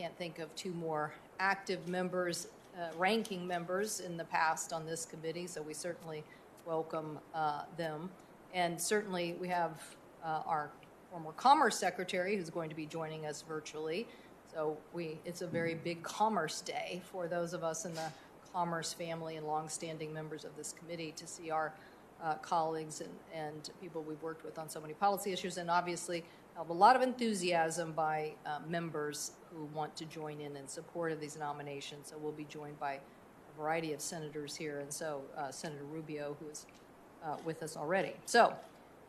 can't think of two more active members, ranking members in the past on this committee, so we certainly welcome them. And certainly we have our former Commerce Secretary who's going to be joining us virtually. So it's a very big Commerce Day for those of us in the Commerce family and longstanding members of this committee to see our colleagues and people we've worked with on so many policy issues, and obviously have a lot of enthusiasm by members who want to join in support of these nominations. So we'll be joined by a variety of senators here, and so Senator Rubio, who is with us already. So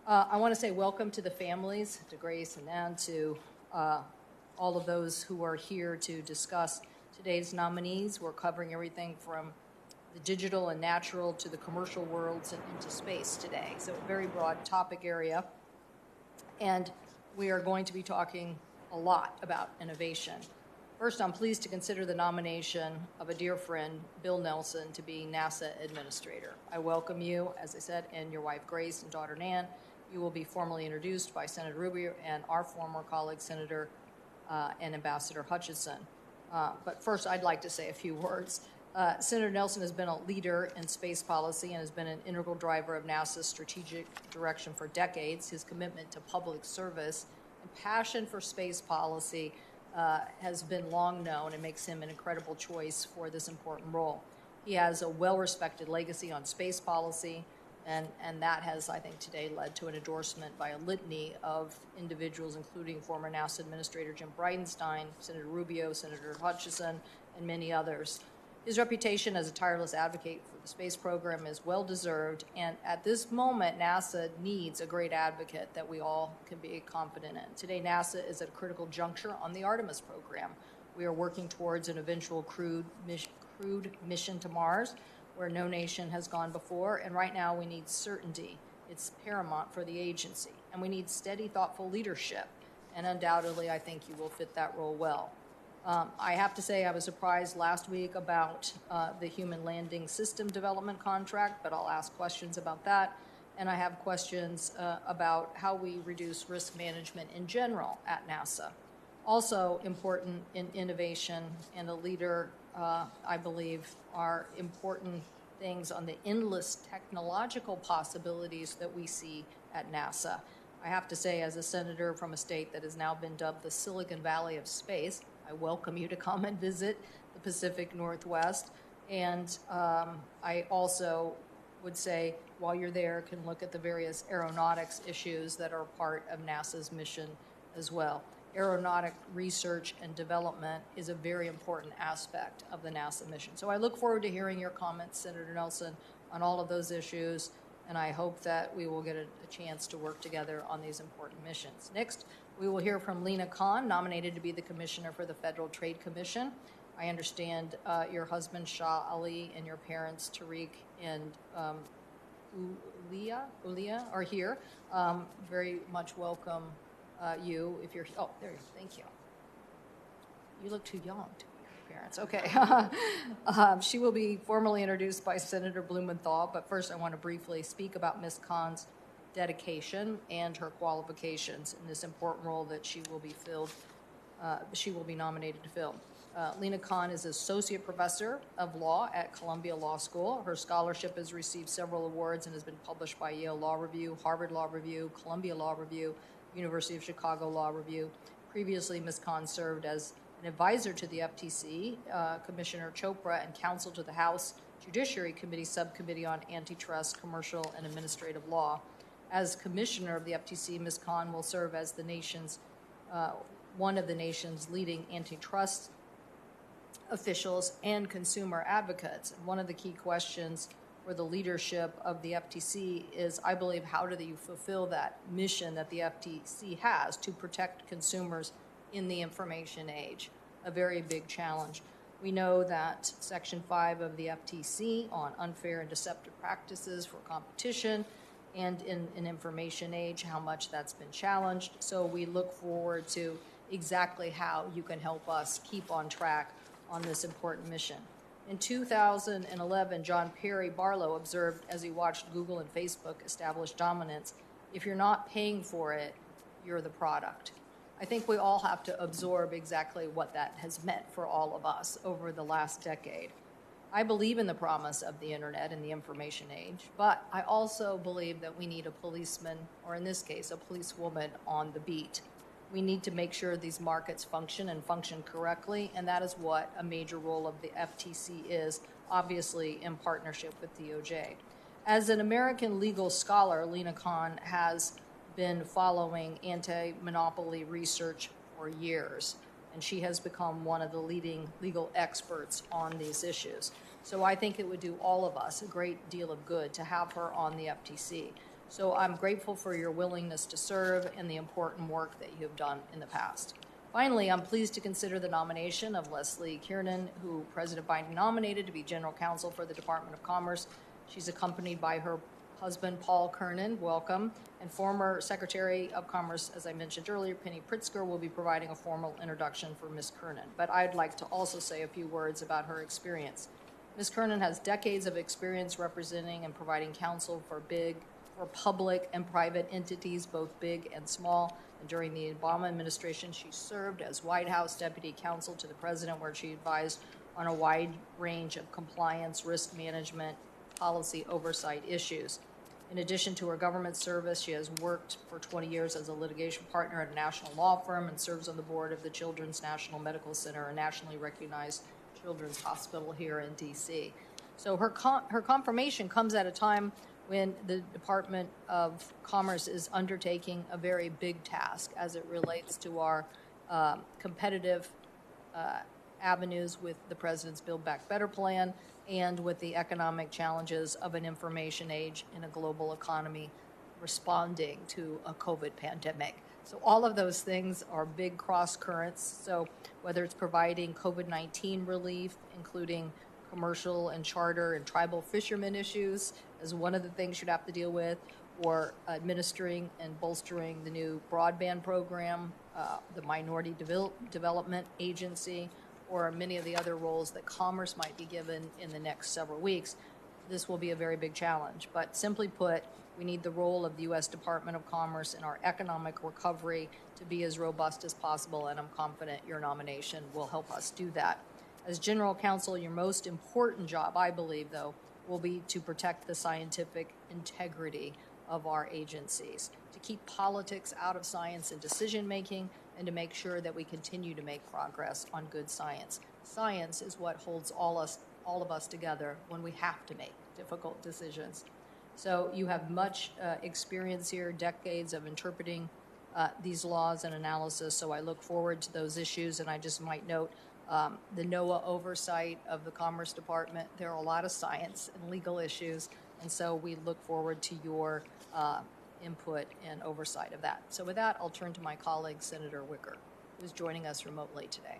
I want to say welcome to the families, to Grace and Ann, to all of those who are here to discuss today's nominees. We're covering everything from the digital and natural to the commercial worlds and into space today. So a very broad topic area. And we are going to be talking a lot about innovation. First, I'm pleased to consider the nomination of a dear friend, Bill Nelson, to be NASA Administrator. I welcome you, as I said, and your wife Grace and daughter Nan. You will be formally introduced by Senator Rubio and our former colleague, Senator and Ambassador Hutchinson. But first, I'd like to say a few words. Senator Nelson has been a leader in space policy and has been an integral driver of NASA's strategic direction for decades. His commitment to public service and passion for space policy has been long known and makes him an incredible choice for this important role. He has a well-respected legacy on space policy, and that has, I think, today led to an endorsement by a litany of individuals, including former NASA Administrator Jim Bridenstine, Senator Rubio, Senator Hutchinson, and many others. His reputation as a tireless advocate for the space program is well-deserved, and at this moment, NASA needs a great advocate that we all can be confident in. Today, NASA is at a critical juncture on the Artemis program. We are working towards an eventual crewed mission to Mars, where no nation has gone before, and right now we need certainty. It's paramount for the agency, and we need steady, thoughtful leadership, and undoubtedly, I think you will fit that role well. I have to say I was surprised last week about the Human Landing System Development Contract, but I'll ask questions about that. And I have questions about how we reduce risk management in general at NASA. Also important in innovation and a leader, I believe, are important things on the endless technological possibilities that we see at NASA. I have to say, as a senator from a state that has now been dubbed the Silicon Valley of space, I welcome you to come and visit the Pacific Northwest. And I also would say, while you're there, can look at the various aeronautics issues that are part of NASA's mission as well. Aeronautic research and development is a very important aspect of the NASA mission. So I look forward to hearing your comments, Senator Nelson, on all of those issues, and I hope that we will get a chance to work together on these important missions. Next, we will hear from Lina Khan, nominated to be the Commissioner for the Federal Trade Commission. I understand your husband, Shah Ali, and your parents, Tariq and Ulia, are here. Very much welcome you. If you're, oh, there you go. Thank you. You look too young to be your parents. Okay. She will be formally introduced by Senator Blumenthal, but first I want to briefly speak about Ms. Khan's dedication and her qualifications in this important role that she will be nominated to fill. Lina Khan is Associate Professor of Law at Columbia Law School. Her scholarship has received several awards and has been published by Yale Law Review, Harvard Law Review, Columbia Law Review, University of Chicago Law Review. Previously, Ms. Khan served as an advisor to the FTC, Commissioner Chopra, and counsel to the House Judiciary Committee Subcommittee on Antitrust, Commercial, and Administrative Law. As Commissioner of the FTC, Ms. Khan will serve as the nation's one of the nation's leading antitrust officials and consumer advocates. One of the key questions for the leadership of the FTC is, I believe, how do you fulfill that mission that the FTC has to protect consumers in the information age? A very big challenge. We know that Section 5 of the FTC on unfair and deceptive practices for competition and in an information age, how much that's been challenged. So we look forward to exactly how you can help us keep on track on this important mission. In 2011, John Perry Barlow observed as he watched Google and Facebook establish dominance, if you're not paying for it, you're the product. I think we all have to absorb exactly what that has meant for all of us over the last decade. I believe in the promise of the internet and the information age, but I also believe that we need a policeman, or in this case, a policewoman on the beat. We need to make sure these markets function and function correctly, and that is what a major role of the FTC is, obviously in partnership with DOJ. As an American legal scholar, Lina Khan has been following anti-monopoly research for years, and she has become one of the leading legal experts on these issues. So I think it would do all of us a great deal of good to have her on the FTC. So I'm grateful for your willingness to serve and the important work that you have done in the past. Finally, I'm pleased to consider the nomination of Leslie Kiernan, who President Biden nominated to be General Counsel for the Department of Commerce. She's accompanied by her husband, Paul Kiernan, welcome, and former Secretary of Commerce, as I mentioned earlier, Penny Pritzker, will be providing a formal introduction for Ms. Kiernan. But I'd like to also say a few words about her experience. Ms. Kiernan has decades of experience representing and providing counsel for public and private entities, both big and small. And during the Obama administration, she served as White House Deputy Counsel to the President, where she advised on a wide range of compliance, risk management, policy oversight issues. In addition to her government service, she has worked for 20 years as a litigation partner at a national law firm and serves on the board of the Children's National Medical Center, a nationally recognized children's hospital here in D.C. So her confirmation comes at a time when the Department of Commerce is undertaking a very big task as it relates to our competitive avenues with the President's Build Back Better plan and with the economic challenges of an information age in a global economy responding to a COVID pandemic. So all of those things are big cross currents. So whether it's providing COVID-19 relief, including commercial and charter and tribal fishermen issues as one of the things you'd have to deal with, or administering and bolstering the new broadband program, the Minority Development Agency, or many of the other roles that Commerce might be given in the next several weeks, this will be a very big challenge. But simply put, we need the role of the U.S. Department of Commerce in our economic recovery to be as robust as possible, and I'm confident your nomination will help us do that. As General Counsel, your most important job, I believe, though, will be to protect the scientific integrity of our agencies, to keep politics out of science and decision-making, and to make sure that we continue to make progress on good science. Science is what holds all of us together when we have to make difficult decisions. So you have much experience here, decades of interpreting these laws and analysis, so I look forward to those issues. And I just might note the NOAA oversight of the Commerce Department. There are a lot of science and legal issues, and so we look forward to your input and oversight of that. So with that, I'll turn to my colleague, Senator Wicker, who's joining us remotely today.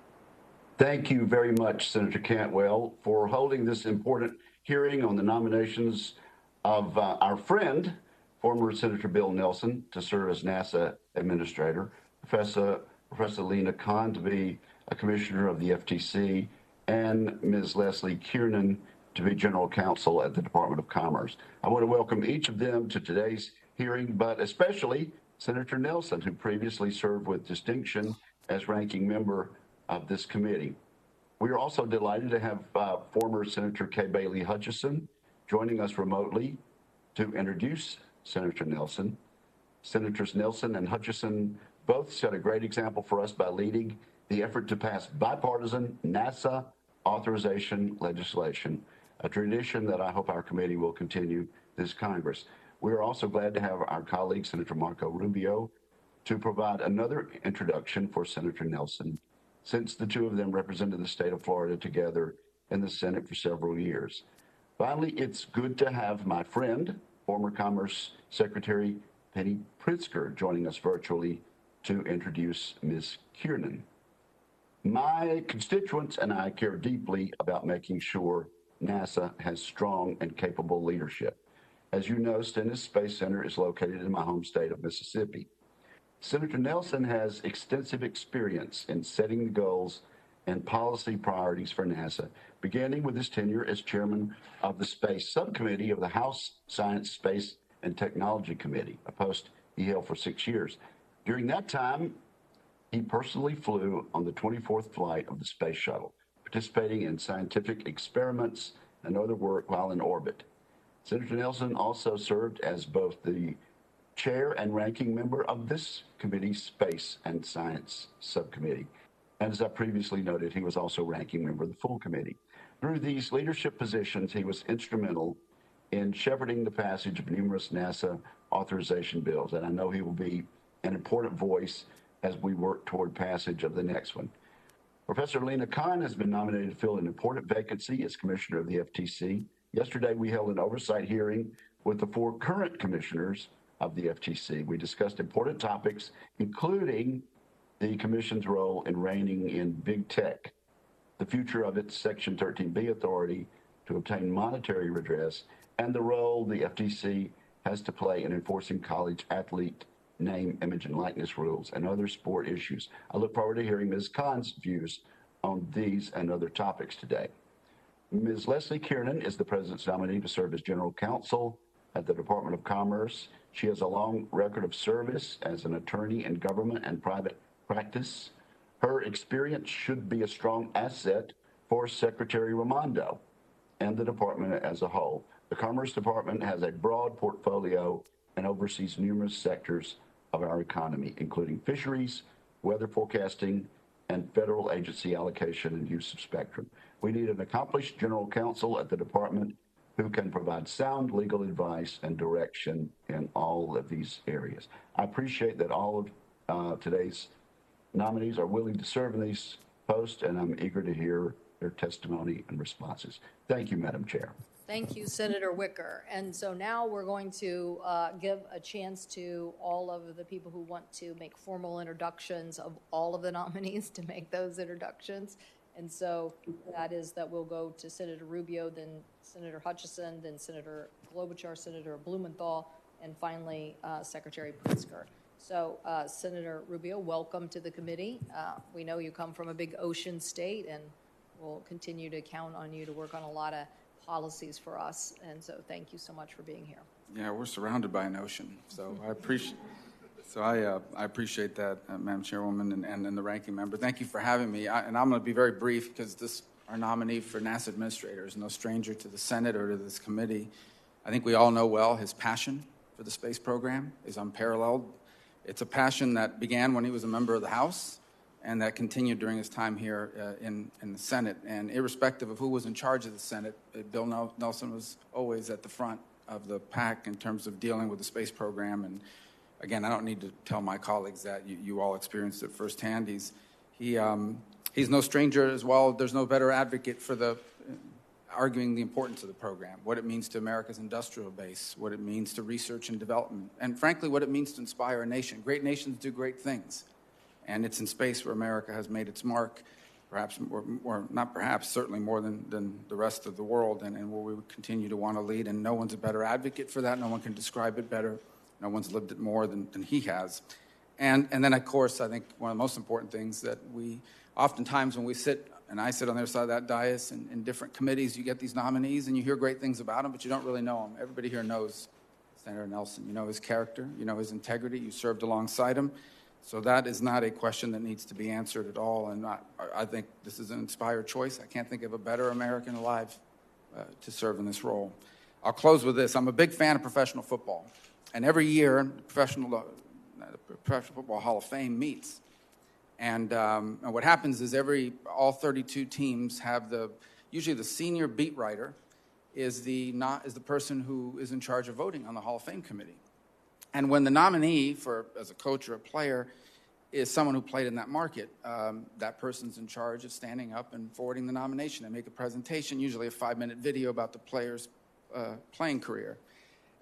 Thank you very much, Senator Cantwell, for holding this important hearing on the nominations of our friend, former Senator Bill Nelson, to serve as NASA Administrator, Professor Lina Khan to be a Commissioner of the FTC, and Ms. Leslie Kiernan to be General Counsel at the Department of Commerce. I want to welcome each of them to today's hearing, but especially Senator Nelson, who previously served with distinction as ranking member of this committee. We are also delighted to have former Senator Kay Bailey Hutchison joining us remotely to introduce Senator Nelson. Senators Nelson and Hutchison both set a great example for us by leading the effort to pass bipartisan NASA authorization legislation, a tradition that I hope our committee will continue this Congress. We are also glad to have our colleague, Senator Marco Rubio, to provide another introduction for Senator Nelson, since the two of them represented the state of Florida together in the Senate for several years. Finally, it's good to have my friend, former Commerce Secretary Penny Pritzker, joining us virtually to introduce Ms. Kiernan. My constituents and I care deeply about making sure NASA has strong and capable leadership. As you know, Stennis Space Center is located in my home state of Mississippi. Senator Nelson has extensive experience in setting the goals and policy priorities for NASA, beginning with his tenure as chairman of the Space Subcommittee of the House Science, Space, and Technology Committee, a post he held for 6 years. During that time, He personally flew on the 24th flight of the space shuttle, participating in scientific experiments and other work while in orbit. Senator Nelson also served as both the chair and ranking member of this committee's Space and Science Subcommittee. And as I previously noted, he was also ranking member of the full committee. Through these leadership positions, he was instrumental in shepherding the passage of numerous NASA authorization bills, and I know he will be an important voice as we work toward passage of the next one. Professor Lina Khan has been nominated to fill an important vacancy as commissioner of the FTC. Yesterday, we held an oversight hearing with the 4 current commissioners of the FTC. We discussed important topics, including the commission's role in reining in big tech, the future of its Section 13B authority to obtain monetary redress, and the role the FTC has to play in enforcing college athlete name, image, and likeness rules and other sport issues. I look forward to hearing Ms. Khan's views on these and other topics today. Ms. Leslie Kiernan is the President's nominee to serve as General Counsel at the Department of Commerce. She has a long record of service as an attorney in government and private practice. Her experience should be a strong asset for Secretary Raimondo and the department as a whole. The Commerce Department has a broad portfolio and oversees numerous sectors of our economy, including fisheries, weather forecasting, and federal agency allocation and use of spectrum. We need an accomplished general counsel at the department who can provide sound legal advice and direction in all of these areas. I appreciate that all of today's nominees are willing to serve in these posts, and I'm eager to hear their testimony and responses. Thank you, Madam Chair. Thank you, Senator Wicker. And so now we're going to give a chance to all of the people who want to make formal introductions of all of the nominees to make those introductions. And so that is that we'll go to Senator Rubio, then Senator Hutchison, then Senator Klobuchar, Senator Blumenthal, and finally Secretary Pritzker. So Senator Rubio, welcome to the committee. We know you come from a big ocean state, and we'll continue to count on you to work on a lot of policies for us, and so thank you so much for being here. Yeah, we're surrounded by an ocean, so I appreciate. I appreciate that, Madam Chairwoman and the ranking member. Thank you for having me. And I'm going to be very brief because our nominee for NASA Administrator is no stranger to the Senate or to this committee. I think we all know well his passion for the space program is unparalleled. It's a passion that began when he was a member of the House, and that continued during his time here in the Senate. And irrespective of who was in charge of the Senate, Bill Nelson was always at the front of the pack in terms of dealing with the space program. And again, I don't need to tell my colleagues that. You all experienced it firsthand. He's no stranger as well. There's no better advocate for arguing the importance of the program, what it means to America's industrial base, what it means to research and development, and frankly, what it means to inspire a nation. Great nations do great things. And it's in space where America has made its mark, perhaps, or not perhaps, certainly more than the rest of the world, and where we would continue to want to lead. And no one's a better advocate for that. No one can describe it better. No one's lived it more than he has. And then, of course, I think one of the most important things that we, oftentimes when we sit, and I sit on the other side of that dais in different committees, you get these nominees and you hear great things about them, but you don't really know them. Everybody here knows Senator Nelson. You know his character. You know his integrity. You served alongside him. So that is not a question that needs to be answered at all, and I think this is an inspired choice. I can't think of a better American alive to serve in this role. I'll close with this. I'm a big fan of professional football, and every year the Professional Football Hall of Fame meets. And what happens is all 32 teams have usually the senior beat writer is the person who is in charge of voting on the Hall of Fame committee. And when the nominee as a coach or a player is someone who played in that market, that person's in charge of standing up and forwarding the nomination and make a presentation, usually a 5-minute video about the player's playing career.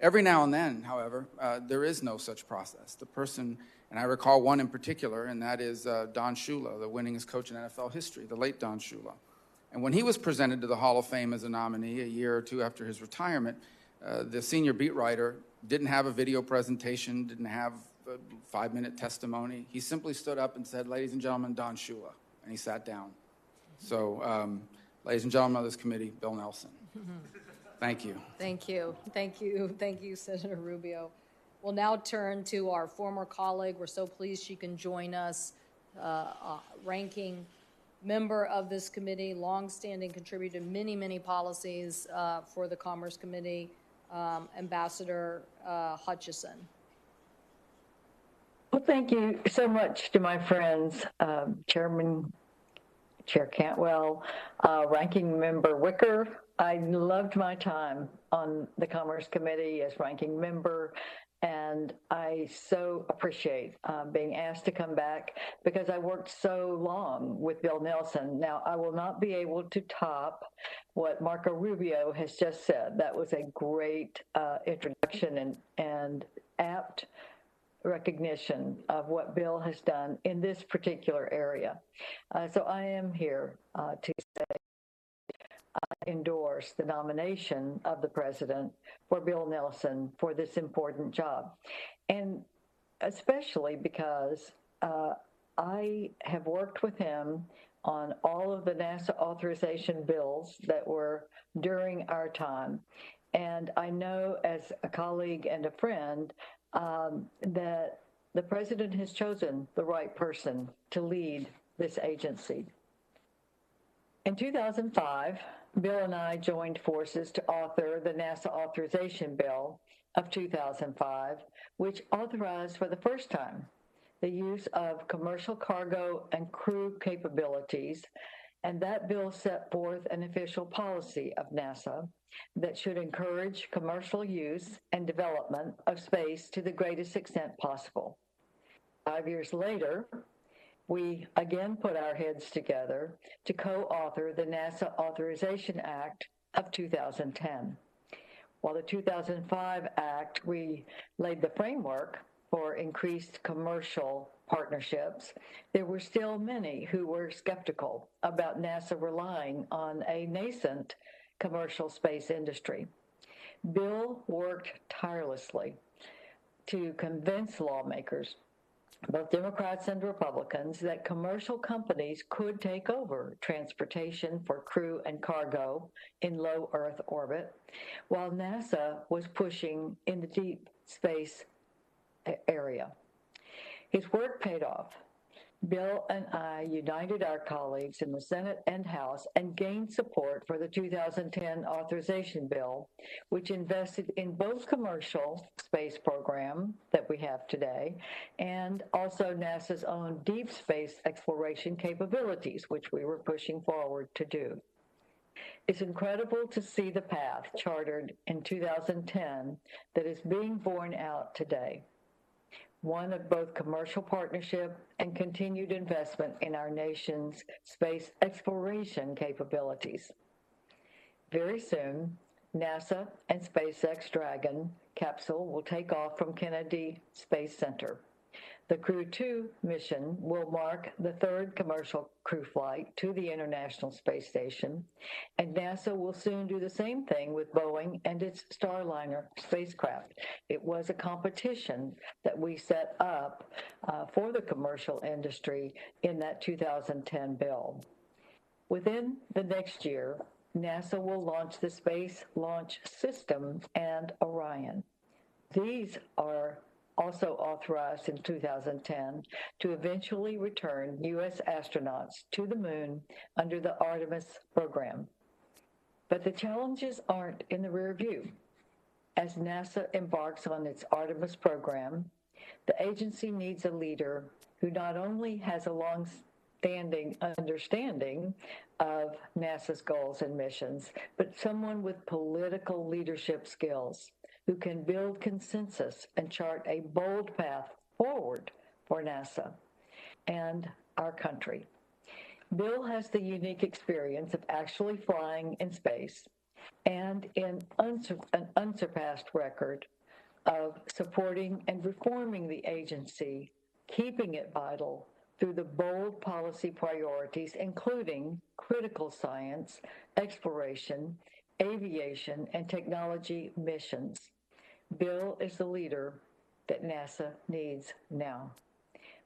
Every now and then, however, there is no such process. The person, and I recall one in particular, and that is Don Shula, the winningest coach in NFL history, the late Don Shula. And when he was presented to the Hall of Fame as a nominee a year or two after his retirement, the senior beat writer didn't have a video presentation, didn't have a 5-minute testimony. He simply stood up and said, "Ladies and gentlemen, Don Shula," and he sat down. So, ladies and gentlemen of this committee, Bill Nelson. Thank you. Thank you. Thank you. Thank you, Senator Rubio. We'll now turn to our former colleague. We're so pleased she can join us, ranking member of this committee, longstanding contributor to many, many policies for the Commerce Committee, Ambassador Hutchison. Well, thank you so much to my friends, Chair Cantwell, Ranking Member Wicker. I loved my time on the Commerce Committee as ranking member, and I so appreciate being asked to come back because I worked so long with Bill Nelson. Now, I will not be able to top what Marco Rubio has just said. That was a great introduction and apt recognition of what Bill has done in this particular area. So I am here to say I endorse the nomination of the president for Bill Nelson for this important job. And especially because I have worked with him on all of the NASA authorization bills that were during our time. And I know as a colleague and a friend that the president has chosen the right person to lead this agency. In 2005, Bill and I joined forces to author the NASA authorization bill of 2005, which authorized for the first time the use of commercial cargo and crew capabilities. And that bill set forth an official policy of NASA that should encourage commercial use and development of space to the greatest extent possible. 5 years later, we again put our heads together to co-author the NASA Authorization Act of 2010. While the 2005 Act, we laid the framework for increased commercial partnerships, there were still many who were skeptical about NASA relying on a nascent commercial space industry. Bill worked tirelessly to convince lawmakers, both Democrats and Republicans, that commercial companies could take over transportation for crew and cargo in low Earth orbit, while NASA was pushing in the deep space area. His work paid off. Bill and I united our colleagues in the Senate and House and gained support for the 2010 authorization bill, which invested in both commercial space program that we have today and also NASA's own deep space exploration capabilities, which we were pushing forward to do. It's incredible to see the path chartered in 2010 that is being borne out today. One of both commercial partnership and continued investment in our nation's space exploration capabilities. Very soon, NASA and SpaceX Dragon capsule will take off from Kennedy Space Center. The Crew 2 mission will mark the third commercial crew flight to the International Space Station, and NASA will soon do the same thing with Boeing and its Starliner spacecraft. It was a competition that we set up for the commercial industry in that 2010 bill. Within the next year, NASA will launch the Space Launch System and Orion. These are also authorized in 2010 to eventually return U.S. astronauts to the moon under the Artemis program. But the challenges aren't in the rear view. As NASA embarks on its Artemis program, the agency needs a leader who not only has a long-standing understanding of NASA's goals and missions, but someone with political leadership skills who can build consensus and chart a bold path forward for NASA and our country. Bill has the unique experience of actually flying in space and in an unsurpassed record of supporting and reforming the agency, keeping it vital through the bold policy priorities, including critical science, exploration, aviation, and technology missions. Bill is the leader that NASA needs now.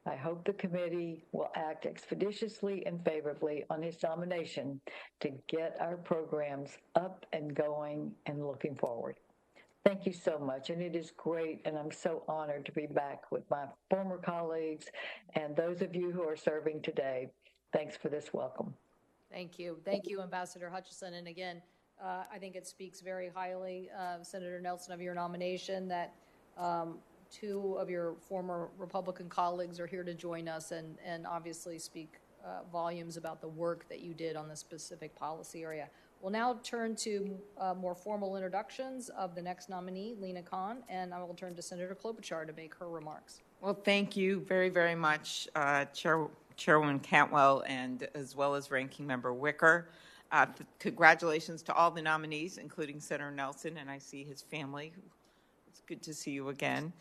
I hope the committee will act expeditiously and favorably on his nomination to get our programs up and going and looking forward. Thank you so much. And it is great. And I'm so honored to be back with my former colleagues and those of you who are serving today. Thanks for this welcome. Thank you. Thank you, Ambassador Hutchison. And again, I think it speaks very highly, Senator Nelson, of your nomination that two of your former Republican colleagues are here to join us and obviously speak volumes about the work that you did on this specific policy area. We'll now turn to more formal introductions of the next nominee, Lina Khan, and I will turn to Senator Klobuchar to make her remarks. Well, thank you very, very much, Chairwoman Cantwell, and as well as Ranking Member Wicker. Congratulations to all the nominees, including Senator Nelson, and I see his family. It's good to see you again.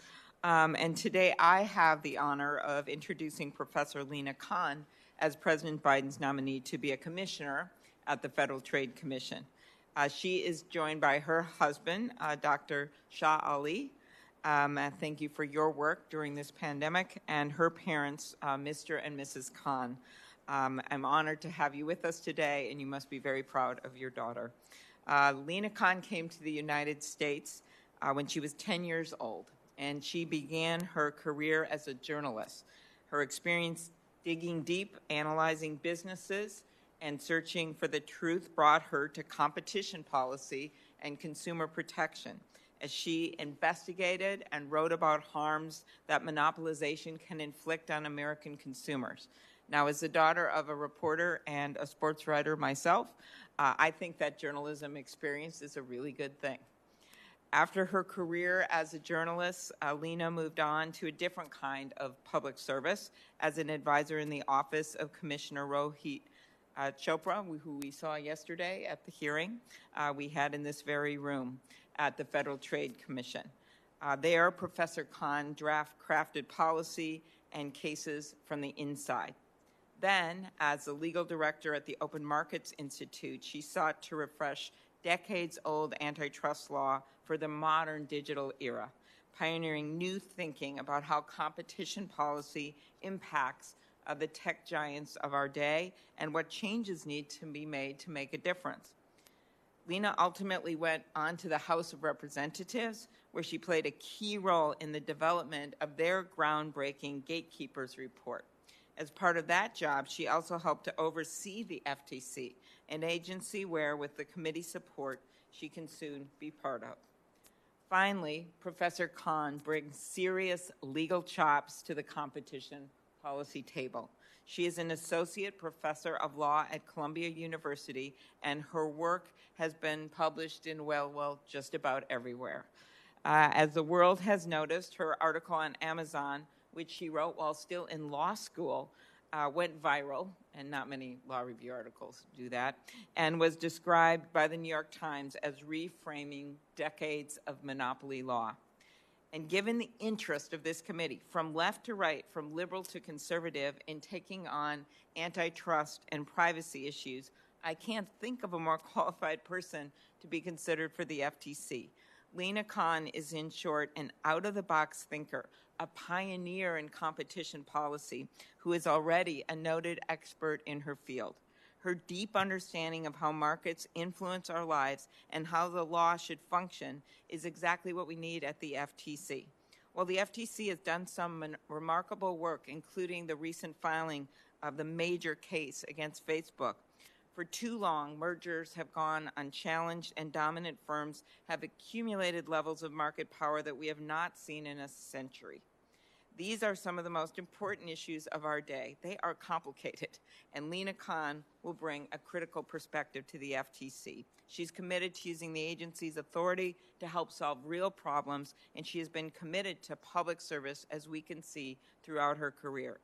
And today I have the honor of introducing Professor Lina Khan as President Biden's nominee to be a commissioner at the Federal Trade Commission. She is joined by her husband, Dr. Shah Ali. Thank you for your work during this pandemic, and her parents, Mr. and Mrs. Khan. I'm honored to have you with us today, and you must be very proud of your daughter. Lina Khan came to the United States when she was 10 years old, and she began her career as a journalist. Her experience digging deep, analyzing businesses, and searching for the truth brought her to competition policy and consumer protection as she investigated and wrote about harms that monopolization can inflict on American consumers. Now, as the daughter of a reporter and a sports writer myself, I think that journalism experience is a really good thing. After her career as a journalist, Lina moved on to a different kind of public service as an advisor in the office of Commissioner Rohit Chopra, who we saw yesterday at the hearing we had in this very room at the Federal Trade Commission. There, Professor Khan crafted policy and cases from the inside. Then, as the legal director at the Open Markets Institute, she sought to refresh decades-old antitrust law for the modern digital era, pioneering new thinking about how competition policy impacts the tech giants of our day and what changes need to be made to make a difference. Lina ultimately went on to the House of Representatives, where she played a key role in the development of their groundbreaking Gatekeepers report. As part of that job, she also helped to oversee the FTC, an agency where, with the committee's support, she can soon be part of. Finally, Professor Khan brings serious legal chops to the competition policy table. She is an associate professor of law at Columbia University, and her work has been published in, well, just about everywhere. As the world has noticed, her article on Amazon, which she wrote while still in law school, went viral, and not many law review articles do that, and was described by the New York Times as reframing decades of monopoly law. And given the interest of this committee, from left to right, from liberal to conservative, in taking on antitrust and privacy issues, I can't think of a more qualified person to be considered for the FTC. Lina Khan is, in short, an out-of-the-box thinker, a pioneer in competition policy who is already a noted expert in her field. Her deep understanding of how markets influence our lives and how the law should function is exactly what we need at the FTC. While the FTC has done some remarkable work, including the recent filing of the major case against Facebook, for too long, mergers have gone unchallenged and dominant firms have accumulated levels of market power that we have not seen in a century. These are some of the most important issues of our day. They are complicated, and Lina Khan will bring a critical perspective to the FTC. She's committed to using the agency's authority to help solve real problems, and she has been committed to public service, as we can see throughout her career.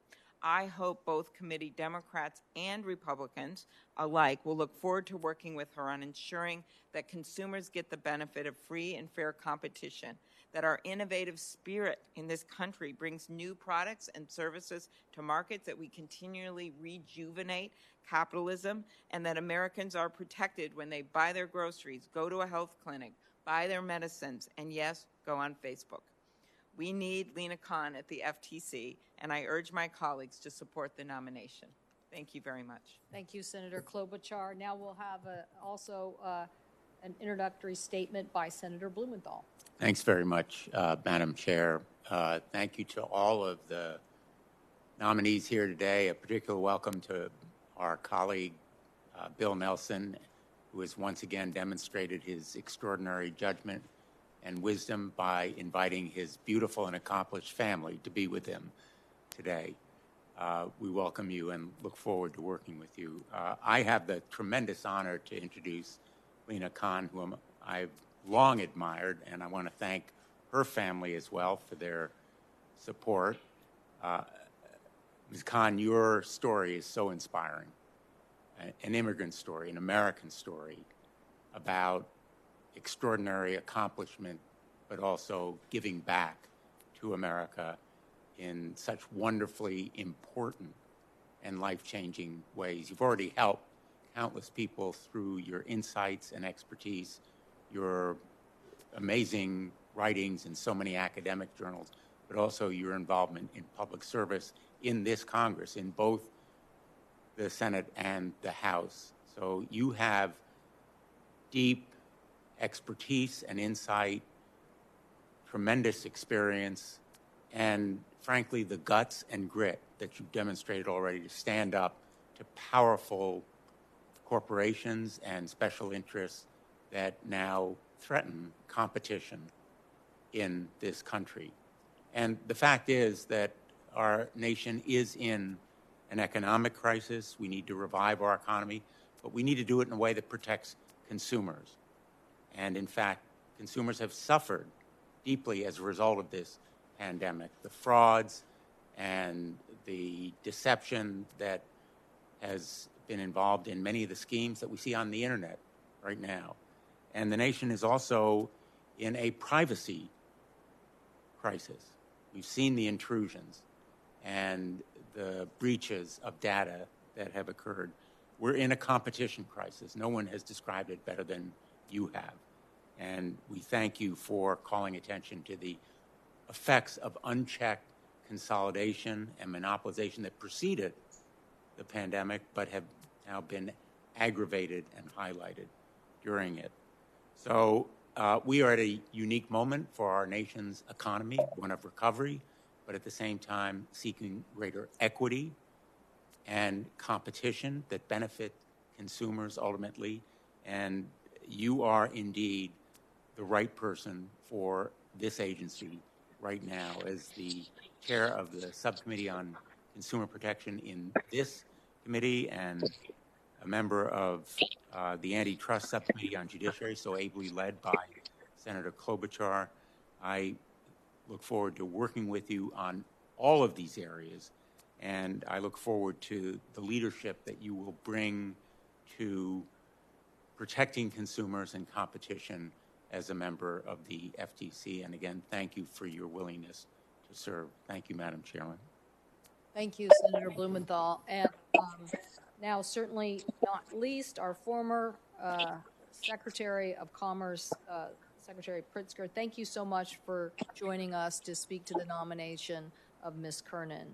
I hope both committee Democrats and Republicans alike will look forward to working with her on ensuring that consumers get the benefit of free and fair competition, that our innovative spirit in this country brings new products and services to markets, that we continually rejuvenate capitalism, and that Americans are protected when they buy their groceries, go to a health clinic, buy their medicines, and yes, go on Facebook. We need Lina Khan at the FTC, and I urge my colleagues to support the nomination. Thank you very much. Thank you, Senator Klobuchar. Now we'll have also an introductory statement by Senator Blumenthal. Thanks very much, Madam Chair. Thank you to all of the nominees here today. A particular welcome to our colleague, Bill Nelson, who has once again demonstrated his extraordinary judgment and wisdom by inviting his beautiful and accomplished family to be with him today. We welcome you and look forward to working with you. I have the tremendous honor to introduce Lina Khan, whom I've long admired, and I want to thank her family as well for their support. Ms. Khan, your story is so inspiring. An immigrant story, an American story about extraordinary accomplishment, but also giving back to America in such wonderfully important and life-changing ways. You've already helped countless people through your insights and expertise, your amazing writings in so many academic journals, but also your involvement in public service in this Congress, in both the Senate and the House. So you have deep expertise and insight, tremendous experience, and frankly, the guts and grit that you've demonstrated already to stand up to powerful corporations and special interests that now threaten competition in this country. And the fact is that our nation is in an economic crisis. We need to revive our economy, but we need to do it in a way that protects consumers. And in fact, consumers have suffered deeply as a result of this pandemic. The frauds and the deception that has been involved in many of the schemes that we see on the internet right now. And the nation is also in a privacy crisis. We've seen the intrusions and the breaches of data that have occurred. We're in a competition crisis. No one has described it better than you have. And we thank you for calling attention to the effects of unchecked consolidation and monopolization that preceded the pandemic, but have now been aggravated and highlighted during it. So we are at a unique moment for our nation's economy, one of recovery, but at the same time seeking greater equity and competition that benefit consumers ultimately. And you are indeed the right person for this agency right now as the chair of the subcommittee on consumer protection in this committee and a member of the antitrust subcommittee on judiciary, so ably led by Senator Klobuchar. I look forward to working with you on all of these areas, and I look forward to the leadership that you will bring to protecting consumers and competition as a member of the FTC. And again, thank you for your willingness to serve. Thank you, Madam Chairman. Thank you, Senator Blumenthal. And now, certainly not least, our former Secretary of Commerce, Secretary Pritzker. Thank you so much for joining us to speak to the nomination of Ms. Kiernan.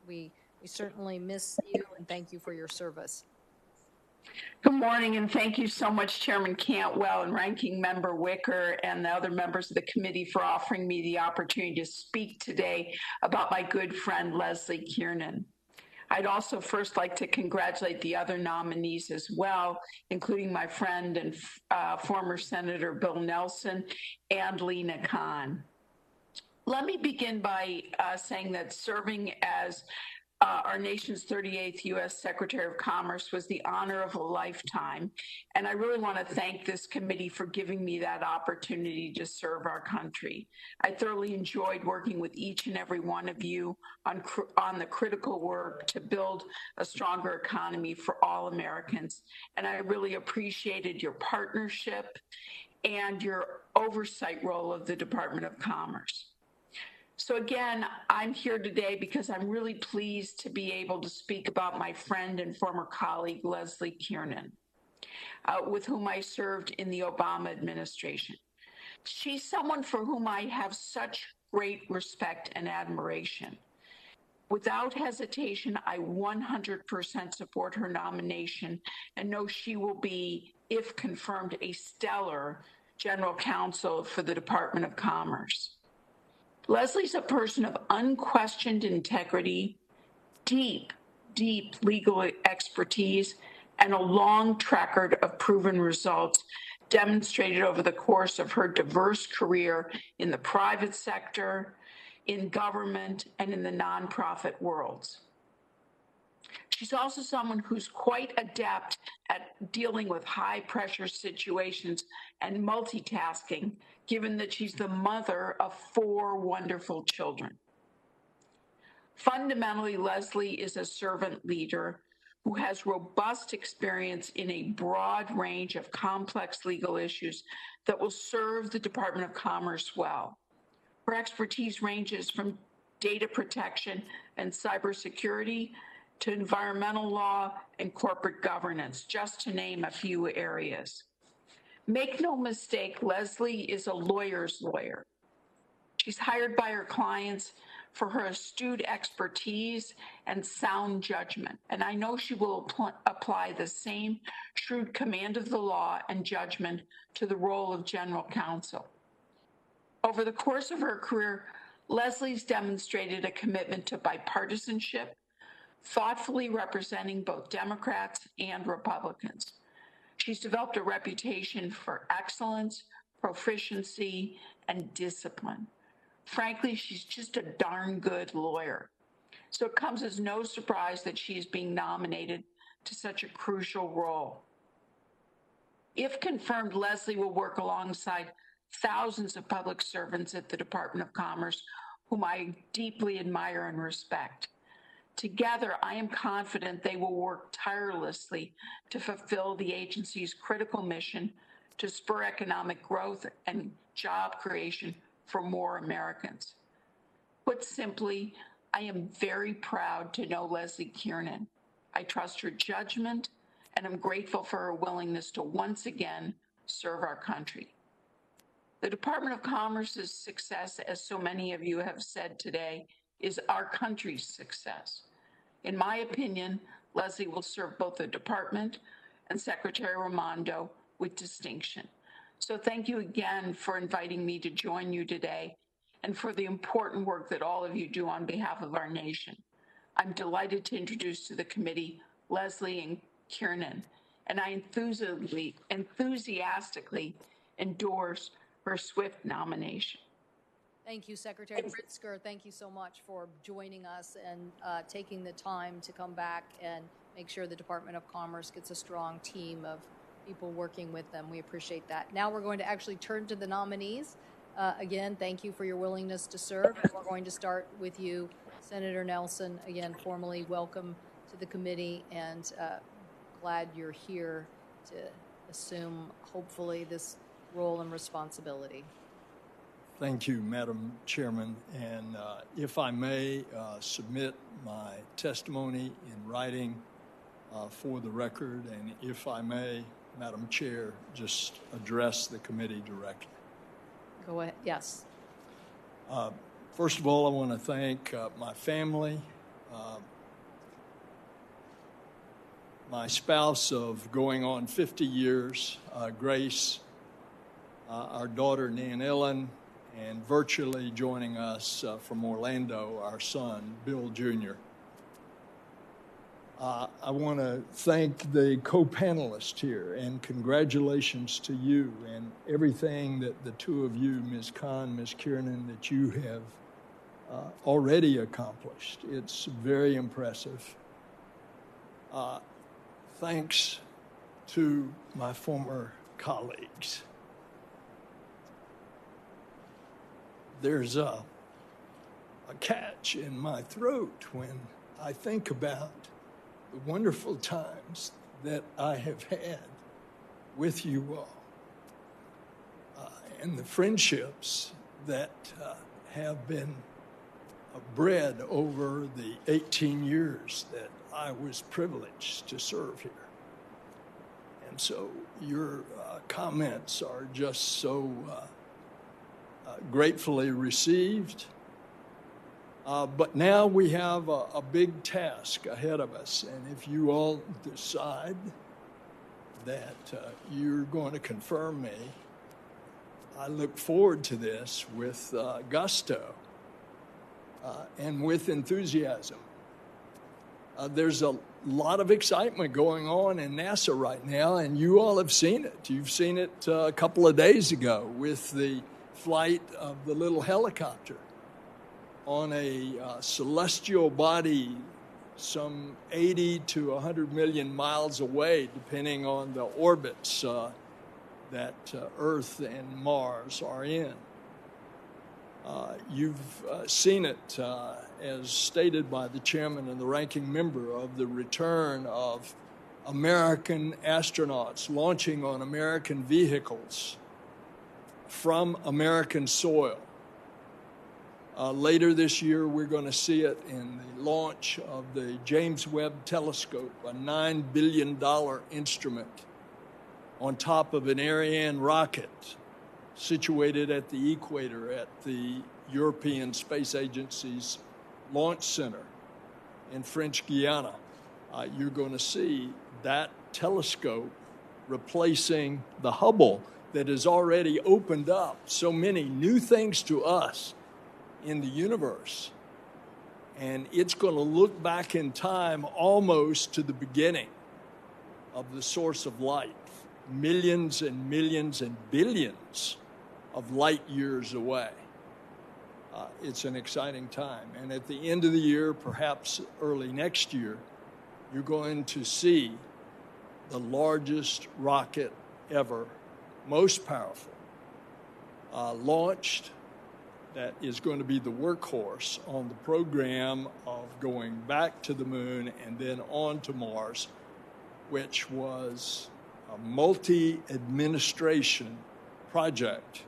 We certainly miss you, and thank you for your service. Good morning, and thank you so much, Chairman Cantwell and Ranking Member Wicker and the other members of the committee for offering me the opportunity to speak today about my good friend, Leslie Kiernan. I'd also first like to congratulate the other nominees as well, including my friend and former Senator Bill Nelson and Lina Khan. Let me begin by saying that serving as our nation's 38th U.S. Secretary of Commerce was the honor of a lifetime, and I really want to thank this committee for giving me that opportunity to serve our country. I thoroughly enjoyed working with each and every one of you on the critical work to build a stronger economy for all Americans, and I really appreciated your partnership and your oversight role of the Department of Commerce. So again, I'm here today because I'm really pleased to be able to speak about my friend and former colleague, Leslie Kiernan, with whom I served in the Obama administration. She's someone for whom I have such great respect and admiration. Without hesitation, I 100% support her nomination and know she will be, if confirmed, a stellar General Counsel for the Department of Commerce. Leslie's a person of unquestioned integrity, deep legal expertise, and a long track record of proven results demonstrated over the course of her diverse career in the private sector, in government, and in the nonprofit worlds. She's also someone who's quite adept at dealing with high-pressure situations and multitasking, given that she's the mother of 4 wonderful children. Fundamentally, Leslie is a servant leader who has robust experience in a broad range of complex legal issues that will serve the Department of Commerce well. Her expertise ranges from data protection and cybersecurity to environmental law and corporate governance, just to name a few areas. Make no mistake, Leslie is a lawyer's lawyer. She's hired by her clients for her astute expertise and sound judgment, and I know she will apply the same shrewd command of the law and judgment to the role of General Counsel. Over the course of her career, Leslie's demonstrated a commitment to bipartisanship, thoughtfully representing both Democrats and Republicans. She's developed a reputation for excellence, proficiency, and discipline. Frankly, she's just a darn good lawyer. So it comes as no surprise that she is being nominated to such a crucial role. If confirmed, Leslie will work alongside thousands of public servants at the Department of Commerce, whom I deeply admire and respect. Together, I am confident they will work tirelessly to fulfill the agency's critical mission to spur economic growth and job creation for more Americans. Put simply, I am very proud to know Leslie Kiernan. I trust her judgment, and I'm grateful for her willingness to once again serve our country. The Department of Commerce's success, as so many of you have said today, is our country's success. In my opinion, Leslie will serve both the department and Secretary Raimondo with distinction. So thank you again for inviting me to join you today and for the important work that all of you do on behalf of our nation. I'm delighted to introduce to the committee Leslie and Kiernan, and I enthusiastically endorse her swift nomination. Thank you, Secretary Pritzker. Thank you so much for joining us and taking the time to come back and make sure the Department of Commerce gets a strong team of people working with them. We appreciate that. Now we're going to actually turn to the nominees. Again, thank you for your willingness to serve. And we're going to start with you, Senator Nelson. Again, formally welcome to the committee, and glad you're here to assume, hopefully, this role and responsibility. Thank you, Madam Chairman. And if I may submit my testimony in writing for the record, and if I may, Madam Chair, just address the committee directly. Go ahead. Yes. First of all, I want to thank my family, my spouse of going on 50 years, Grace, our daughter, Nan Ellen, and virtually joining us from Orlando, our son, Bill Jr. I want to thank the co-panelists here, and congratulations to you and everything that the two of you, Ms. Khan, Ms. Kiernan, that you have already accomplished. It's very impressive. Thanks to my former colleagues. There's a catch in my throat when I think about the wonderful times that I have had with you all, and the friendships that have been bred over the 18 years that I was privileged to serve here. And so your comments are just so gratefully received. But now we have a big task ahead of us, and if you all decide that you're going to confirm me, I look forward to this with gusto and with enthusiasm. There's a lot of excitement going on in NASA right now, and you all have seen it. You've seen it a couple of days ago with the flight of the little helicopter on a celestial body some 80 to 100 million miles away, depending on the orbits that Earth and Mars are in. You've seen it, as stated by the chairman and the ranking member, of the return of American astronauts launching on American vehicles from American soil. Later this year, we're going to see it in the launch of the James Webb Telescope, a $9 billion instrument on top of an Ariane rocket situated at the equator at the European Space Agency's Launch Center in French Guiana. You're going to see that telescope replacing the Hubble that has already opened up so many new things to us in the universe. And it's going to look back in time almost to the beginning of the source of light, millions and millions and billions of light years away. It's an exciting time. And at the end of the year, perhaps early next year, you're going to see the largest rocket ever, most powerful, launched, that is going to be the workhorse on the program of going back to the moon and then on to Mars, which was a multi-administration project.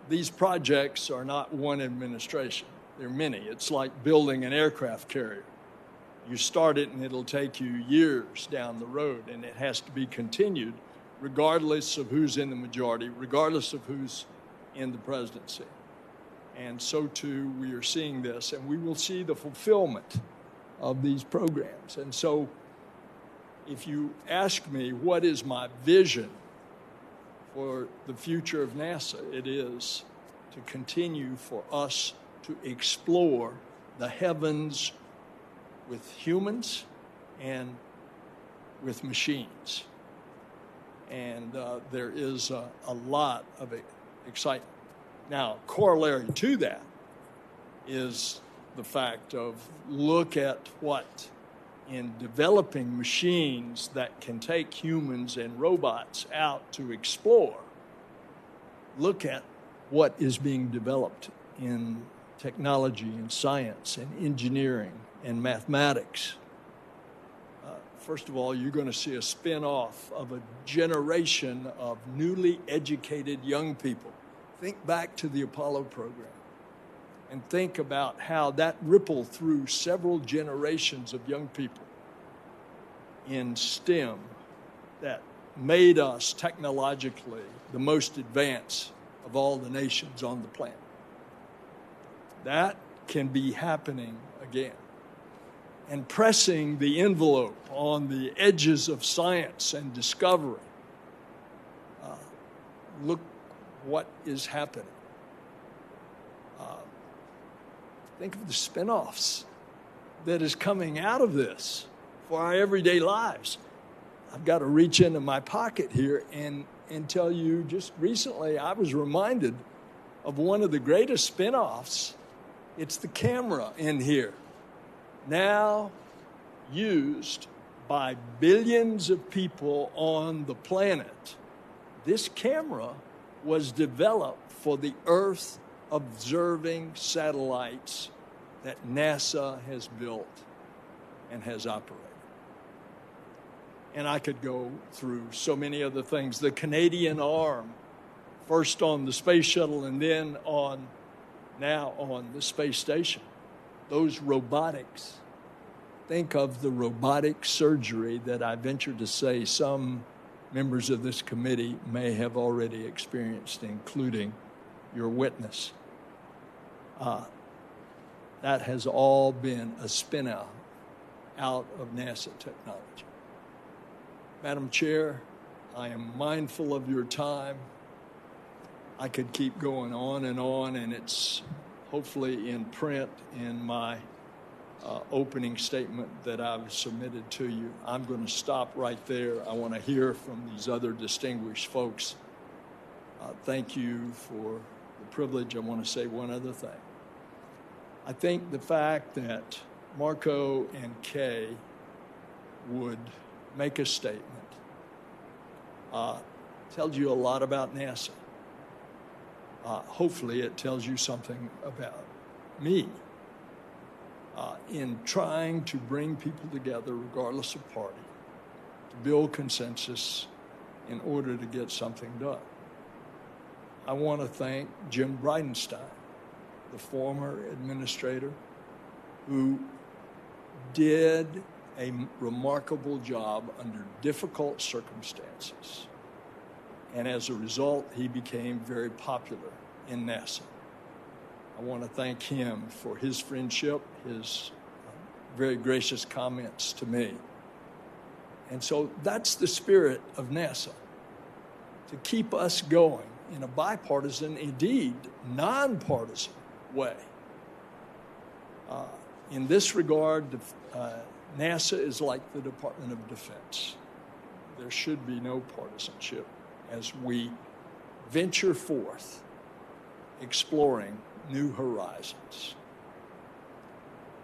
These projects are not one administration. They're many. It's like building an aircraft carrier. You start it and it'll take you years down the road, and it has to be continued regardless of who's in the majority, regardless of who's in the presidency. And so too, we are seeing this, and we will see the fulfillment of these programs. And so if you ask me what is my vision for the future of NASA, it is to continue for us to explore the heavens with humans and with machines. And there is a lot of excitement. Now, corollary to that is the fact of look at what in developing machines that can take humans and robots out to explore. Look at what is being developed in technology and science and engineering and mathematics. First of all, you're going to see a spin-off of a generation of newly educated young people. Think back to the Apollo program and think about how that rippled through several generations of young people in STEM that made us technologically the most advanced of all the nations on the planet. That can be happening again. And pressing the envelope on the edges of science and discovery. Look what is happening. Think of the spin-offs that is coming out of this for our everyday lives. I've got to reach into my pocket here and tell you, just recently I was reminded of one of the greatest spin-offs. It's the camera in here, now used by billions of people on the planet. This camera was developed for the Earth observing satellites that NASA has built and has operated. And I could go through so many other things. The Canadian arm, first on the space shuttle and then now on the space station. Those robotics. Think of the robotic surgery that I venture to say some members of this committee may have already experienced, including your witness. that has all been a spin-out out of NASA technology. Madam Chair, I am mindful of your time. I could keep going on, and it's hopefully in print in my opening statement that I've submitted to you. I'm going to stop right there. I want to hear from these other distinguished folks. Thank you for the privilege. I want to say one other thing. I think the fact that Marco and Kay would make a statement tells you a lot about NASA. Hopefully it tells you something about me in trying to bring people together regardless of party, to build consensus in order to get something done. I want to thank Jim Bridenstine, the former administrator, who did a remarkable job under difficult circumstances. And as a result, he became very popular in NASA. I want to thank him for his friendship, his very gracious comments to me. And so that's the spirit of NASA, to keep us going in a bipartisan, indeed nonpartisan way. In this regard, NASA is like the Department of Defense. There should be no partisanship as we venture forth exploring new horizons.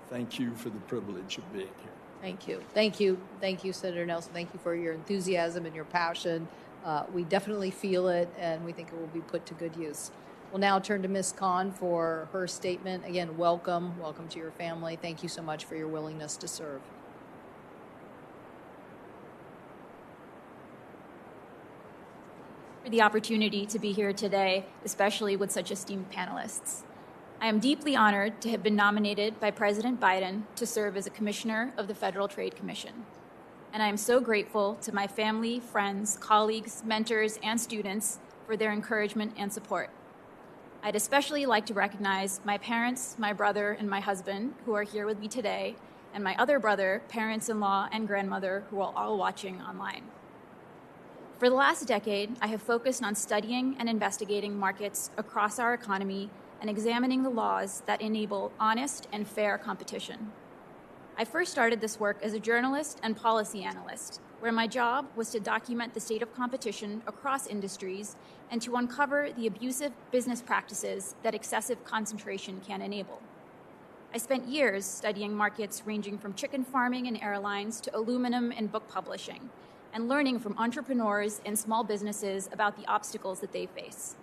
Thank you for the privilege of being here. Thank you. Thank you. Thank you, Senator Nelson. Thank you for your enthusiasm and your passion. We definitely feel it, and we think it will be put to good use. We'll now turn to Ms. Khan for her statement. Again, welcome. Welcome to your family. Thank you so much for your willingness to serve. For the opportunity to be here today, especially with such esteemed panelists. I am deeply honored to have been nominated by President Biden to serve as a commissioner of the Federal Trade Commission. And I am so grateful to my family, friends, colleagues, mentors, and students for their encouragement and support. I'd especially like to recognize my parents, my brother, and my husband, who are here with me today, and my other brother, parents-in-law, and grandmother, who are all watching online. For the last decade, I have focused on studying and investigating markets across our economy and examining the laws that enable honest and fair competition. I first started this work as a journalist and policy analyst, where my job was to document the state of competition across industries and to uncover the abusive business practices that excessive concentration can enable. I spent years studying markets ranging from chicken farming and airlines to aluminum and book publishing, and learning from entrepreneurs and small businesses about the obstacles that they face.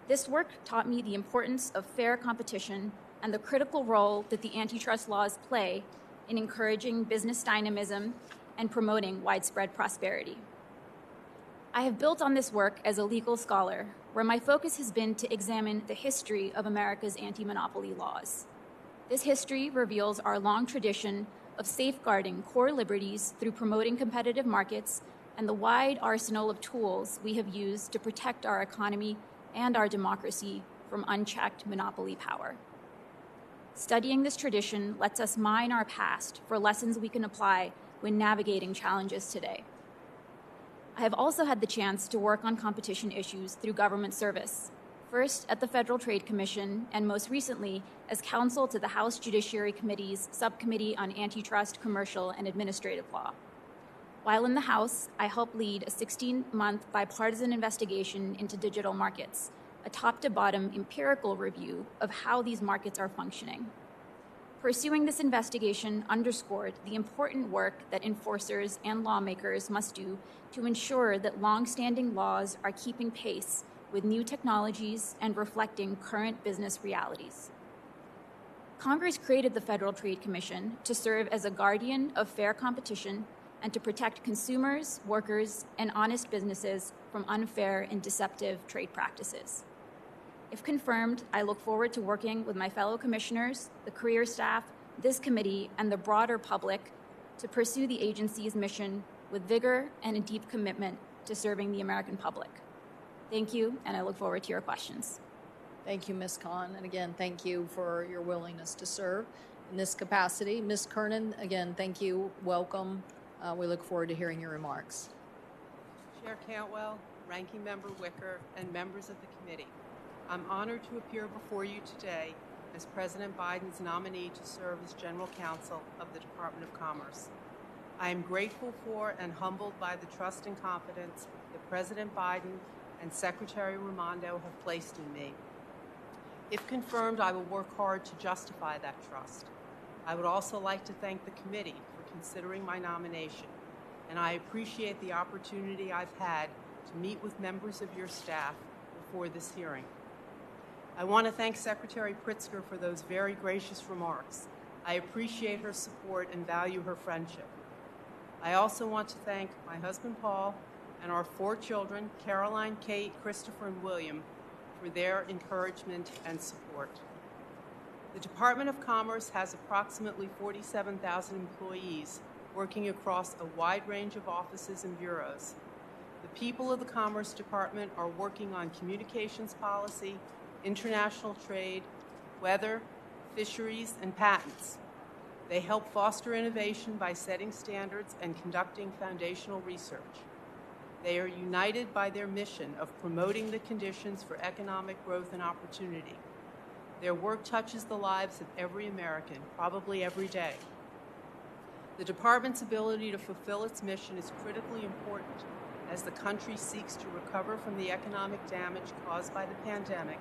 This work taught me the importance of fair competition and the critical role that the antitrust laws play in encouraging business dynamism and promoting widespread prosperity. I have built on this work as a legal scholar, where my focus has been to examine the history of America's anti-monopoly laws. This history reveals our long tradition of safeguarding core liberties through promoting competitive markets and the wide arsenal of tools we have used to protect our economy and our democracy from unchecked monopoly power. Studying this tradition lets us mine our past for lessons we can apply when navigating challenges today. I have also had the chance to work on competition issues through government service, first at the Federal Trade Commission, and most recently as counsel to the House Judiciary Committee's Subcommittee on Antitrust, Commercial, and Administrative Law. While in the House, I helped lead a 16-month bipartisan investigation into digital markets, a top-to-bottom empirical review of how these markets are functioning. Pursuing this investigation underscored the important work that enforcers and lawmakers must do to ensure that long-standing laws are keeping pace with new technologies and reflecting current business realities. Congress created the Federal Trade Commission to serve as a guardian of fair competition and to protect consumers, workers, and honest businesses from unfair and deceptive trade practices. If confirmed, I look forward to working with my fellow commissioners, the career staff, this committee, and the broader public to pursue the agency's mission with vigor and a deep commitment to serving the American public. Thank you, and I look forward to your questions. Thank you, Ms. Khan. And again, thank you for your willingness to serve in this capacity. Ms. Kiernan, again, thank you. Welcome. We look forward to hearing your remarks. Chair Cantwell, Ranking Member Wicker, and members of the committee, I'm honored to appear before you today as President Biden's nominee to serve as General Counsel of the Department of Commerce. I am grateful for and humbled by the trust and confidence that President Biden and Secretary Raimondo have placed in me. If confirmed, I will work hard to justify that trust. I would also like to thank the committee for considering my nomination, and I appreciate the opportunity I've had to meet with members of your staff before this hearing. I want to thank Secretary Pritzker for those very gracious remarks. I appreciate her support and value her friendship. I also want to thank my husband, Paul, and our 4 children, Caroline, Kate, Christopher, and William, for their encouragement and support. The Department of Commerce has approximately 47,000 employees working across a wide range of offices and bureaus. The people of the Commerce Department are working on communications policy, international trade, weather, fisheries, and patents. They help foster innovation by setting standards and conducting foundational research. They are united by their mission of promoting the conditions for economic growth and opportunity. Their work touches the lives of every American, probably every day. The department's ability to fulfill its mission is critically important as the country seeks to recover from the economic damage caused by the pandemic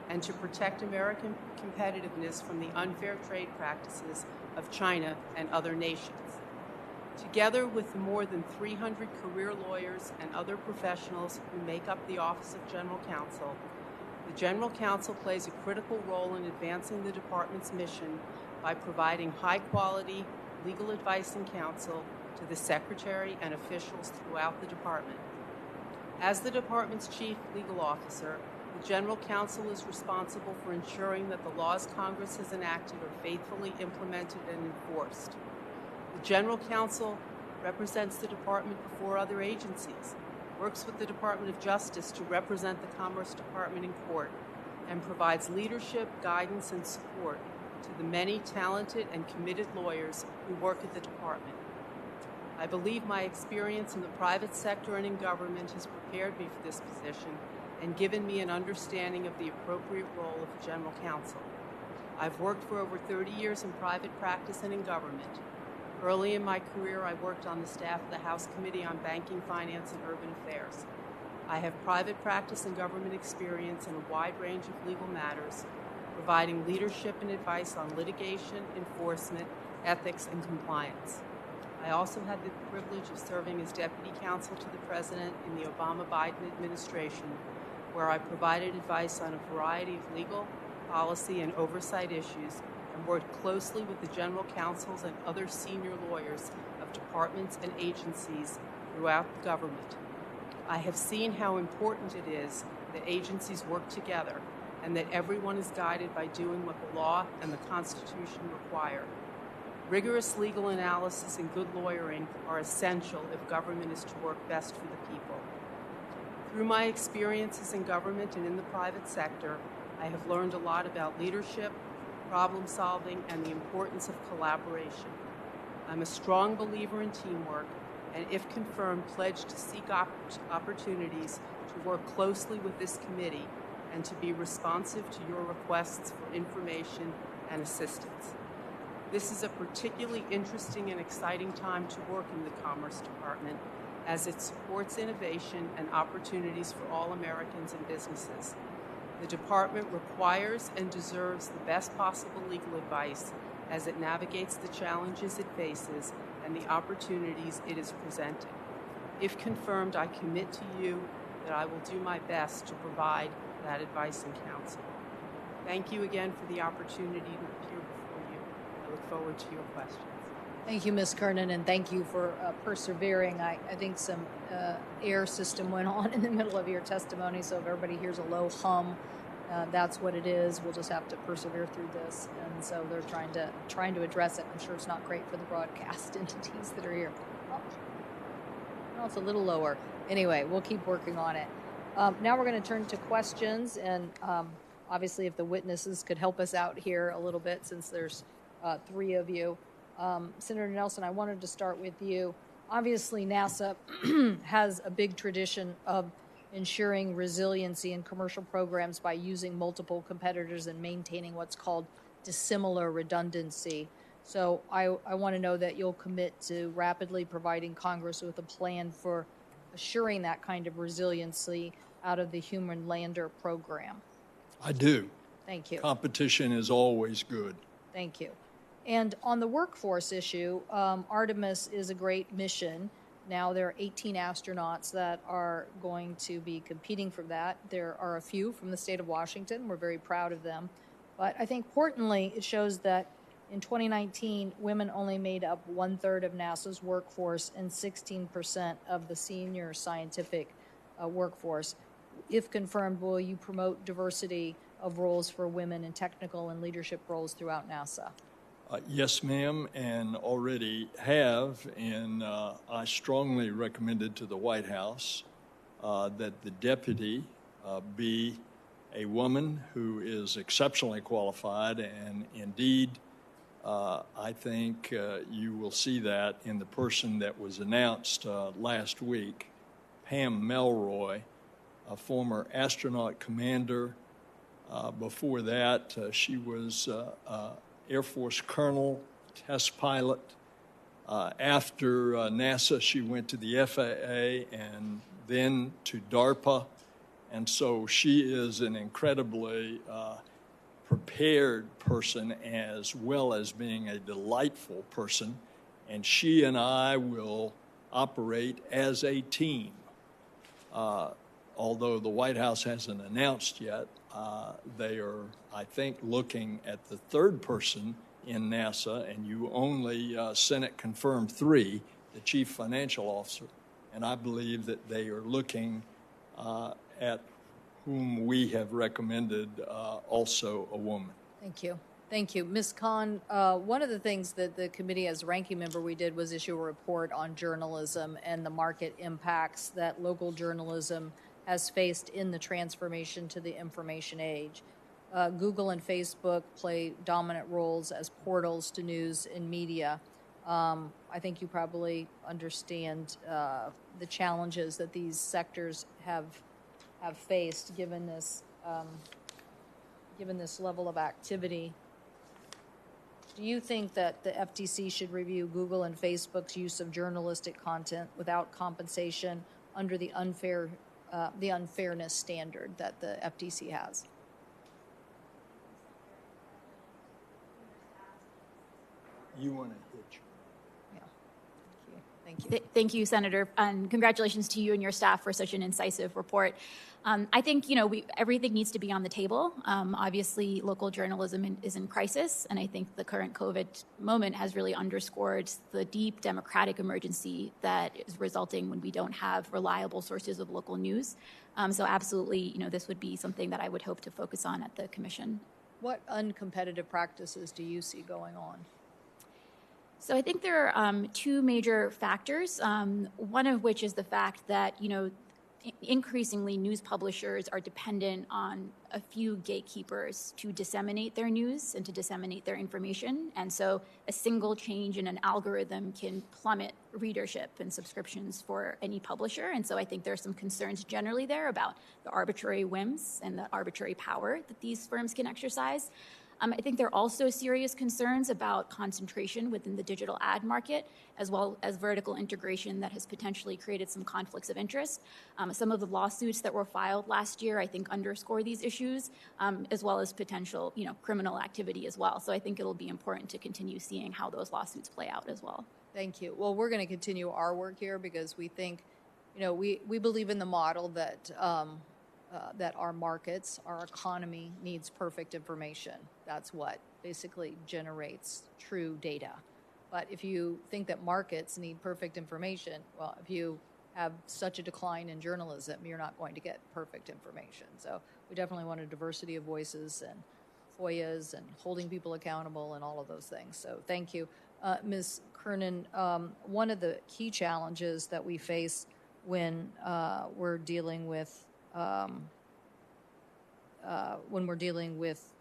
and to protect American competitiveness from the unfair trade practices of China and other nations. Together with the more than 300 career lawyers and other professionals who make up the Office of General Counsel, the General Counsel plays a critical role in advancing the department's mission by providing high-quality legal advice and counsel to the Secretary and officials throughout the department. As the department's chief legal officer, the General Counsel is responsible for ensuring that the laws Congress has enacted are faithfully implemented and enforced. The General Counsel represents the department before other agencies, works with the Department of Justice to represent the Commerce Department in court, and provides leadership, guidance, and support to the many talented and committed lawyers who work at the department. I believe my experience in the private sector and in government has prepared me for this position and given me an understanding of the appropriate role of the General Counsel. I've worked for over 30 years in private practice and in government. Early in my career, I worked on the staff of the House Committee on Banking, Finance, and Urban Affairs. I have private practice and government experience in a wide range of legal matters, providing leadership and advice on litigation, enforcement, ethics, and compliance. I also had the privilege of serving as Deputy Counsel to the President in the Obama-Biden administration, where I provided advice on a variety of legal, policy, and oversight issues, and worked closely with the General Counsels and other senior lawyers of departments and agencies throughout the government. I have seen how important it is that agencies work together and that everyone is guided by doing what the law and the Constitution require. Rigorous legal analysis and good lawyering are essential if government is to work best for the people. Through my experiences in government and in the private sector, I have learned a lot about leadership, problem solving, and the importance of collaboration. I'm a strong believer in teamwork, and if confirmed, pledge to seek opportunities to work closely with this committee and to be responsive to your requests for information and assistance. This is a particularly interesting and exciting time to work in the Commerce Department as it supports innovation and opportunities for all Americans and businesses. The department requires and deserves the best possible legal advice as it navigates the challenges it faces and the opportunities it is presenting. If confirmed, I commit to you that I will do my best to provide that advice and counsel. Thank you again for the opportunity to appear before you. I look forward to your questions. Thank you, Ms. Kiernan, and thank you for persevering. I think some air system went on in the middle of your testimony, so if everybody hears a low hum, that's what it is. We'll just have to persevere through this, and so they're trying to address it. I'm sure it's not great for the broadcast entities that are here. Oh, it's a little lower. Anyway, we'll keep working on it. Now we're going to turn to questions, and obviously, if the witnesses could help us out here a little bit, since there's 3 of you. Senator Nelson, I wanted to start with you. Obviously, NASA has a big tradition of ensuring resiliency in commercial programs by using multiple competitors and maintaining what's called dissimilar redundancy. So I want to know that you'll commit to rapidly providing Congress with a plan for assuring that kind of resiliency out of the Human Lander program. I do. Thank you. Competition is always good. Thank you. And on the workforce issue, Artemis is a great mission. Now there are 18 astronauts that are going to be competing for that. There are a few from the state of Washington. We're very proud of them. But I think importantly, it shows that in 2019, women only made up 1/3 of NASA's workforce and 16% of the senior scientific workforce. If confirmed, will you promote diversity of roles for women in technical and leadership roles throughout NASA? Yes, ma'am, and already have, and I strongly recommended to the White House that the deputy be a woman who is exceptionally qualified, and indeed, I think you will see that in the person that was announced last week, Pam Melroy, a former astronaut commander. Before that, she was Air Force colonel, test pilot. After NASA, she went to the FAA and then to DARPA. And so she is an incredibly prepared person as well as being a delightful person. And she and I will operate as a team. Although the White House hasn't announced yet, they are, I think, looking at the 3rd person in NASA, and you only Senate confirmed 3, the chief financial officer. And I believe that they are looking at whom we have recommended also a woman. Thank you. Thank you. Ms. Khan, one of the things that the committee as ranking member we did was issue a report on journalism and the market impacts that local journalism has faced in the transformation to the information age. Google and Facebook play dominant roles as portals to news and media. I think you probably understand the challenges that these sectors have faced given this level of activity. Do you think that the FTC should review Google and Facebook's use of journalistic content without compensation under the unfairness standard that the FTC has? You want to hit Yeah. Thank you. Thank you, Senator, and congratulations to you and your staff for such an incisive report. I think, everything needs to be on the table. Obviously, local journalism is in crisis, and I think the current COVID moment has really underscored the deep democratic emergency that is resulting when we don't have reliable sources of local news. So absolutely, this would be something that I would hope to focus on at the commission. What uncompetitive practices do you see going on? So I think there are 2 major factors, one of which is the fact that, increasingly news publishers are dependent on a few gatekeepers to disseminate their news and to disseminate their information. And so a single change in an algorithm can plummet readership and subscriptions for any publisher. And so I think there are some concerns generally there about the arbitrary whims and the arbitrary power that these firms can exercise. I think there are also serious concerns about concentration within the digital ad market, as well as vertical integration that has potentially created some conflicts of interest. Some of the lawsuits that were filed last year, I think, underscore these issues, as well as potential, criminal activity as well. So I think it'll be important to continue seeing how those lawsuits play out as well. Thank you. Well, we're going to continue our work here because we think, we believe in the model that that our markets, our economy needs perfect information. That's what basically generates true data. But if you think that markets need perfect information, well, if you have such a decline in journalism, you're not going to get perfect information. So we definitely want a diversity of voices and FOIAs and holding people accountable and all of those things. So thank you. Ms. Kiernan, one of the key challenges that we face when we're dealing with when we're dealing with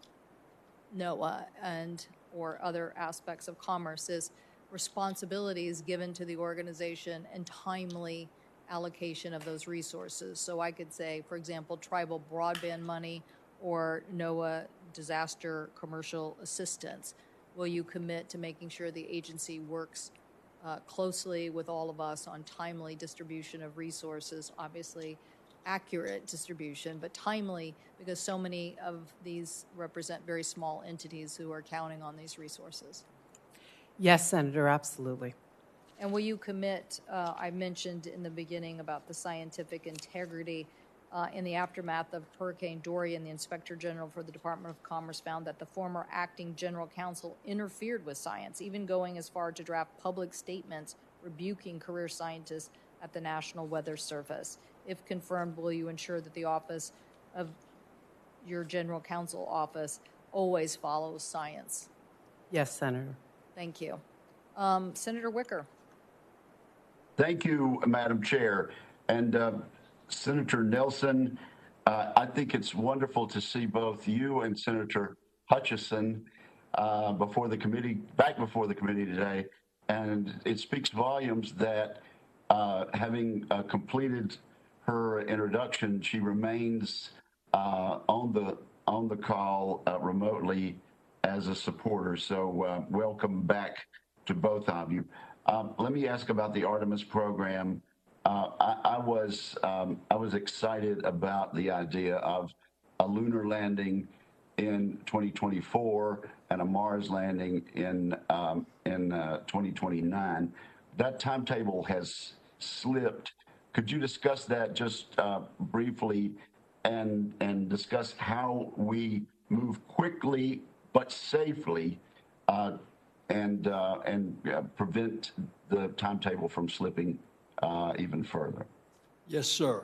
NOAA and or other aspects of commerce is responsibilities given to the organization and timely allocation of those resources. So I could say, for example, tribal broadband money or NOAA disaster commercial assistance. Will you commit to making sure the agency works closely with all of us on timely distribution of resources, obviously accurate distribution, but timely, because so many of these represent very small entities who are counting on these resources? Yes, Senator, absolutely. And will you commit, I mentioned in the beginning about the scientific integrity, in the aftermath of Hurricane Dorian, the Inspector General for the Department of Commerce found that the former acting general counsel interfered with science, even going as far to draft public statements rebuking career scientists at the National Weather Service. If confirmed, will you ensure that the office of your general counsel office always follows science? Yes, Senator. Thank you. Senator Wicker. Thank you, Madam Chair. And Senator Nelson, I think it's wonderful to see both you and Senator Hutchison back before the committee today. And it speaks volumes that having completed her introduction, she remains on the call remotely as a supporter. So welcome back to both of you. Let me ask about the Artemis program. I was excited about the idea of a lunar landing in 2024 and a Mars landing in 2029. That timetable has slipped. Could you discuss that just briefly and discuss how we move quickly but safely and prevent the timetable from slipping even further? Yes, sir.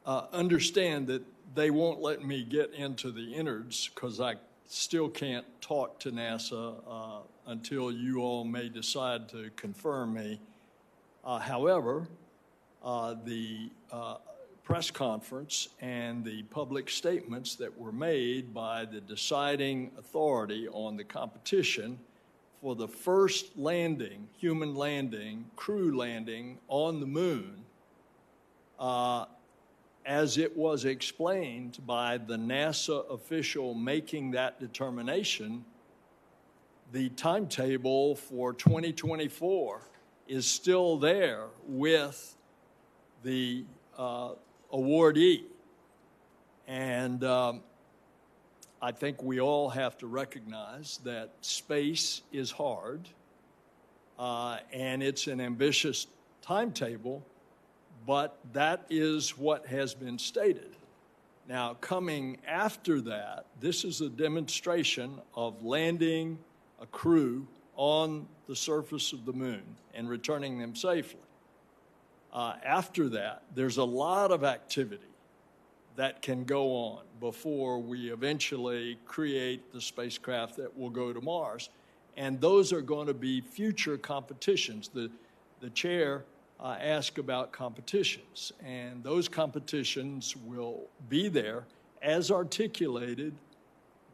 Understand that they won't let me get into the innards because I still can't talk to NASA until you all may decide to confirm me. However, the press conference and the public statements that were made by the deciding authority on the competition for the first landing, human landing, crew landing on the moon, as it was explained by the NASA official making that determination, the timetable for 2024 is still there with the awardee. And I think we all have to recognize that space is hard and it's an ambitious timetable, but that is what has been stated. Now, coming after that, this is a demonstration of landing a crew on the surface of the moon and returning them safely. After that, there's a lot of activity that can go on before we eventually create the spacecraft that will go to Mars. And those are going to be future competitions. The chair asked about competitions, and those competitions will be there as articulated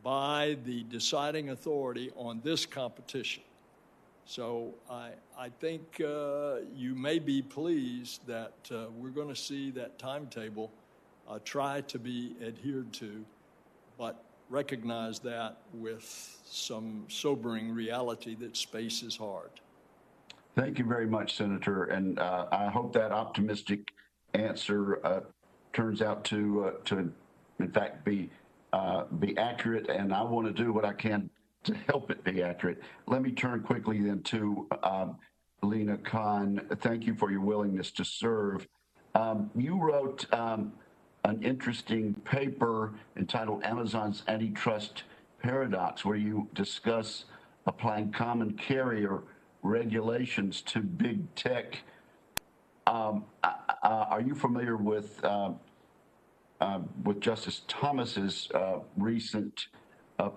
by the deciding authority on this competition. So I think you may be pleased that we're going to see that timetable try to be adhered to, but recognize that with some sobering reality that space is hard. Thank you very much, Senator, and I hope that optimistic answer turns out to in fact, be accurate, and I want to do what I can to help it be accurate. Let me turn quickly then to Lina Khan. Thank you for your willingness to serve. You wrote an interesting paper entitled Amazon's Antitrust Paradox, where you discuss applying common carrier regulations to big tech. Are you familiar with Justice Thomas's recent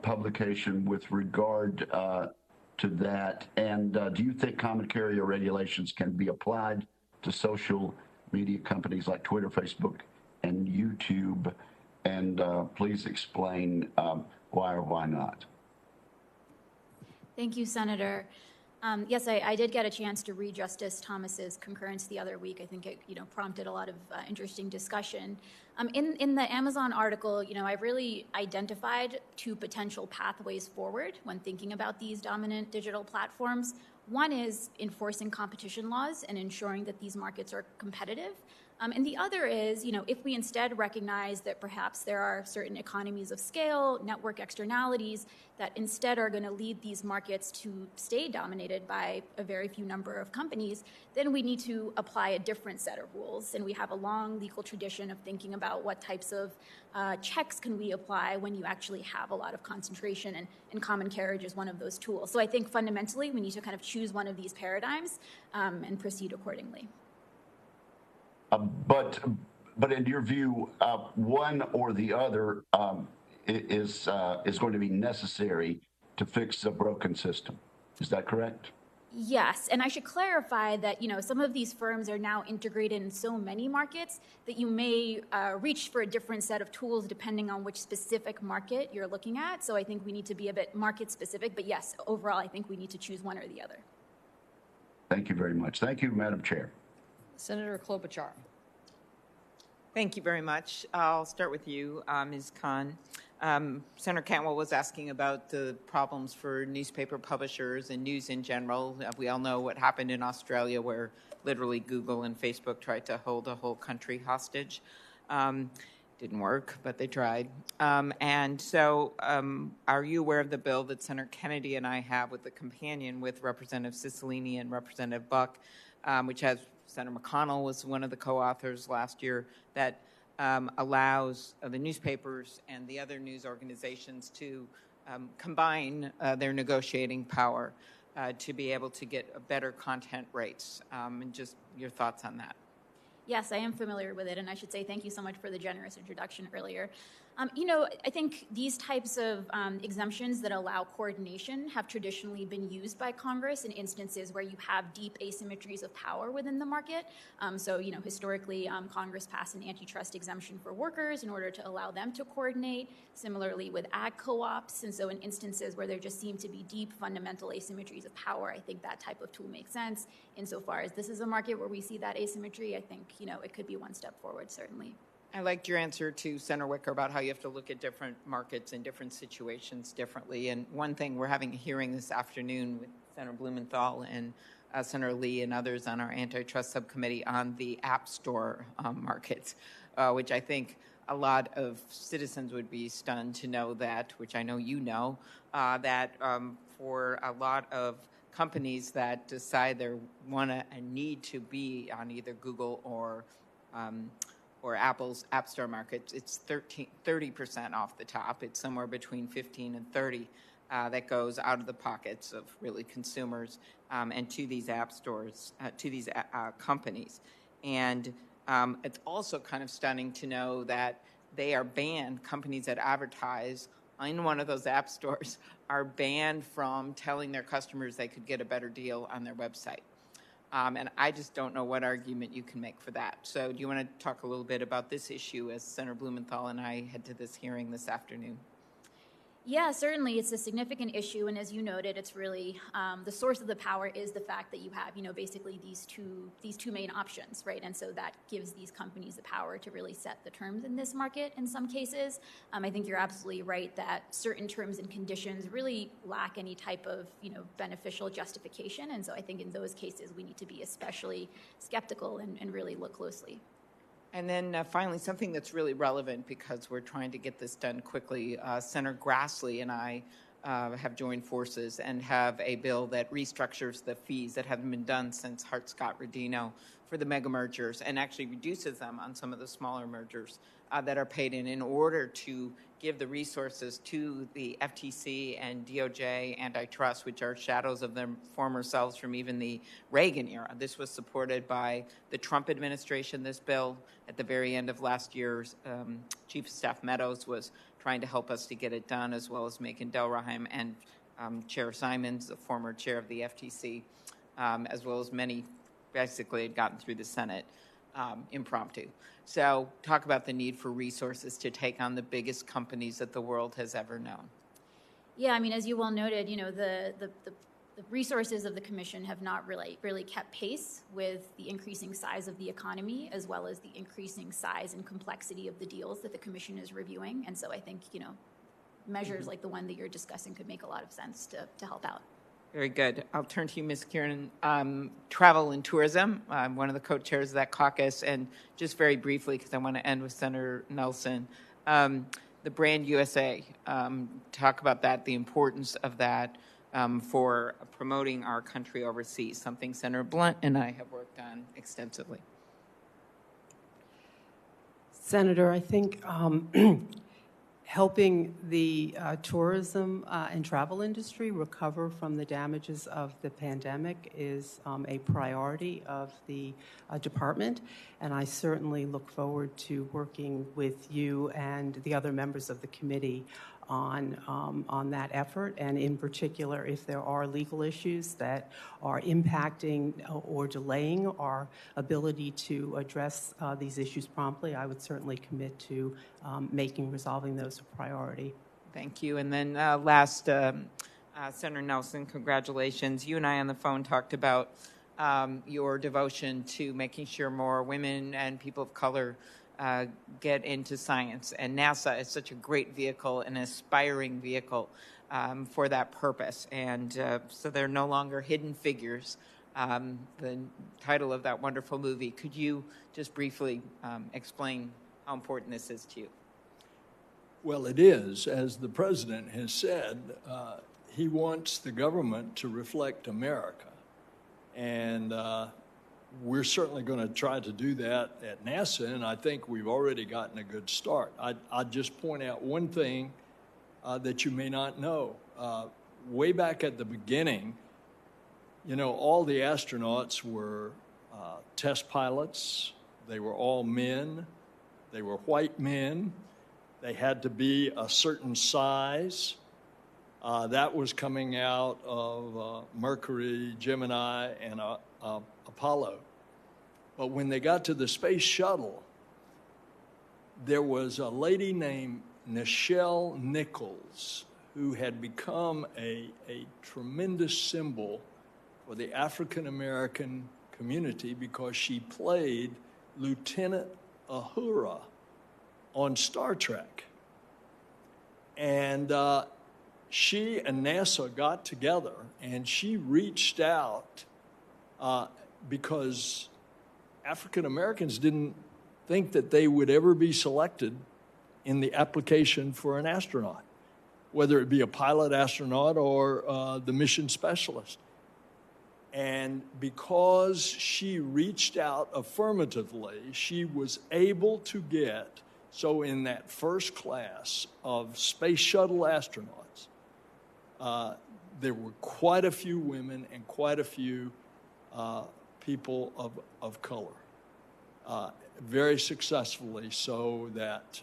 publication with regard to that? And do you think common carrier regulations can be applied to social media companies like Twitter, Facebook, and YouTube? and please explain why or why not. Thank you, Senator. Yes, I did get a chance to read Justice Thomas's concurrence the other week. I think it, prompted a lot of interesting discussion. In the Amazon article, I've really identified two potential pathways forward when thinking about these dominant digital platforms. One is enforcing competition laws and ensuring that these markets are competitive. And the other is, if we instead recognize that perhaps there are certain economies of scale, network externalities that instead are going to lead these markets to stay dominated by a very few number of companies, then we need to apply a different set of rules. And we have a long legal tradition of thinking about what types of checks can we apply when you actually have a lot of concentration, and common carriage is one of those tools. So I think fundamentally we need to kind of choose one of these paradigms and proceed accordingly. But in your view, one or the other is going to be necessary to fix a broken system. Is that correct? Yes, and I should clarify that some of these firms are now integrated in so many markets that you may reach for a different set of tools depending on which specific market you're looking at. So I think we need to be a bit market specific. But yes, overall, I think we need to choose one or the other. Thank you very much. Thank you, Madam Chair. Senator Klobuchar. Thank you very much. I'll start with you, Ms. Khan. Senator Cantwell was asking about the problems for newspaper publishers and news in general. We all know what happened in Australia, where literally Google and Facebook tried to hold a whole country hostage. Didn't work, but they tried. And so are you aware of the bill that Senator Kennedy and I have with the companion with Representative Cicilline and Representative Buck, which has Senator McConnell was one of the co-authors last year, that allows the newspapers and the other news organizations to combine their negotiating power to be able to get better content rates. And just your thoughts on that. Yes, I am familiar with it, and I should say thank you so much for the generous introduction earlier. I think these types of exemptions that allow coordination have traditionally been used by Congress in instances where you have deep asymmetries of power within the market. Historically, Congress passed an antitrust exemption for workers in order to allow them to coordinate. Similarly with ag co-ops, and so in instances where there just seem to be deep fundamental asymmetries of power, I think that type of tool makes sense. Insofar as this is a market where we see that asymmetry, I think, it could be one step forward, certainly. I liked your answer to Senator Wicker about how you have to look at different markets and different situations differently. And one thing, we're having a hearing this afternoon with Senator Blumenthal and Senator Lee and others on our antitrust subcommittee on the App Store markets, which I think a lot of citizens would be stunned to know that, which I know you know, that for a lot of companies that decide they want to and need to be on either Google or Apple's App Store market, it's 30% off the top. It's somewhere between 15 and 30 that goes out of the pockets of really consumers and to these app stores, to these companies. And it's also kind of stunning to know that they are banned, companies that advertise in one of those app stores are banned from telling their customers they could get a better deal on their website. And I just don't know what argument you can make for that. So do you want to talk a little bit about this issue as Senator Blumenthal and I head to this hearing this afternoon? Yeah, certainly. It's a significant issue. And as you noted, it's really the source of the power is the fact that you have, basically these two main options, right? And so that gives these companies the power to really set the terms in this market in some cases. I think you're absolutely right that certain terms and conditions really lack any type of, beneficial justification. And so I think in those cases, we need to be especially skeptical and really look closely. And then finally, something that's really relevant because we're trying to get this done quickly. Senator Grassley and I have joined forces and have a bill that restructures the fees that haven't been done since Hart-Scott-Rodino for the mega mergers and actually reduces them on some of the smaller mergers that are paid in order to give the resources to the FTC and DOJ antitrust, which are shadows of their former selves from even the Reagan era. This was supported by the Trump administration, this bill. At the very end of last year's Chief of Staff Meadows was trying to help us to get it done, as well as Macon Delrahim and Chair Simons, the former chair of the FTC, as well as many basically had gotten through the Senate. impromptu. So talk about the need for resources to take on the biggest companies that the world has ever known. Yeah, I mean, as you well noted, the resources of the commission have not really kept pace with the increasing size of the economy, as well as the increasing size and complexity of the deals that the commission is reviewing. And so I think, measures like the one that you're discussing could make a lot of sense to help out. Very good. I'll turn to you, Ms. Kiernan. Travel and tourism. I'm one of the co-chairs of that caucus. And just very briefly, because I want to end with Senator Nelson, the brand USA. Talk about that, the importance of that for promoting our country overseas, something Senator Blunt and I have worked on extensively. Senator, I think helping the tourism and travel industry recover from the damages of the pandemic is a priority of the department, and I certainly look forward to working with you and the other members of the committee on that effort, and in particular, if there are legal issues that are impacting or delaying our ability to address these issues promptly, I would certainly commit to resolving those a priority. Thank you. And then last, Senator Nelson, congratulations. You and I on the phone talked about your devotion to making sure more women and people of color get into science. And NASA is such a great vehicle, an aspiring vehicle for that purpose. And so they're no longer hidden figures. The title of that wonderful movie. Could you just briefly explain how important this is to you? Well, it is. As the president has said, he wants the government to reflect America. And we're certainly going to try to do that at NASA, and I think we've already gotten a good start. I'd just point out one thing that you may not know. Way back at the beginning, all the astronauts were test pilots. They were all men. They were white men. They had to be a certain size. That was coming out of Mercury, Gemini, and Apollo. But when they got to the space shuttle, there was a lady named Nichelle Nichols who had become a tremendous symbol for the African-American community because she played Lieutenant Uhura on Star Trek. And she and NASA got together, and she reached out because African Americans didn't think that they would ever be selected in the application for an astronaut, whether it be a pilot astronaut or the mission specialist. And because she reached out affirmatively, she was able to get, so in that first class of space shuttle astronauts, there were quite a few women and quite a few people of color, very successfully, so that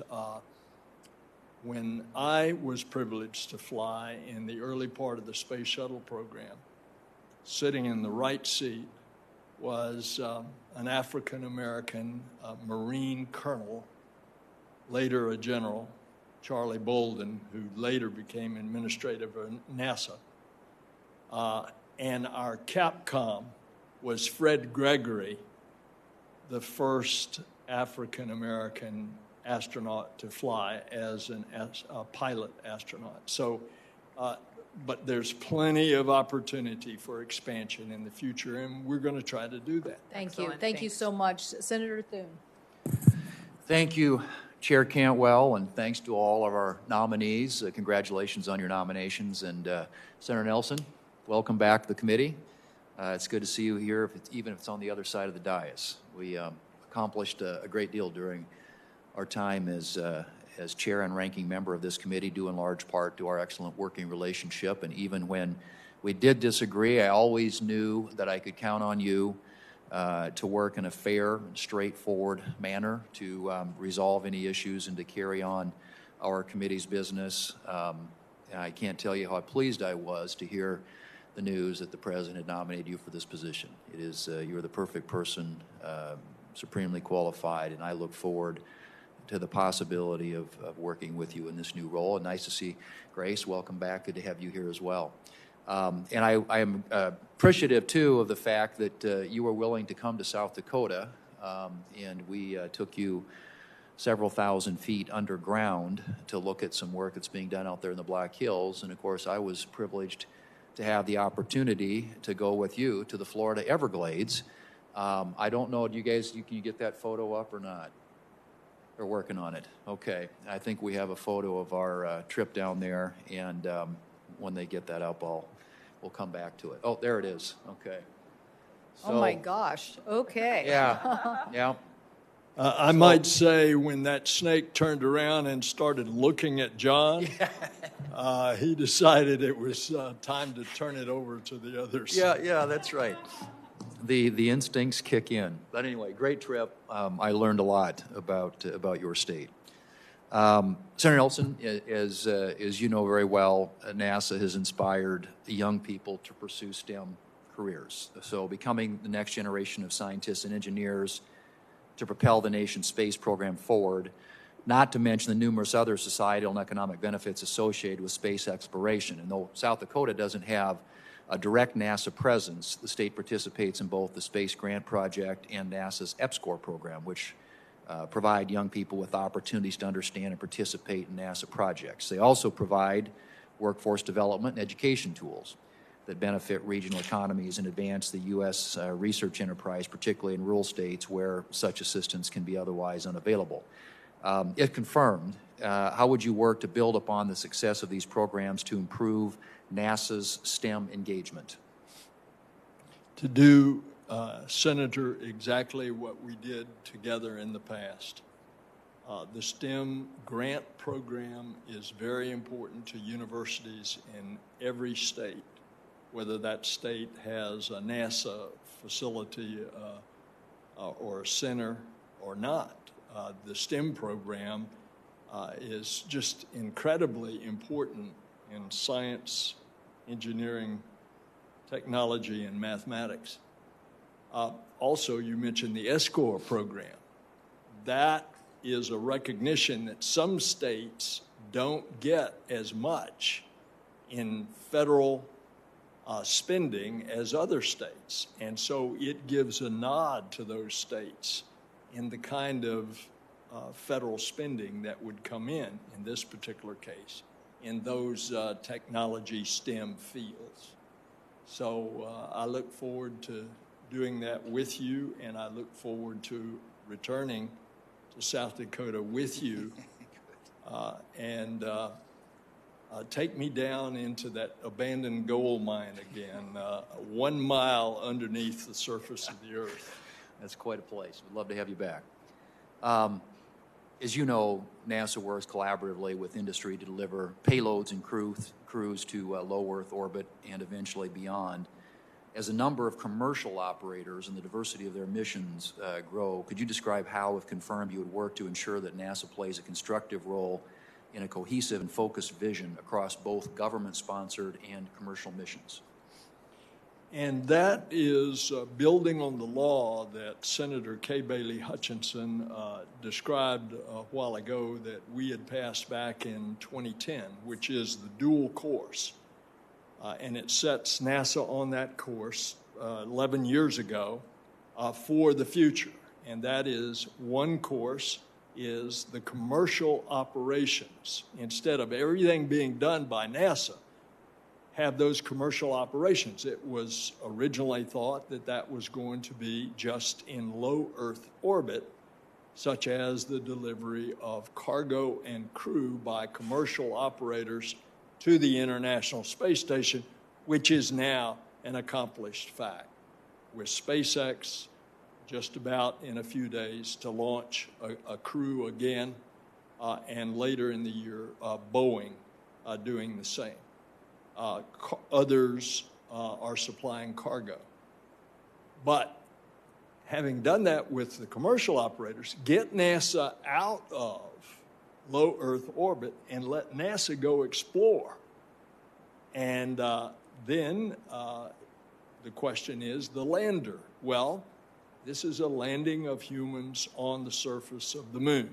when I was privileged to fly in the early part of the space shuttle program, sitting in the right seat was an African-American Marine colonel, later a general, Charlie Bolden, who later became administrator of NASA. And our Capcom was Fred Gregory, the first African-American astronaut to fly as a pilot astronaut. So, but there's plenty of opportunity for expansion in the future, and we're going to try to do that. Thank you. Thank you so much. Senator Thune. Thank you, Chair Cantwell, and thanks to all of our nominees. Congratulations on your nominations. And Senator Nelson, welcome back to the committee. It's good to see you here, even if it's on the other side of the dais. We accomplished a great deal during our time as chair and ranking member of this committee, due in large part to our excellent working relationship. And even when we did disagree, I always knew that I could count on you to work in a fair and straightforward manner to resolve any issues and to carry on our committee's business. I can't tell you how pleased I was to hear the news that the president had nominated you for this position. It is you're the perfect person supremely qualified, and I look forward to the possibility of working with you in this new role. And nice to see Grace. Welcome back. Good to have you here as well. And I am appreciative, too, of the fact that you were willing to come to South Dakota, and we took you several thousand feet underground to look at some work that's being done out there in the Black Hills. And, of course, I was privileged to have the opportunity to go with you to the Florida Everglades. I don't know, do you guys, can you get that photo up or not? We're working on it. Okay. I think we have a photo of our trip down there, and when they get that up, we'll come back to it. Oh, there it is. Okay. So, Oh my gosh. Okay. Yeah. Yeah. I might say when that snake turned around and started looking at John, he decided it was time to turn it over to the others. Yeah, that's right. The instincts kick in. But anyway, great trip. I learned a lot about your state. Senator Nelson, as you know very well, NASA has inspired young people to pursue STEM careers. So becoming the next generation of scientists and engineers to propel the nation's space program forward, not to mention the numerous other societal and economic benefits associated with space exploration. And though South Dakota doesn't have a direct NASA presence, the state participates in both the Space Grant Project and NASA's EPSCoR program, which provide young people with opportunities to understand and participate in NASA projects. They also provide workforce development and education tools that benefit regional economies and advance the U.S. Research enterprise, particularly in rural states where such assistance can be otherwise unavailable. If confirmed, how would you work to build upon the success of these programs to improve NASA's STEM engagement? To do, Senator, exactly what we did together in the past. The STEM grant program is very important to universities in every state, whether that state has a NASA facility or a center or not. The STEM program is just incredibly important in science, engineering, technology, and mathematics. Also, you mentioned the EPSCoR program. That is a recognition that some states don't get as much in federal spending as other states. And so it gives a nod to those states in the kind of federal spending that would come in this particular case, in those technology STEM fields. So I look forward to doing that with you, and I look forward to returning to South Dakota with you and take me down into that abandoned gold mine again, 1 mile underneath the surface of the earth. That's quite a place. We'd love to have you back. As you know, NASA works collaboratively with industry to deliver payloads and crews to low Earth orbit and eventually beyond. As a number of commercial operators and the diversity of their missions grow, could you describe how, if confirmed, you would work to ensure that NASA plays a constructive role in a cohesive and focused vision across both government-sponsored and commercial missions? And that is building on the law that Senator Kay Bailey Hutchinson described a while ago that we had passed back in 2010, which is the dual course. And it sets NASA on that course 11 years ago for the future. And that is, one course is the commercial operations. Instead of everything being done by NASA, have those commercial operations. It was originally thought that that was going to be just in low Earth orbit, such as the delivery of cargo and crew by commercial operators to the International Space Station, which is now an accomplished fact, with SpaceX just about in a few days to launch a crew again, and later in the year, Boeing doing the same. Others are supplying cargo. But having done that with the commercial operators, get NASA out of low Earth orbit and let NASA go explore. And then the question is the lander. Well, This is a landing of humans on the surface of the moon.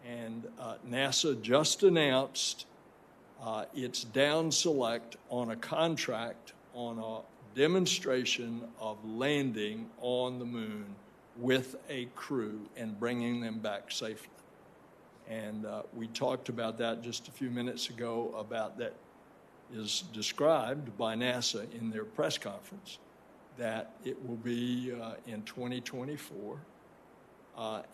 And NASA just announced its down select on a contract on a demonstration of landing on the moon with a crew and bringing them back safely. And we talked about that just a few minutes ago, about that is described by NASA in their press conference, that it will be in 2024.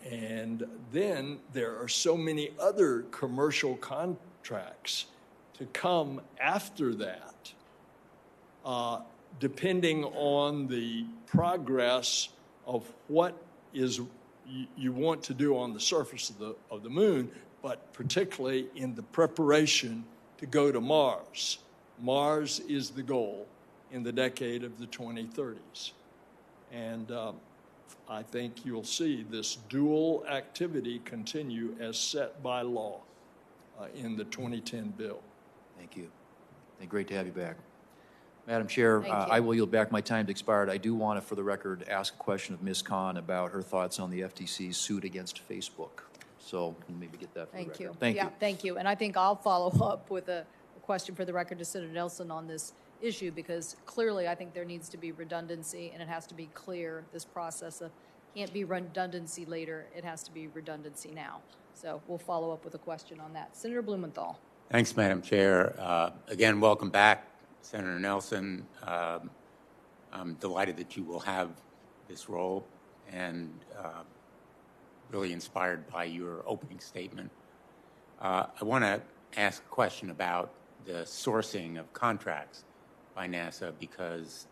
And then there are so many other commercial contracts to come after that, depending on the progress of what is you want to do on the surface of the moon, but particularly in the preparation to go to Mars. Mars is the goal in the decade of the 2030s. And I think you'll see this dual activity continue as set by law in the 2010 bill. Thank you. Great to have you back. Madam Chair, I will yield back. My time's expired. I do want to, for the record, ask a question of Ms. Khan about her thoughts on the FTC's suit against Facebook. So maybe get that for the record. Thank you. Thank you. And I think I'll follow up with a question for the record to Senator Nelson on this issue, because clearly I think there needs to be redundancy, and it has to be clear, this process of can't be redundancy later, it has to be redundancy now. So we'll follow up with a question on that. Senator Blumenthal. Thanks, Madam Chair. Again, welcome back, Senator Nelson. I'm delighted that you will have this role, and really inspired by your opening statement. I want to ask a question about the sourcing of contracts by NASA, because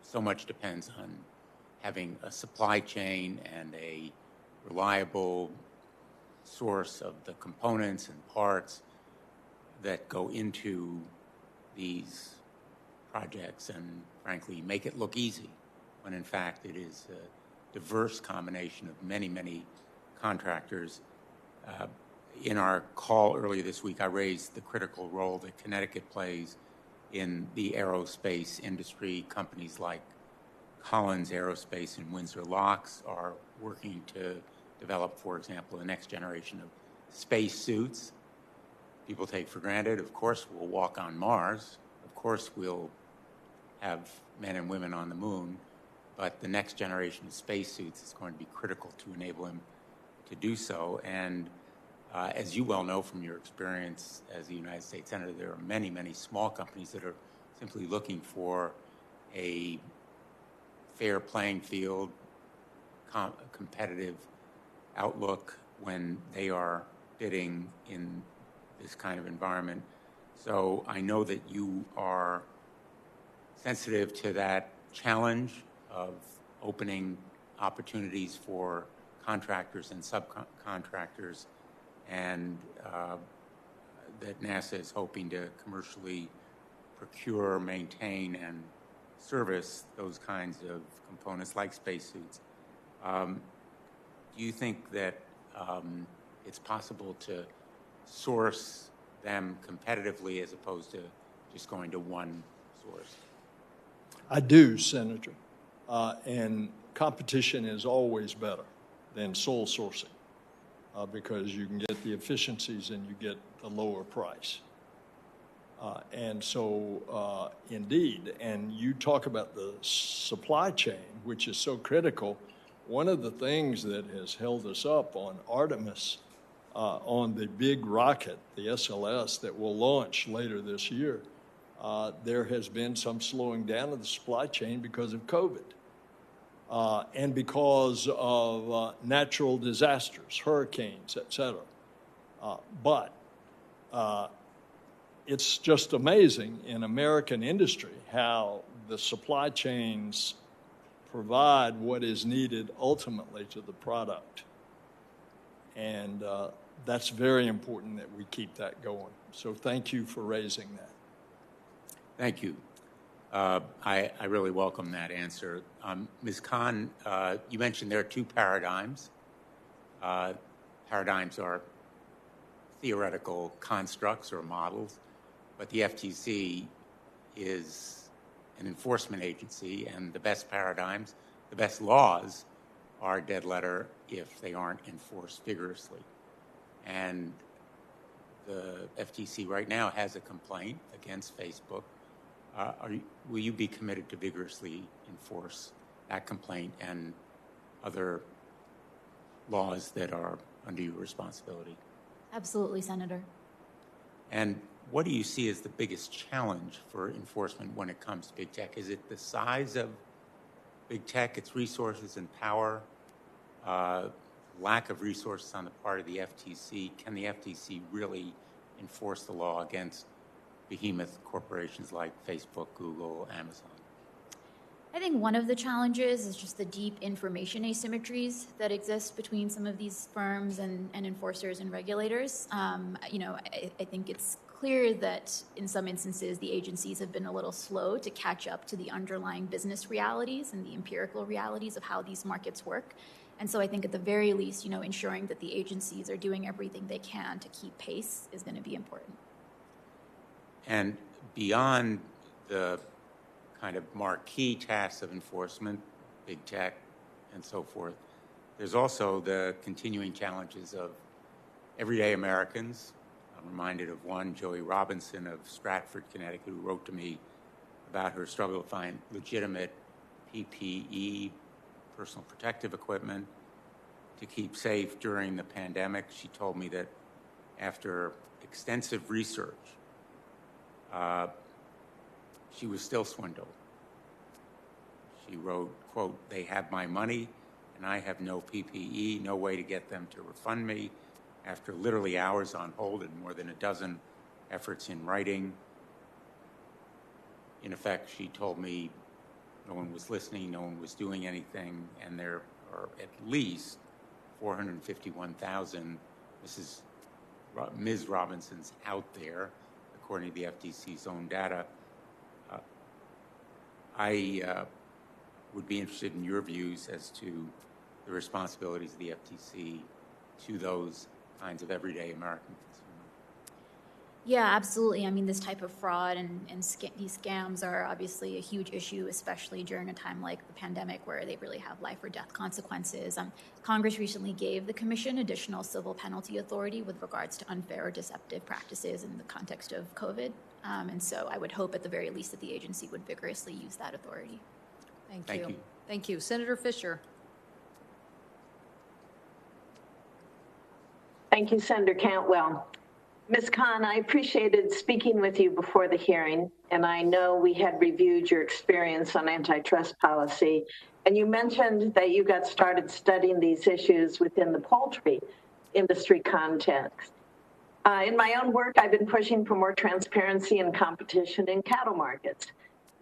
so much depends on having a supply chain and a reliable source of the components and parts that go into these projects and, frankly, make it look easy, when in fact it is a diverse combination of many, many contractors. In our call earlier this week, I raised the critical role that Connecticut plays in the aerospace industry. Companies like Collins Aerospace and Windsor Locks are working to develop, for example, the next generation of space suits. People take for granted, of course, we'll walk on Mars. Of course, we'll have men and women on the moon. But the next generation of spacesuits is going to be critical to enable him to do so. And as you well know from your experience as a United States Senator, there are many, many small companies that are simply looking for a fair playing field, competitive outlook when they are bidding in this kind of environment. So I know that you are sensitive to that challenge of opening opportunities for contractors and subcontractors, and that NASA is hoping to commercially procure, maintain, and service those kinds of components like spacesuits. Do you think that it's possible to source them competitively as opposed to just going to one source? I do, Senator. And competition is always better than sole sourcing because you can get the efficiencies and you get the lower price. And so, indeed, and you talk about the supply chain, which is so critical. One of the things that has held us up on Artemis, on the big rocket, the SLS, that will launch later this year, there has been some slowing down of the supply chain because of COVID and because of natural disasters, hurricanes, et cetera. But it's just amazing in American industry how the supply chains provide what is needed ultimately to the product. And that's very important that we keep that going. So thank you for raising that. Thank you. I really welcome that answer. Ms. Khan, you mentioned there are two paradigms. Paradigms are theoretical constructs or models, but the FTC is an enforcement agency, and the best paradigms the best laws are dead letter if they aren't enforced vigorously. And the FTC right now has a complaint against Facebook. Will you be committed to vigorously enforce that complaint and other laws that are under your responsibility? Absolutely, Senator. And what do you see as the biggest challenge for enforcement when it comes to big tech? Is it the size of big tech, its resources and power, lack of resources on the part of the FTC? Can the FTC really enforce the law against behemoth corporations like Facebook, Google, Amazon? I think one of the challenges is just the deep information asymmetries that exist between some of these firms and enforcers and regulators. I think it's clear that in some instances the agencies have been a little slow to catch up to the underlying business realities and the empirical realities of how these markets work. And so I think at the very least, ensuring that the agencies are doing everything they can to keep pace is going to be important. And beyond the kind of marquee tasks of enforcement, big tech, and so forth, there's also the continuing challenges of everyday Americans. I'm reminded of one, Joey Robinson of Stratford, Connecticut, who wrote to me about her struggle to find legitimate PPE, personal protective equipment, to keep safe during the pandemic. She told me that after extensive research, she was still swindled. She wrote, quote, "They have my money and I have no PPE, no way to get them to refund me." After literally hours on hold and more than a dozen efforts in writing, in effect, she told me no one was listening, no one was doing anything, and there are at least 451,000 Ms. Robinsons out there, according to the FTC's own data. I would be interested in your views as to the responsibilities of the FTC to those kinds of everyday American consumers. Yeah, absolutely. I mean, this type of fraud and these scams are obviously a huge issue, especially during a time like the pandemic where they really have life or death consequences. Congress recently gave the Commission additional civil penalty authority with regards to unfair or deceptive practices in the context of COVID. And so I would hope at the very least that the agency would vigorously use that authority. Thank you. Thank you. Senator Fisher. Thank you, Senator Cantwell. Ms. Khan, I appreciated speaking with you before the hearing, and I know we had reviewed your experience on antitrust policy, and you mentioned that you got started studying these issues within the poultry industry context. In my own work, I've been pushing for more transparency and competition in cattle markets.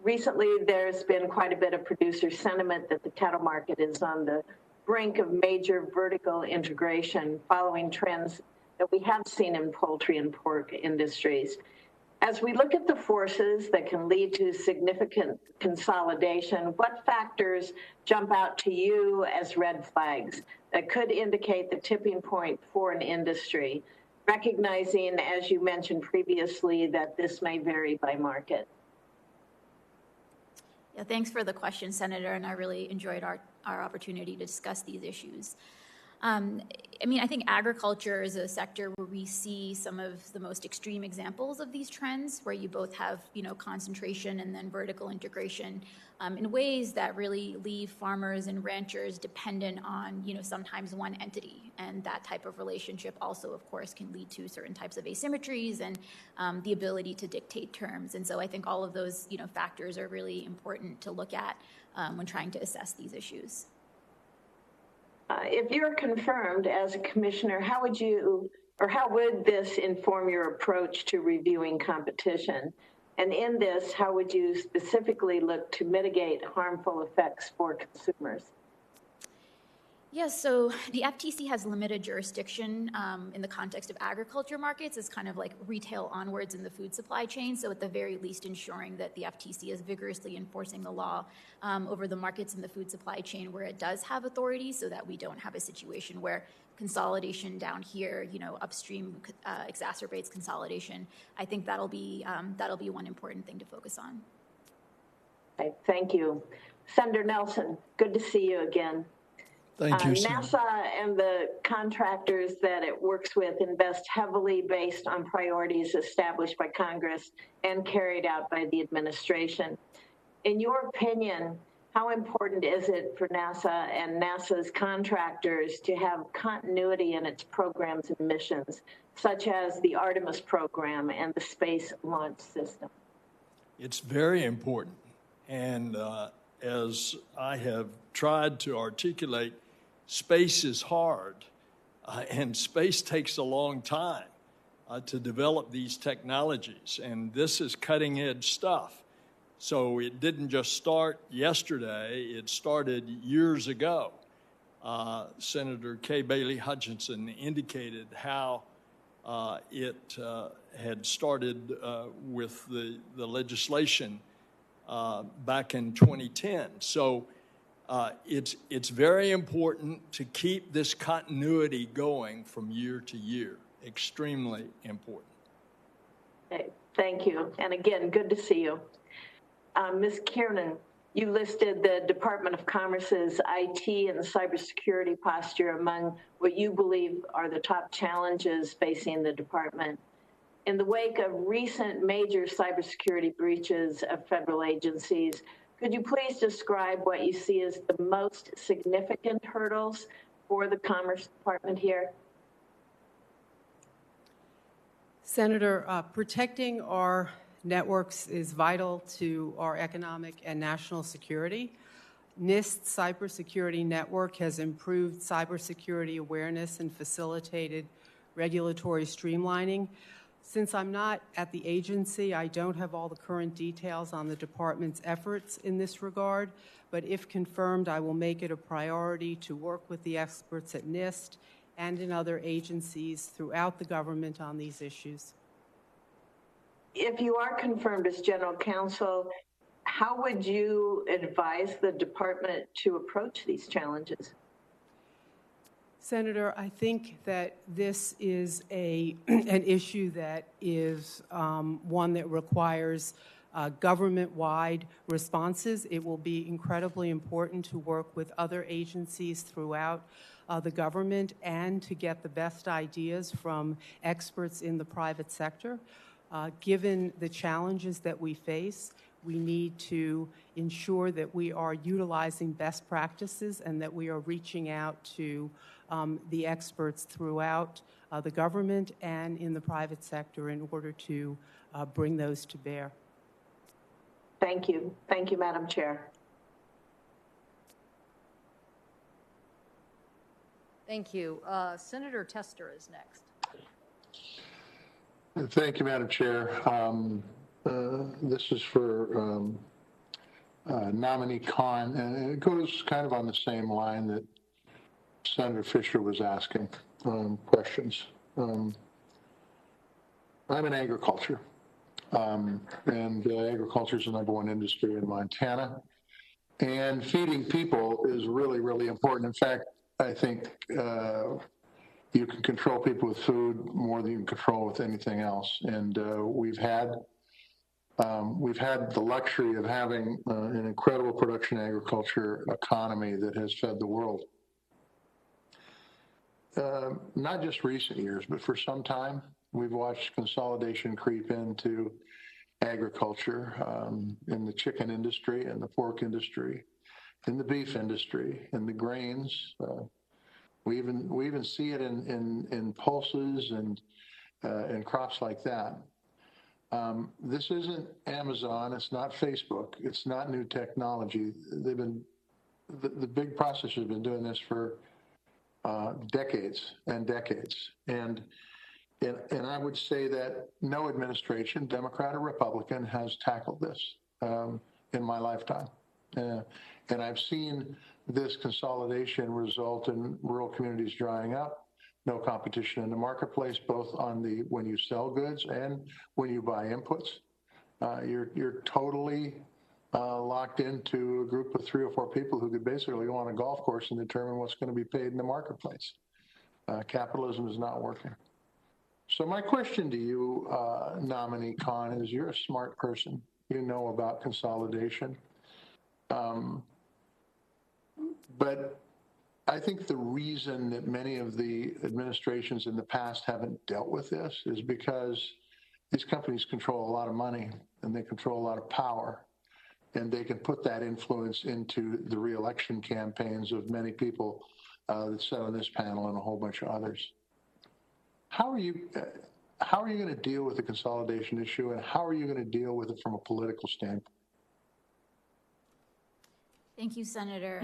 Recently, there's been quite a bit of producer sentiment that the cattle market is on the brink of major vertical integration following trends that we have seen in poultry and pork industries. As we look at the forces that can lead to significant consolidation, what factors jump out to you as red flags that could indicate the tipping point for an industry, recognizing, as you mentioned previously, that this may vary by market? Yeah, thanks for the question, Senator, and I really enjoyed our opportunity to discuss these issues. I think agriculture is a sector where we see some of the most extreme examples of these trends, where you both have, concentration and then vertical integration in ways that really leave farmers and ranchers dependent on, sometimes one entity. And that type of relationship also, of course, can lead to certain types of asymmetries and the ability to dictate terms. And so I think all of those, factors are really important to look at when trying to assess these issues. If you're confirmed as a commissioner, how would this inform your approach to reviewing competition? And in this, how would you specifically look to mitigate harmful effects for consumers? Yes, so the FTC has limited jurisdiction in the context of agriculture markets. It's kind of like retail onwards in the food supply chain. So at the very least, ensuring that the FTC is vigorously enforcing the law over the markets in the food supply chain where it does have authority, so that we don't have a situation where consolidation down here, upstream exacerbates consolidation. I think that'll be one important thing to focus on. Okay, thank you. Senator Nelson, good to see you again. Thank you, NASA and the contractors that it works with invest heavily based on priorities established by Congress and carried out by the administration. In your opinion, how important is it for NASA and NASA's contractors to have continuity in its programs and missions, such as the Artemis program and the Space Launch System? It's very important. And as I have tried to articulate, space is hard, and space takes a long time to develop these technologies, and this is cutting-edge stuff. So it didn't just start yesterday, it started years ago. Senator Kay Bailey Hutchinson indicated how it had started with the legislation back in 2010. So it's very important to keep this continuity going from year to year. Extremely important. Okay, thank you. And again, good to see you. Ms. Kiernan, you listed the Department of Commerce's IT and cybersecurity posture among what you believe are the top challenges facing the department. In the wake of recent major cybersecurity breaches of federal agencies, could you please describe what you see as the most significant hurdles for the Commerce Department here? Senator, protecting our networks is vital to our economic and national security. NIST's cybersecurity network has improved cybersecurity awareness and facilitated regulatory streamlining. Since I'm not at the agency, I don't have all the current details on the department's efforts in this regard, but if confirmed, I will make it a priority to work with the experts at NIST and in other agencies throughout the government on these issues. If you are confirmed as General Counsel, how would you advise the department to approach these challenges? Senator, I think that this is an issue that is one that requires government-wide responses. It will be incredibly important to work with other agencies throughout the government and to get the best ideas from experts in the private sector. Given the challenges that we face, we need to ensure that we are utilizing best practices and that we are reaching out to the experts throughout the government and in the private sector in order to bring those to bear. Thank you. Thank you, Madam Chair. Thank you. Senator Tester is next. Thank you, Madam Chair. This is for nominee Khan, and it goes kind of on the same line that Senator Fisher was asking questions. I'm in agriculture, and agriculture is the #1 industry in Montana, and feeding people is really, really important. In fact, I think you can control people with food more than you can control with anything else. And we've had the luxury of having an incredible production agriculture economy that has fed the world. Not just recent years, but for some time, we've watched consolidation creep into agriculture in the chicken industry, in the pork industry, in the beef industry, in the grains. We even see it in pulses and crops like that. This isn't Amazon. It's not Facebook. It's not new technology. The big processors have been doing this for decades and decades. And I would say that no administration, Democrat or Republican, has tackled this in my lifetime. And I've seen this consolidation result in rural communities drying up, no competition in the marketplace, both on when you sell goods and when you buy inputs. You're totally locked into a group of 3 or 4 people who could basically go on a golf course and determine what's going to be paid in the marketplace. Capitalism is not working. So my question to you, nominee Khan, is you're a smart person. You know about consolidation. But I think the reason that many of the administrations in the past haven't dealt with this is because these companies control a lot of money and they control a lot of power, and they can put that influence into the reelection campaigns of many people that sit on this panel and a whole bunch of others. How are you going to deal with the consolidation issue, and how are you going to deal with it from a political standpoint? Thank you, Senator.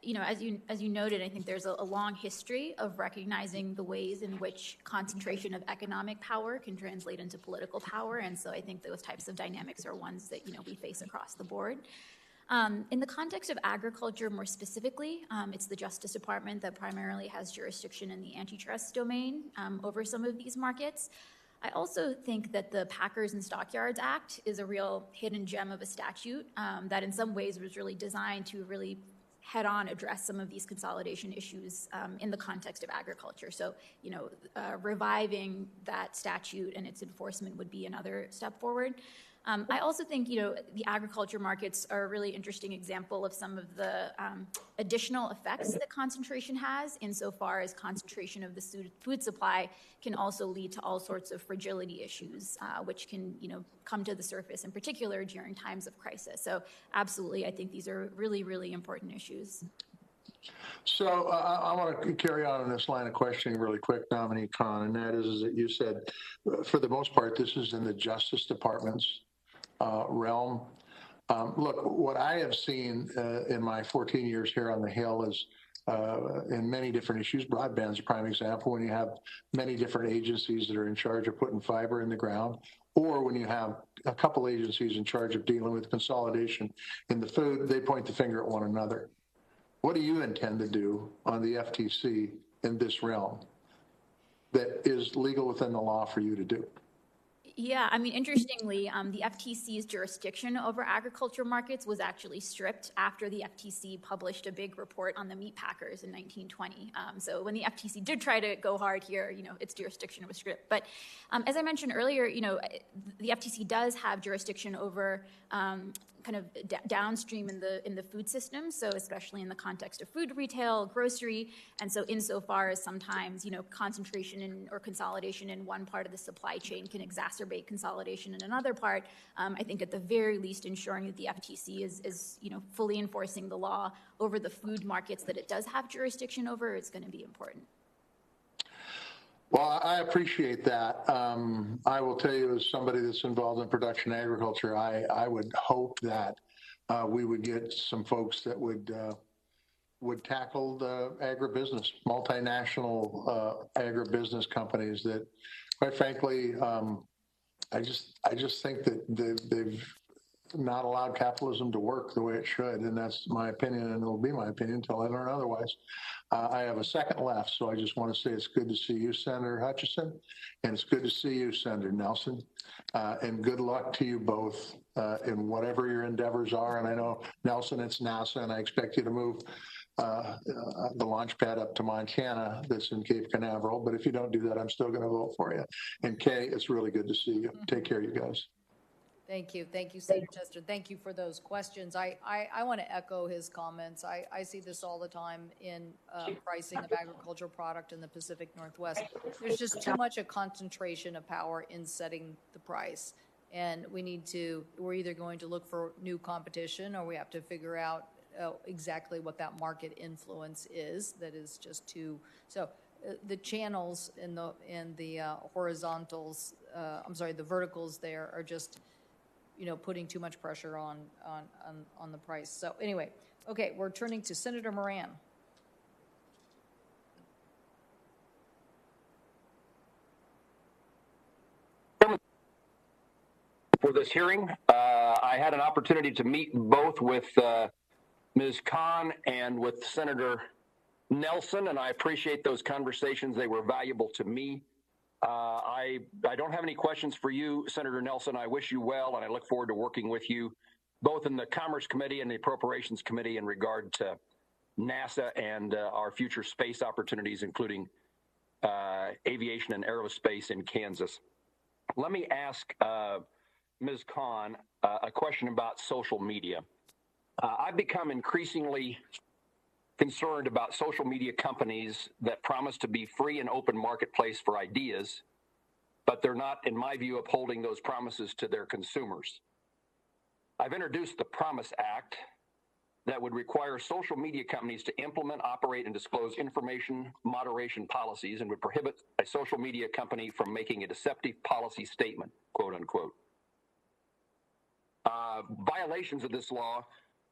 You know, as you noted, I think there's a long history of recognizing the ways in which concentration of economic power can translate into political power, and so I think those types of dynamics are ones that, you know, we face across the board. In the context of agriculture more specifically, it's the Justice Department that primarily has jurisdiction in the antitrust domain over some of these markets. I also think that the Packers and Stockyards Act is a real hidden gem of a statute that in some ways was really designed to really head-on address some of these consolidation issues in the context of agriculture. So, you know, reviving that statute and its enforcement would be another step forward. I also think, you know, the agriculture markets are a really interesting example of some of the additional effects that concentration has, insofar as concentration of the food supply can also lead to all sorts of fragility issues, which can, you know, come to the surface, in particular during times of crisis. So absolutely, I think these are really, really important issues. So I want to carry on this line of questioning really quick, Nominee Khan, and that is that you said, for the most part, this is in the Justice Department's realm. Look, what I have seen in my 14 years here on the Hill is in many different issues. Broadband's a prime example, when you have many different agencies that are in charge of putting fiber in the ground, or when you have a couple agencies in charge of dealing with consolidation in the food, they point the finger at one another. What do you intend to do on the FTC in this realm that is legal within the law for you to do? Yeah, I mean, interestingly, the FTC's jurisdiction over agriculture markets was actually stripped after the FTC published a big report on the meat packers in 1920. So when the FTC did try to go hard here, you know, its jurisdiction was stripped. But as I mentioned earlier, you know, the FTC does have jurisdiction over kind of downstream in the food system, so especially in the context of food retail, grocery, and so insofar as sometimes, you know, concentration in or consolidation in one part of the supply chain can exacerbate consolidation in another part, I think at the very least ensuring that the FTC is you know, fully enforcing the law over the food markets that it does have jurisdiction over is going to be important. Well, I appreciate that. I will tell you, as somebody that's involved in production agriculture, I would hope that we would get some folks that would tackle the agribusiness, multinational agribusiness companies that, quite frankly, I just think that they've not allowed capitalism to work the way it should, and that's my opinion, and it will be my opinion until I learn otherwise. I have a second left, so I just want to say it's good to see you, Senator Hutchison, and it's good to see you, Senator Nelson, and good luck to you both in whatever your endeavors are. And I know, Nelson, it's NASA, and I expect you to move the launch pad up to Montana that's in Cape Canaveral, but if you don't do that, I'm still going to vote for you. And Kay, it's really good to see you. Take care, you guys. Thank you, Senator Tester. Thank you for those questions. I want to echo his comments. I see this all the time in pricing of agricultural product in the Pacific Northwest. There's just too much a concentration of power in setting the price, and we're either going to look for new competition, or we have to figure out exactly what that market influence is. That is just too so. The channels in the horizontals, the verticals there are just, you know, putting too much pressure on the price. So anyway, okay, we're turning to Senator Moran. For this hearing, I had an opportunity to meet both with Ms. Khan and with Senator Nelson, and I appreciate those conversations. They were valuable to me. I don't have any questions for you, Senator Nelson. I wish you well, and I look forward to working with you both in the Commerce Committee and the Appropriations Committee in regard to NASA and our future space opportunities, including aviation and aerospace in Kansas. Let me ask Ms. Khan a question about social media. I've become increasingly concerned about social media companies that promise to be free and open marketplace for ideas, but they're not, in my view, upholding those promises to their consumers. I've introduced the Promise Act that would require social media companies to implement, operate, and disclose information moderation policies and would prohibit a social media company from making a deceptive policy statement, quote unquote. Violations of this law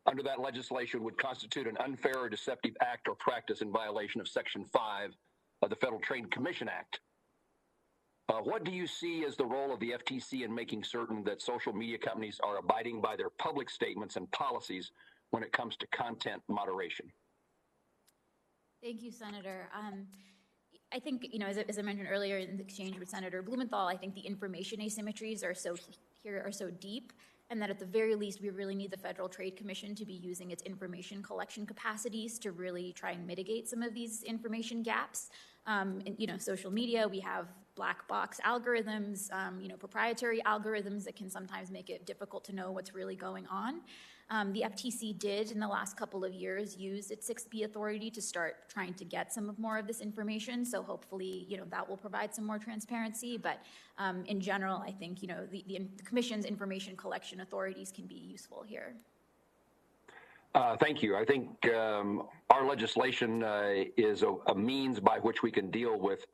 under that legislation would constitute an unfair or deceptive act or practice in violation of Section 5 of the Federal Trade Commission Act. What do you see as the role of the FTC in making certain that social media companies are abiding by their public statements and policies when it comes to content moderation? Thank you, Senator. I think, as I mentioned earlier in the exchange with Senator Blumenthal, I think the information asymmetries are so deep, and that at the very least, we really need the Federal Trade Commission to be using its information collection capacities to really try and mitigate some of these information gaps. Social media, we have black box algorithms, proprietary algorithms that can sometimes make it difficult to know what's really going on. The FTC did, in the last couple of years, use its 6B authority to start trying to get more of this information. So hopefully, that will provide some more transparency. But in general, I think, the Commission's information collection authorities can be useful here. Thank you. I think our legislation is a means by which we can deal with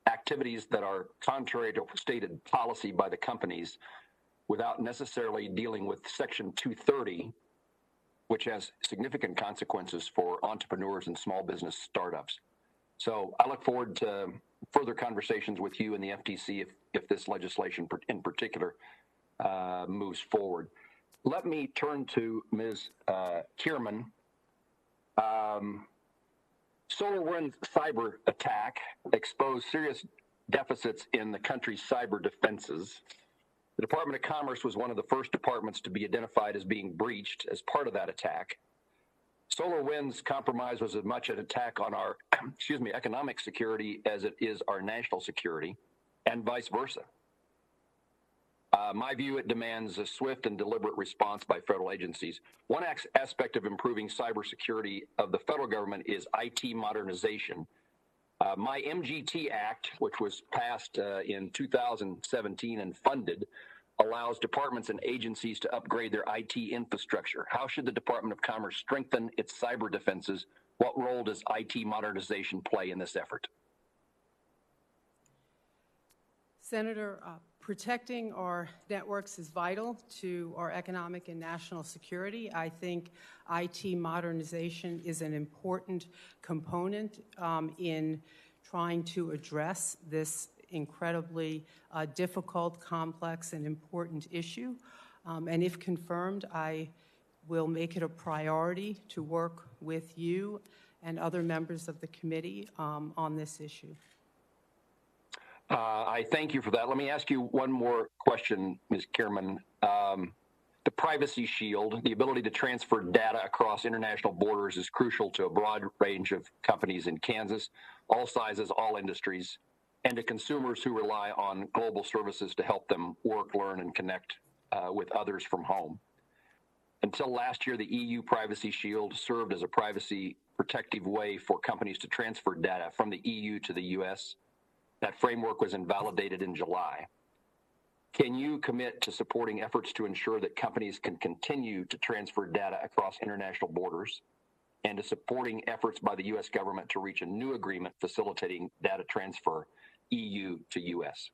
activities that are contrary to stated policy by the companies without necessarily dealing with Section 230, which has significant consequences for entrepreneurs and small business startups. So I look forward to further conversations with you and the FTC if this legislation in particular moves forward. Let me turn to Ms. Kiernan. SolarWinds cyber attack exposed serious deficits in the country's cyber defenses. The Department of Commerce was one of the first departments to be identified as being breached as part of that attack. SolarWinds compromise was as much an attack on our, economic security as it is our national security, and vice versa. My view, it demands a swift and deliberate response by federal agencies. One aspect of improving cybersecurity of the federal government is IT modernization. My MGT Act, which was passed in 2017 and funded, allows departments and agencies to upgrade their IT infrastructure. How should the Department of Commerce strengthen its cyber defenses? What role does IT modernization play in this effort? Senator, protecting our networks is vital to our economic and national security. I think IT modernization is an important component in trying to address this incredibly difficult, complex, and important issue. And if confirmed, I will make it a priority to work with you and other members of the committee on this issue. I thank you for that. Let me ask you one more question, Ms. Kiernan. The privacy shield, the ability to transfer data across international borders, is crucial to a broad range of companies in Kansas, all sizes, all industries, and to consumers who rely on global services to help them work, learn, and connect with others from home. Until last year, the EU Privacy Shield served as a privacy protective way for companies to transfer data from the EU to the U.S. That framework was invalidated in July. Can you commit to supporting efforts to ensure that companies can continue to transfer data across international borders and to supporting efforts by the U.S. government to reach a new agreement facilitating data transfer EU to U.S.?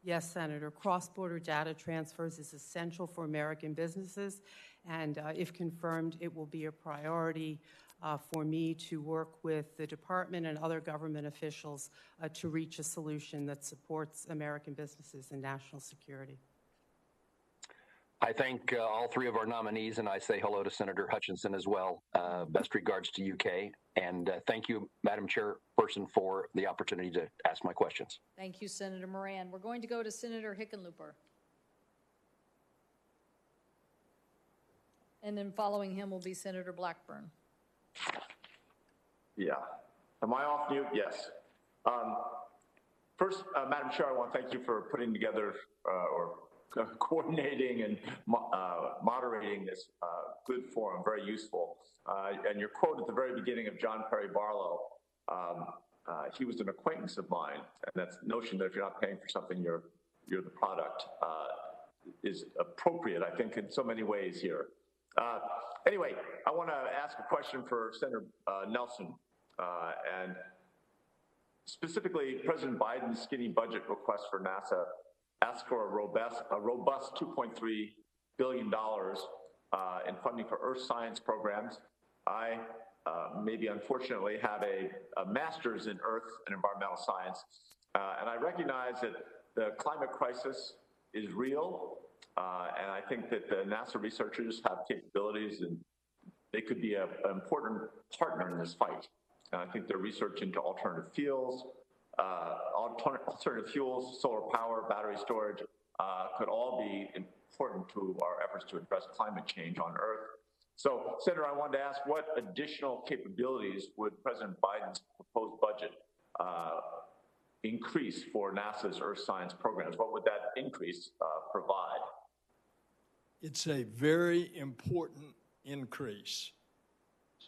Yes, Senator. Cross-border data transfers is essential for American businesses, and if confirmed, it will be a priority for me to work with the department and other government officials to reach a solution that supports American businesses and national security. I thank all three of our nominees, and I say hello to Senator Hutchinson as well. Best regards to UK, and thank you, Madam Chairperson, for the opportunity to ask my questions. Thank you, Senator Moran. We're going to go to Senator Hickenlooper. And then following him will be Senator Blackburn. Yeah. Am I off mute? Yes. First, Madam Chair, I want to thank you for putting together or coordinating and moderating this good forum, very useful. And your quote at the very beginning of John Perry Barlow, he was an acquaintance of mine, and that notion that if you're not paying for something, you're the product, is appropriate, I think, in so many ways here. Anyway, I want to ask a question for Senator Nelson, and specifically President Biden's skinny budget request for NASA asks for a robust $2.3 billion in funding for Earth science programs. I maybe unfortunately have a master's in Earth and environmental science, and I recognize that the climate crisis is real, and I think that the NASA researchers have capabilities and they could be an important partner in this fight. And I think their research into alternative fuels, solar power, battery storage, could all be important to our efforts to address climate change on Earth. So, Senator, I wanted to ask, what additional capabilities would President Biden's proposed budget increase for NASA's Earth science programs? What would that increase provide? It's a very important increase.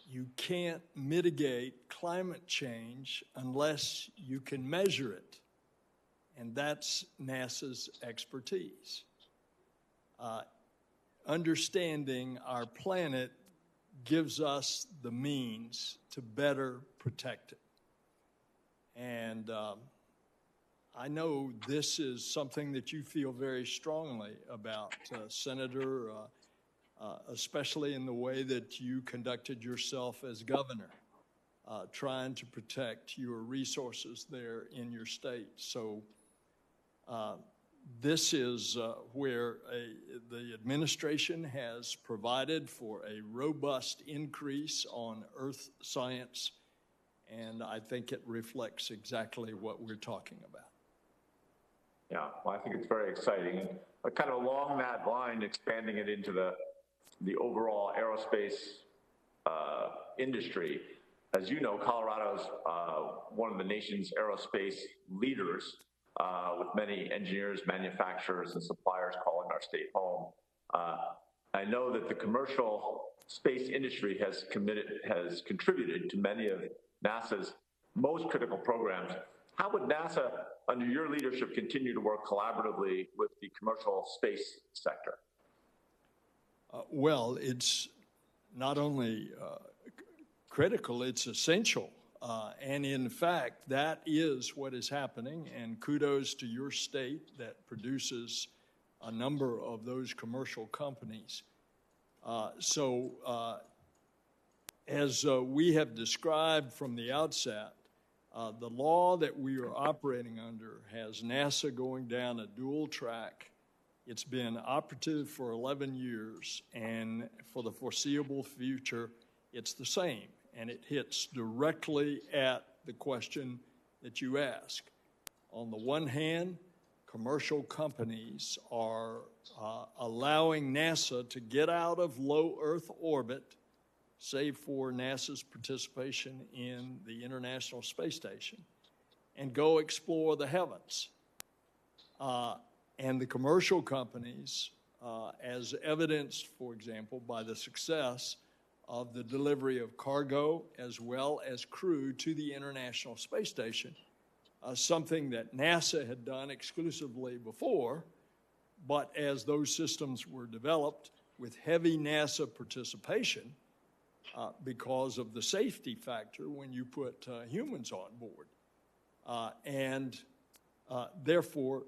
You can't mitigate climate change unless you can measure it, and that's NASA's expertise. Understanding our planet gives us the means to better protect it. And I know this is something that you feel very strongly about, Senator, especially in the way that you conducted yourself as governor, trying to protect your resources there in your state. So this is where the administration has provided for a robust increase on Earth science, and I think it reflects exactly what we're talking about. Yeah, well, I think it's very exciting. And kind of along that line, expanding it into the overall aerospace industry. As you know, Colorado's one of the nation's aerospace leaders, with many engineers, manufacturers, and suppliers calling our state home. I know that the commercial space industry has contributed to many of NASA's most critical programs. How would NASA, under your leadership, continue to work collaboratively with the commercial space sector? Well, it's not only critical, it's essential. And in fact, that is what is happening. And kudos to your state that produces a number of those commercial companies. As we have described from the outset, the law that we are operating under has NASA going down a dual track. It's been operative for 11 years, and for the foreseeable future, it's the same. And it hits directly at the question that you ask. On the one hand, commercial companies are allowing NASA to get out of low Earth orbit, save for NASA's participation in the International Space Station, and go explore the heavens. And the commercial companies, as evidenced, for example, by the success of the delivery of cargo as well as crew to the International Space Station, something that NASA had done exclusively before, but as those systems were developed with heavy NASA participation, because of the safety factor when you put humans on board. Therefore,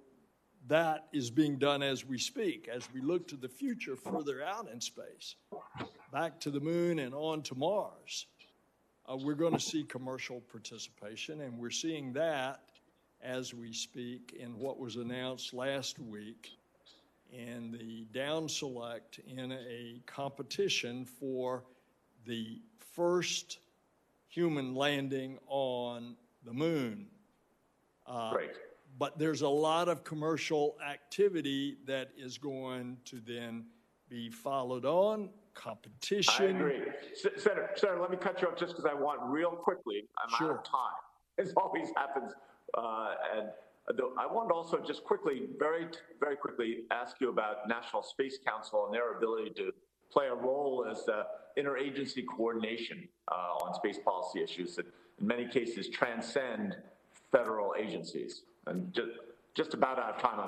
that is being done as we speak, as we look to the future further out in space, back to the moon and on to Mars. We're going to see commercial participation, and we're seeing that as we speak in what was announced last week in the down select in a competition for the first human landing on the moon. Great. But there's a lot of commercial activity that is going to then be followed on, competition. I agree. Senator, let me cut you off just because I want real quickly. I'm out of time. This always happens. And I wanted to also just quickly, very quickly, ask you about National Space Council and their ability to play a role as interagency coordination on space policy issues that in many cases transcend federal agencies. And just about out of time,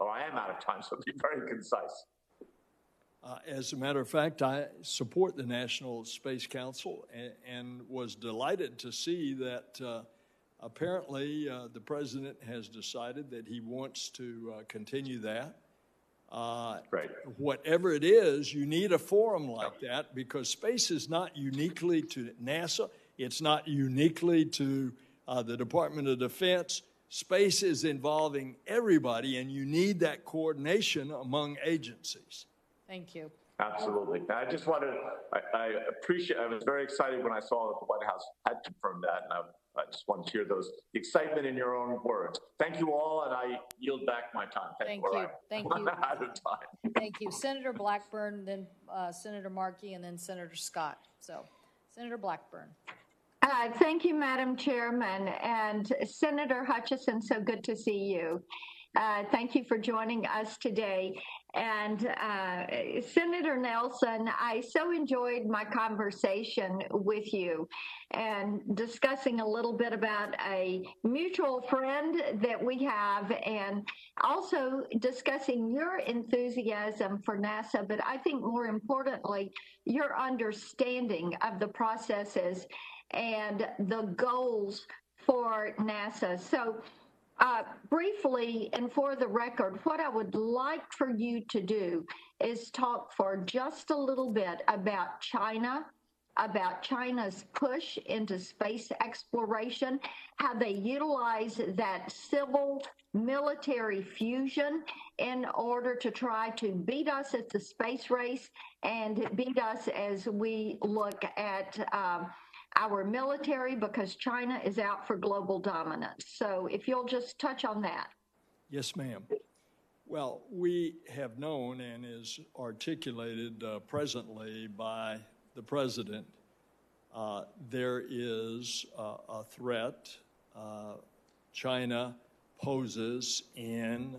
I am out of time, so be very concise. As a matter of fact, I support the National Space Council and was delighted to see that apparently the president has decided that he wants to continue that. Right. Whatever it is, you need a forum like that because space is not uniquely to NASA. It's not uniquely to the Department of Defense. Space is involving everybody, and you need that coordination among agencies. Thank you. Absolutely. I just wanted, I was very excited when I saw that the White House had confirmed that, and I just wanted to hear the excitement in your own words. Thank you all, and I yield back my time. Thank you. Thank you. I'm out of time. Thank you. Senator Blackburn, then Senator Markey, and then Senator Scott. So, Senator Blackburn. Thank you, Madam Chairman. And Senator Hutchison, so good to see you. Thank you for joining us today. And Senator Nelson, I so enjoyed my conversation with you and discussing a little bit about a mutual friend that we have and also discussing your enthusiasm for NASA, but I think more importantly, your understanding of the processes and the goals for NASA. So briefly, and for the record, what I would like for you to do is talk for just a little bit about China, about China's push into space exploration, how they utilize that civil military fusion in order to try to beat us at the space race and beat us as we look at our military, because China is out for global dominance. So if you'll just touch on that. Yes, ma'am. Well, we have known and is articulated presently by the president, there is a threat China poses in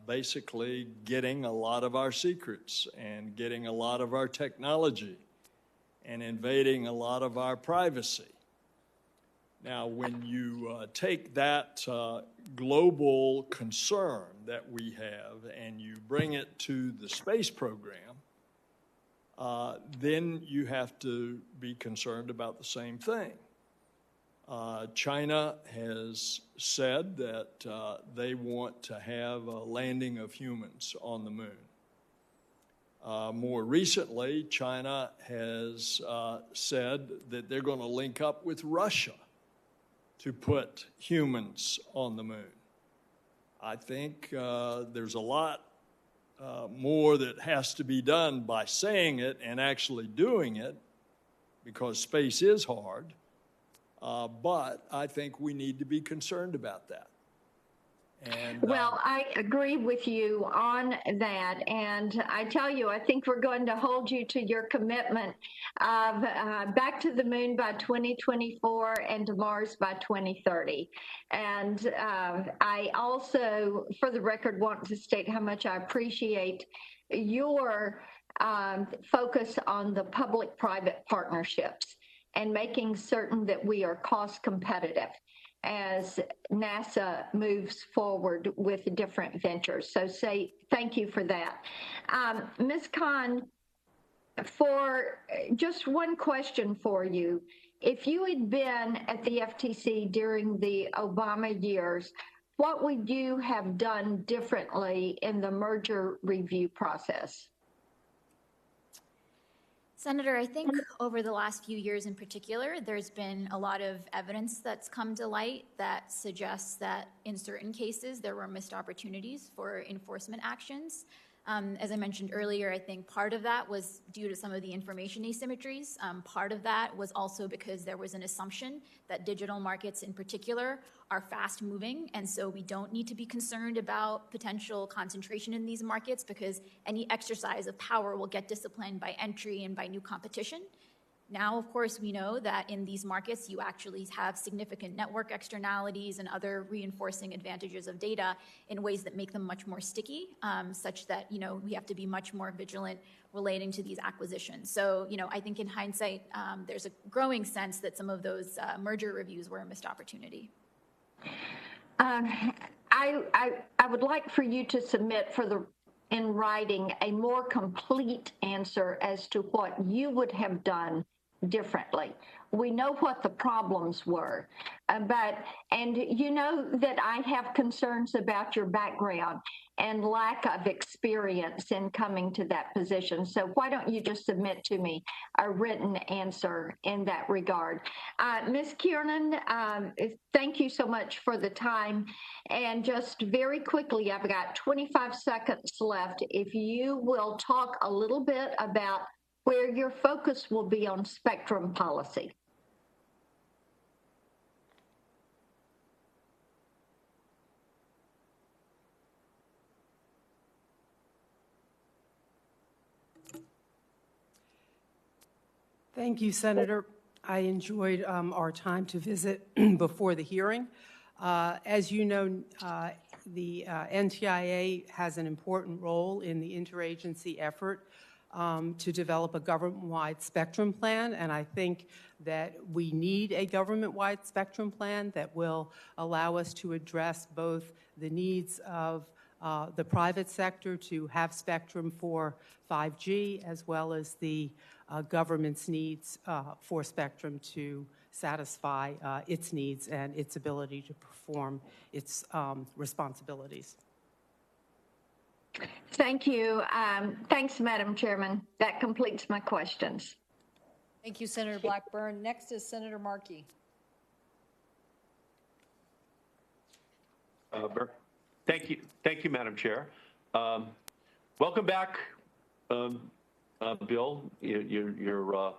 basically getting a lot of our secrets and getting a lot of our technology and invading a lot of our privacy. Now, when you take that global concern that we have and you bring it to the space program, then you have to be concerned about the same thing. China has said that they want to have a landing of humans on the moon. More recently, China has said that they're going to link up with Russia to put humans on the moon. I think there's a lot more that has to be done by saying it and actually doing it, because space is hard, but I think we need to be concerned about that. And, well, I agree with you on that. And I tell you, I think we're going to hold you to your commitment of back to the moon by 2024 and to Mars by 2030. And I also, for the record, want to state how much I appreciate your focus on the public-private partnerships and making certain that we are cost competitive as NASA moves forward with different ventures. So thank you for that. Ms. Khan, for just one question for you. If you had been at the FTC during the Obama years, what would you have done differently in the merger review process? Senator, I think over the last few years in particular, there's been a lot of evidence that's come to light that suggests that in certain cases there were missed opportunities for enforcement actions. As I mentioned earlier, I think part of that was due to some of the information asymmetries. Part of that was also because there was an assumption that digital markets in particular are fast moving, and so we don't need to be concerned about potential concentration in these markets because any exercise of power will get disciplined by entry and by new competition. Now, of course, we know that in these markets, you actually have significant network externalities and other reinforcing advantages of data in ways that make them much more sticky, such that, we have to be much more vigilant relating to these acquisitions. So, I think in hindsight, there's a growing sense that some of those merger reviews were a missed opportunity. I would like for you to submit in writing a more complete answer as to what you would have done differently. We know what the problems were, and you know that I have concerns about your background and lack of experience in coming to that position. So why don't you just submit to me a written answer in that regard? Ms. Kiernan, thank you so much for the time. And just very quickly, I've got 25 seconds left. If you will talk a little bit about where your focus will be on spectrum policy. Thank you, Senator. I enjoyed our time to visit before the hearing. As you know, the NTIA has an important role in the interagency effort to develop a government-wide spectrum plan, and I think that we need a government-wide spectrum plan that will allow us to address both the needs of the private sector to have spectrum for 5G, as well as the government's needs for spectrum to satisfy its needs and its ability to perform its responsibilities. Thank you. Thanks, Madam Chairman. That completes my questions. Thank you, Senator Blackburn. Next is Senator Markey. Thank you, Madam Chair. Welcome back, Bill. Your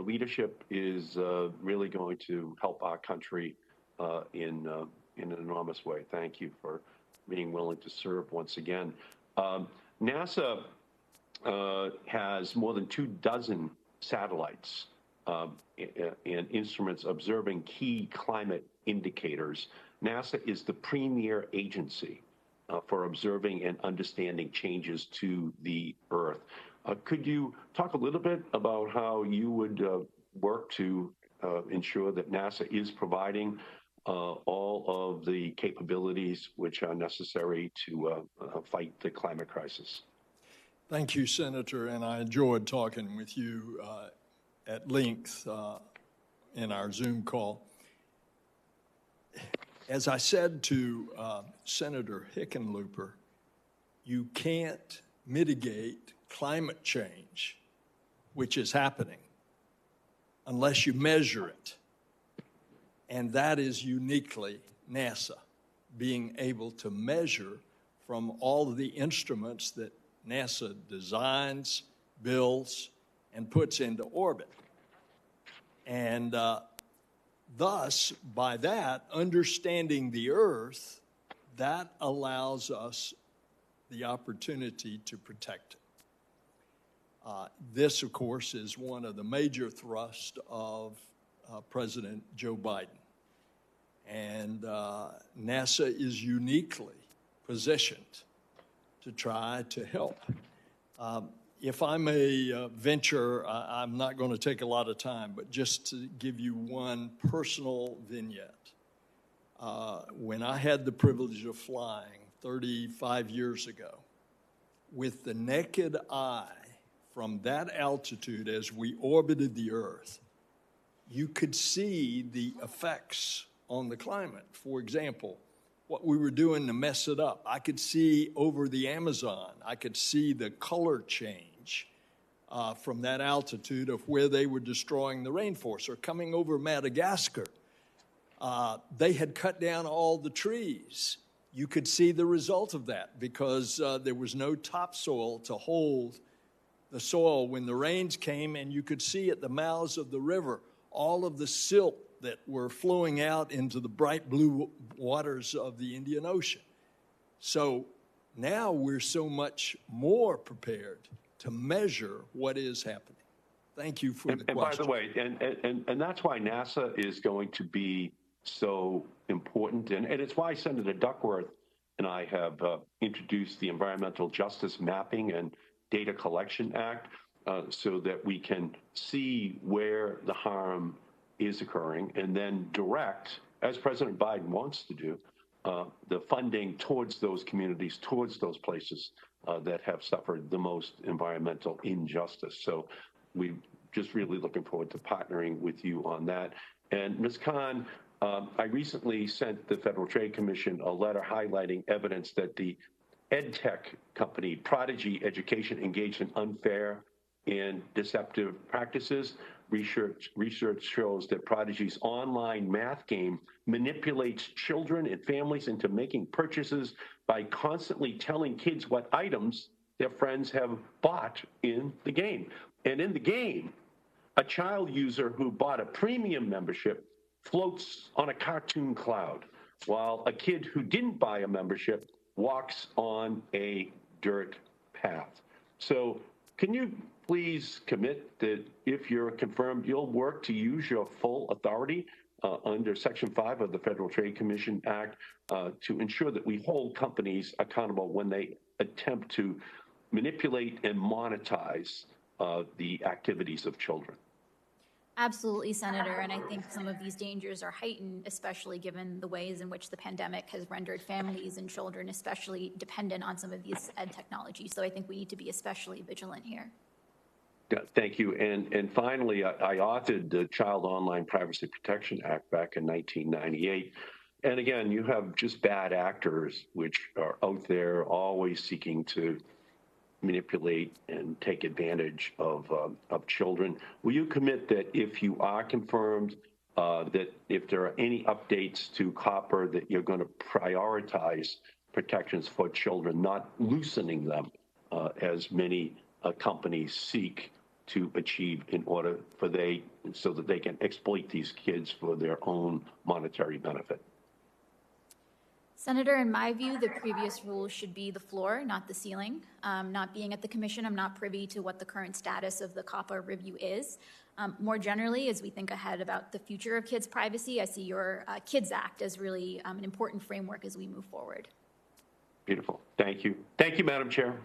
leadership is really going to help our country in an enormous way. Thank you for being willing to serve once again. NASA has more than 24 satellites and instruments observing key climate indicators. NASA is the premier agency for observing and understanding changes to the Earth. Could you talk a little bit about how you would work to ensure that NASA is providing all of the capabilities which are necessary to fight the climate crisis? Thank you, Senator, and I enjoyed talking with you at length in our Zoom call. As I said to Senator Hickenlooper, you can't mitigate climate change, which is happening, unless you measure it. And that is uniquely NASA, being able to measure from all of the instruments that NASA designs, builds, and puts into orbit. And thus, by that, understanding the Earth, that allows us the opportunity to protect it. This, of course, is one of the major thrusts of President Joe Biden. And NASA is uniquely positioned to try to help. If I may venture, I'm not going to take a lot of time, but just to give you one personal vignette. When I had the privilege of flying 35 years ago, with the naked eye from that altitude as we orbited the Earth, you could see the effects on the climate. For example, what we were doing to mess it up. I could see over the Amazon, I could see the color change from that altitude of where they were destroying the rainforest, or coming over Madagascar. They had cut down all the trees. You could see the result of that because there was no topsoil to hold the soil when the rains came, and you could see at the mouths of the river all of the silt that were flowing out into the bright blue waters of the Indian Ocean. So now we're so much more prepared to measure what is happening. Thank you for the And by the way, and that's why NASA is going to be so important. And it's why Senator Duckworth and I have introduced the Environmental Justice Mapping and Data Collection Act so that we can see where the harm is occurring and then direct, as President Biden wants to do, the funding towards those communities, towards those places that have suffered the most environmental injustice. So we're just really looking forward to partnering with you on that. And Ms. Khan, I recently sent the Federal Trade Commission a letter highlighting evidence that the ed tech company Prodigy Education engaged in unfair and deceptive practices. Research shows that Prodigy's online math game manipulates children and families into making purchases by constantly telling kids what items their friends have bought in the game. And in the game, a child user who bought a premium membership floats on a cartoon cloud, while a kid who didn't buy a membership walks on a dirt path. So can you please commit that if you're confirmed, you'll work to use your full authority under Section 5 of the Federal Trade Commission Act to ensure that we hold companies accountable when they attempt to manipulate and monetize the activities of children? Absolutely, Senator, and I think some of these dangers are heightened, especially given the ways in which the pandemic has rendered families and children especially dependent on some of these ed technologies. So I think we need to be especially vigilant here. Yeah, thank you. And finally, I authored the Child Online Privacy Protection Act back in 1998. And again, you have just bad actors which are out there always seeking to manipulate and take advantage of children. Will you commit that if you are confirmed, that if there are any updates to copper, that you're going to prioritize protections for children, not loosening them as many companies seek to achieve in order for so that they can exploit these kids for their own monetary benefit? Senator, in my view, the previous rule should be the floor, not the ceiling. Not being at the commission, I'm not privy to what the current status of the COPPA review is. More generally, as we think ahead about the future of kids' privacy, I see your KIDS Act as really an important framework as we move forward. Beautiful. Thank you. Thank you, Madam Chair.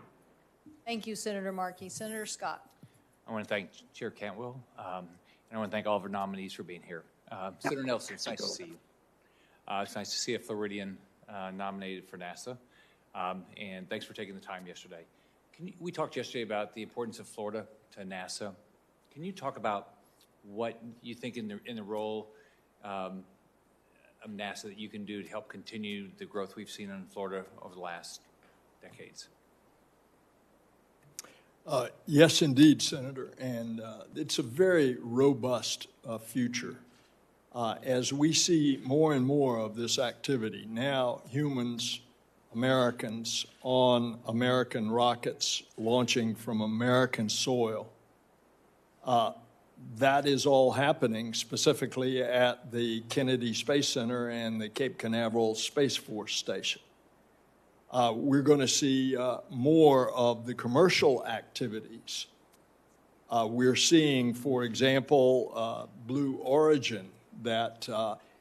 Thank you, Senator Markey. Senator Scott. I want to thank Chair Cantwell, and I want to thank all of our nominees for being here. Senator Nelson, it's nice to see you. It's nice to see a Floridian nominated for NASA, and thanks for taking the time yesterday. We talked yesterday about the importance of Florida to NASA. Can you talk about what you think in the role of NASA that you can do to help continue the growth we've seen in Florida over the last decades? Yes, indeed, Senator, and it's a very robust future. As we see more and more of this activity, now humans, Americans, on American rockets launching from American soil, that is all happening specifically at the Kennedy Space Center and the Cape Canaveral Space Force Station. We're going to see more of the commercial activities. We're seeing, for example, Blue Origin that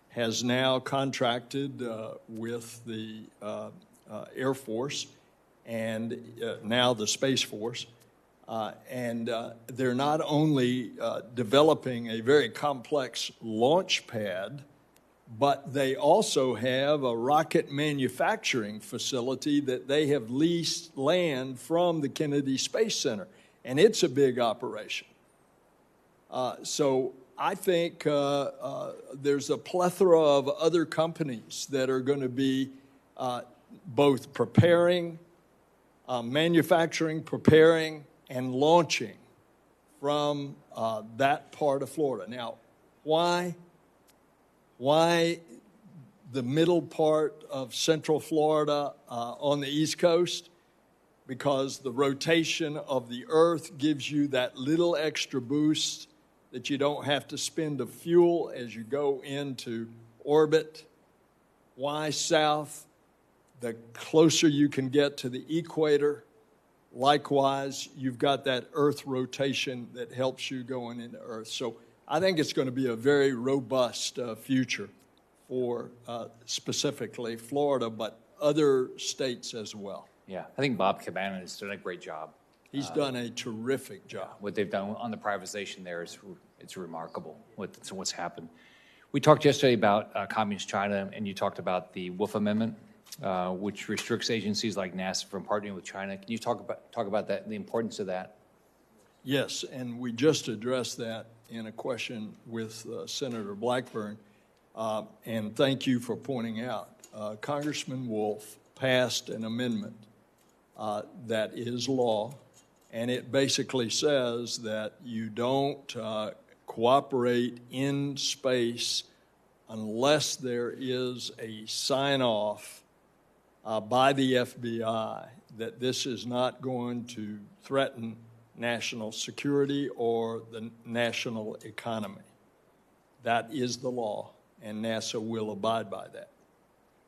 has now contracted with the Air Force and now the Space Force. And they're not only developing a very complex launch pad, but they also have a rocket manufacturing facility that they have leased land from the Kennedy Space Center. And it's a big operation. So I think there's a plethora of other companies that are going to be both preparing, manufacturing, preparing, and launching from that part of Florida. Now, why the middle part of Central Florida on the East Coast? Because the rotation of the Earth gives you that little extra boost that you don't have to spend of fuel as you go into orbit. Why south? The closer you can get to the equator, Likewise, you've got that Earth rotation that helps you going into Earth. So I think it's going to be a very robust future for specifically Florida, but other states as well. Yeah, I think Bob Cabana has done a great job. He's done a terrific job. What they've done on the privatization there is it's remarkable what's happened. We talked yesterday about Communist China, and you talked about the Wolf Amendment, which restricts agencies like NASA from partnering with China. Can you talk about that, the importance of that? Yes, and we just addressed that in a question with Senator Blackburn, and thank you for pointing out. Congressman Wolf passed an amendment that is law, and it basically says that you don't cooperate in space unless there is a sign-off by the FBI that this is not going to threaten national security or the national economy. That is the law, and NASA will abide by that.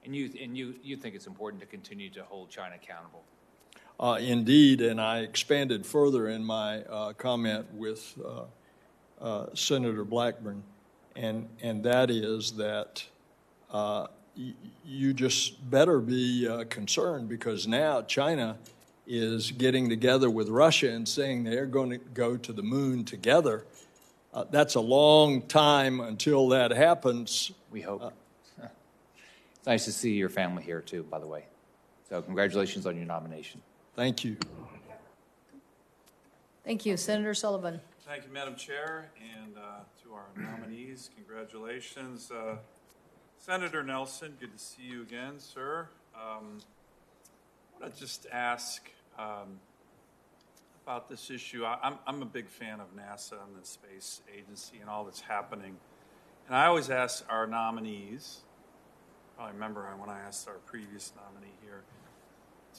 And you think it's important to continue to hold China accountable? Indeed, and I expanded further in my comment with Senator Blackburn, and that is that you just better be concerned, because now China is getting together with Russia and saying they're going to go to the moon together. That's a long time until that happens. We hope. It's nice to see your family here, too, by the way. So congratulations on your nomination. Thank you. Thank you. Senator Sullivan. Thank you, Madam Chair, and to our nominees, congratulations. Senator Nelson, good to see you again, sir. I want to just ask about this issue. I'm a big fan of NASA and the space agency and all that's happening. And I always ask our nominees, probably remember when I asked our previous nominee here,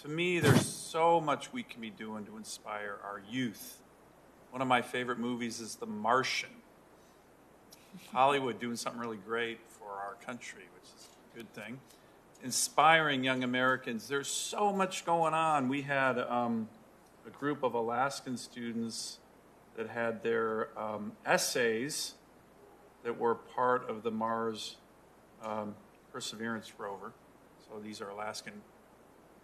to me, there's so much we can be doing to inspire our youth. One of my favorite movies is The Martian. Hollywood doing something really great for our country, which is a good thing. Inspiring young Americans. There's so much going on. We had a group of Alaskan students that had their essays that were part of the Mars Perseverance rover. So these are Alaskan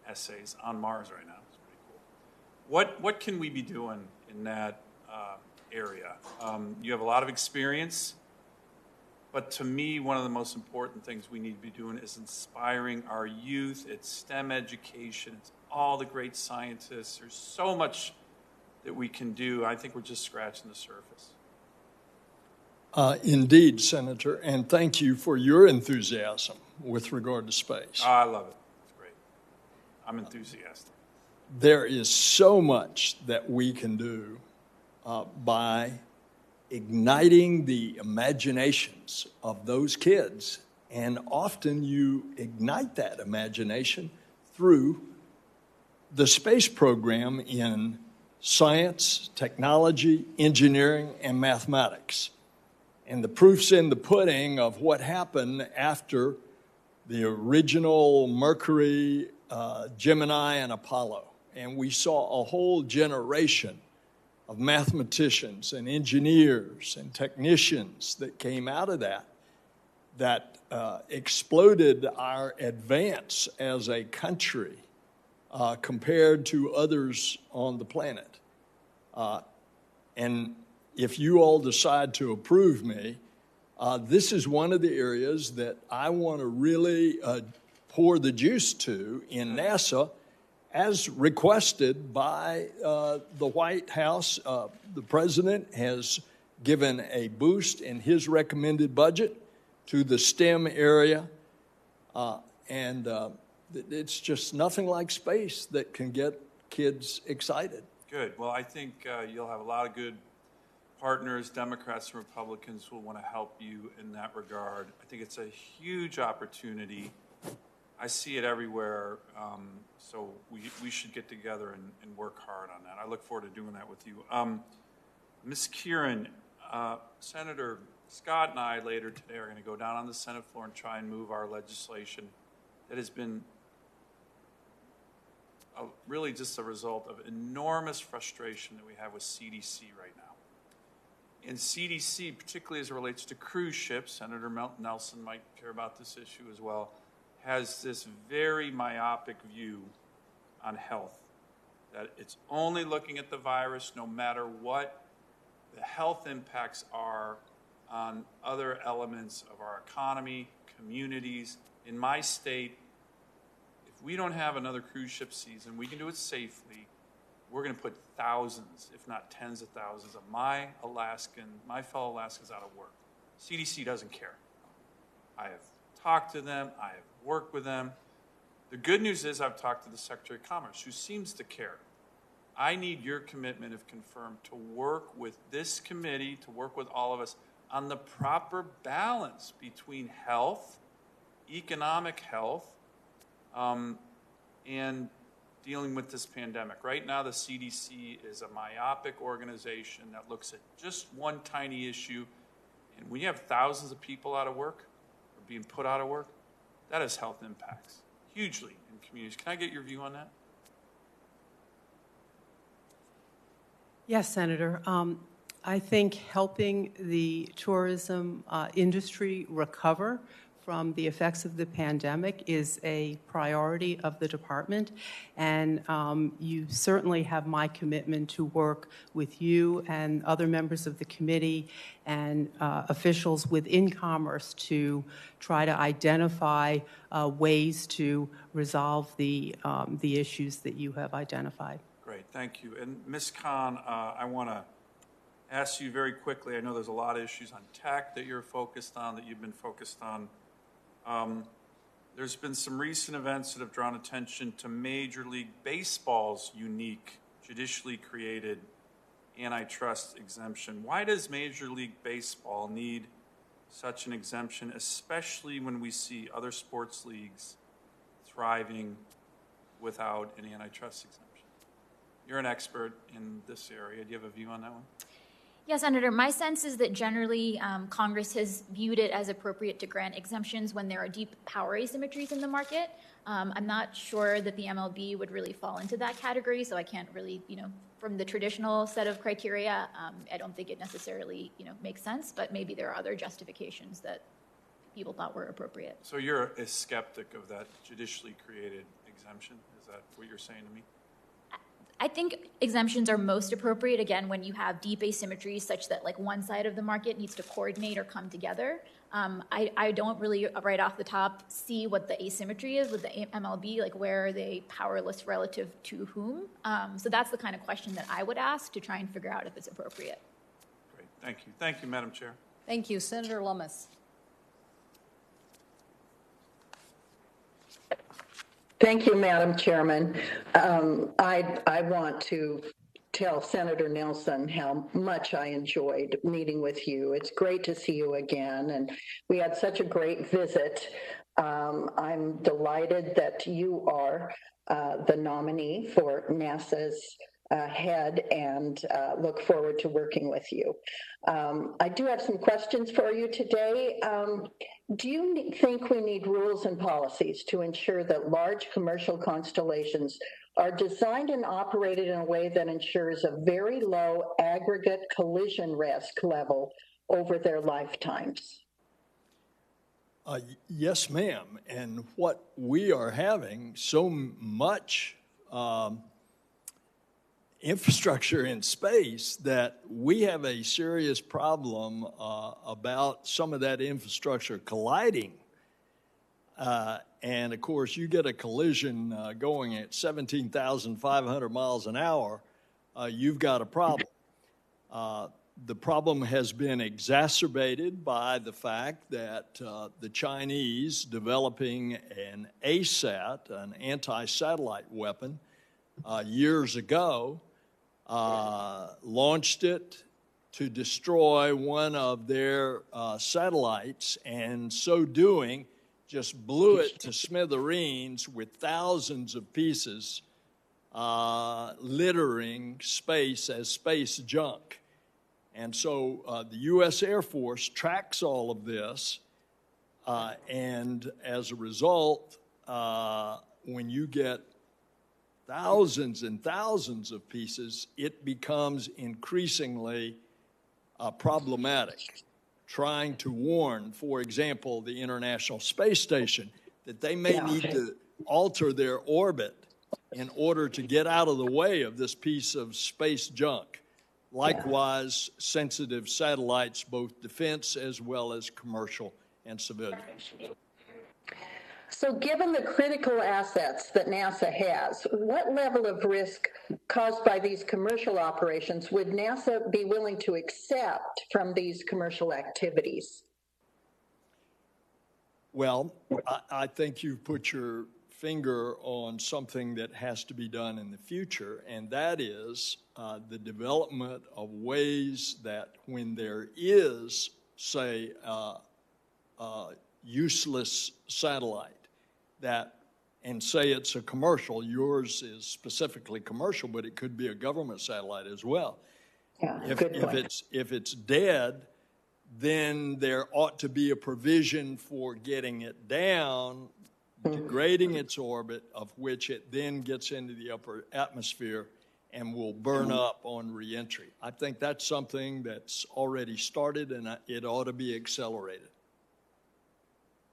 essays on Mars right now. It's pretty cool. What can we be doing in that area? You have a lot of experience, but to me, one of the most important things we need to be doing is inspiring our youth. It's STEM education. It's all the great scientists. There's so much that we can do. I think we're just scratching the surface. Indeed, Senator, and thank you for your enthusiasm with regard to space. I love it. It's great. I'm enthusiastic. There is so much that we can do by igniting the imaginations of those kids, and often you ignite that imagination through the space program in science, technology, engineering, and mathematics. And the proof's in the pudding of what happened after the original Mercury, Gemini, and Apollo. And we saw a whole generation of mathematicians and engineers and technicians that came out of that exploded our advance as a country compared to others on the planet. And if you all decide to approve me, this is one of the areas that I want to really pour the juice to in NASA, as requested by the White House. The president has given a boost in his recommended budget to the STEM area, and it's just nothing like space that can get kids excited. Good. Well, I think you'll have a lot of good partners, Democrats and Republicans, will want to help you in that regard. I think it's a huge opportunity. I see it everywhere, so we should get together and work hard on that. I look forward to doing that with you. Ms. Kiernan, Senator Scott and I later today are going to go down on the Senate floor and try and move our legislation that has been really just a result of enormous frustration that we have with CDC right now. And CDC, particularly as it relates to cruise ships, Senator Nelson might care about this issue as well, has this very myopic view on health, that it's only looking at the virus no matter what the health impacts are on other elements of our economy, communities. In my state, if we don't have another cruise ship season, we can do it safely. We're going to put thousands, if not tens of thousands, of my fellow Alaskans out of work. CDC doesn't care. I have talked to them. I have worked with them. The good news is I've talked to the Secretary of Commerce, who seems to care. I need your commitment, if confirmed, to work with this committee, to work with all of us on the proper balance between health, economic health, and dealing with this pandemic. Right now, the CDC is a myopic organization that looks at just one tiny issue. And when you have thousands of people out of work or being put out of work, that has health impacts hugely in communities. Can I get your view on that? Yes, Senator. I think helping the tourism industry recover from the effects of the pandemic is a priority of the department, and you certainly have my commitment to work with you and other members of the committee and officials within Commerce to try to identify ways to resolve the issues that you have identified. Great, thank you. And Ms. Khan, I want to ask you very quickly, I know there's a lot of issues on tech that you're focused on, that you've been focused on. There's been some recent events that have drawn attention to Major League Baseball's unique, judicially created antitrust exemption. Why does Major League Baseball need such an exemption, especially when we see other sports leagues thriving without an antitrust exemption? You're an expert in this area. Do you have a view on that one? Yeah, Senator, my sense is that generally Congress has viewed it as appropriate to grant exemptions when there are deep power asymmetries in the market. I'm not sure that the MLB would really fall into that category, so I can't really, from the traditional set of criteria, I don't think it necessarily, makes sense, but maybe there are other justifications that people thought were appropriate. So you're a skeptic of that judicially created exemption? Is that what you're saying to me? I think exemptions are most appropriate, again, when you have deep asymmetries such that like one side of the market needs to coordinate or come together. I don't really, right off the top, see what the asymmetry is with the MLB, like where are they powerless relative to whom? So that's the kind of question that I would ask to try and figure out if it's appropriate. Great, thank you. Thank you, Madam Chair. Thank you. Senator Lummis. Thank you, Madam Chairman. I want to tell Senator Nelson how much I enjoyed meeting with you. It's great to see you again, and we had such a great visit. I'm delighted that you are the nominee for NASA's head, and look forward to working with you. I do have some questions for you today. Do you think we need rules and policies to ensure that large commercial constellations are designed and operated in a way that ensures a very low aggregate collision risk level over their lifetimes? Yes, ma'am. And what we are having so much infrastructure in space that we have a serious problem about some of that infrastructure colliding. And of course, you get a collision going at 17,500 miles an hour, you've got a problem. The problem has been exacerbated by the fact that the Chinese developing an ASAT, an anti-satellite weapon, years ago, launched it to destroy one of their satellites, and so doing just blew it to smithereens with thousands of pieces littering space as space junk. And so the U.S. Air Force tracks all of this, and as a result, when you get thousands and thousands of pieces, it becomes increasingly problematic. Trying to warn, for example, the International Space Station that they may need to alter their orbit in order to get out of the way of this piece of space junk. Likewise, sensitive satellites, both defense as well as commercial and civilian. So given the critical assets that NASA has, what level of risk caused by these commercial operations would NASA be willing to accept from these commercial activities? Well, I think you put your finger on something that has to be done in the future, and that is the development of ways that when there is, say, useless satellite, that, and say it's a commercial, yours is specifically commercial, but it could be a government satellite as well. If it's dead, then there ought to be a provision for getting it down, degrading its orbit, of which it then gets into the upper atmosphere and will burn up on reentry. I think that's something that's already started, and it ought to be accelerated.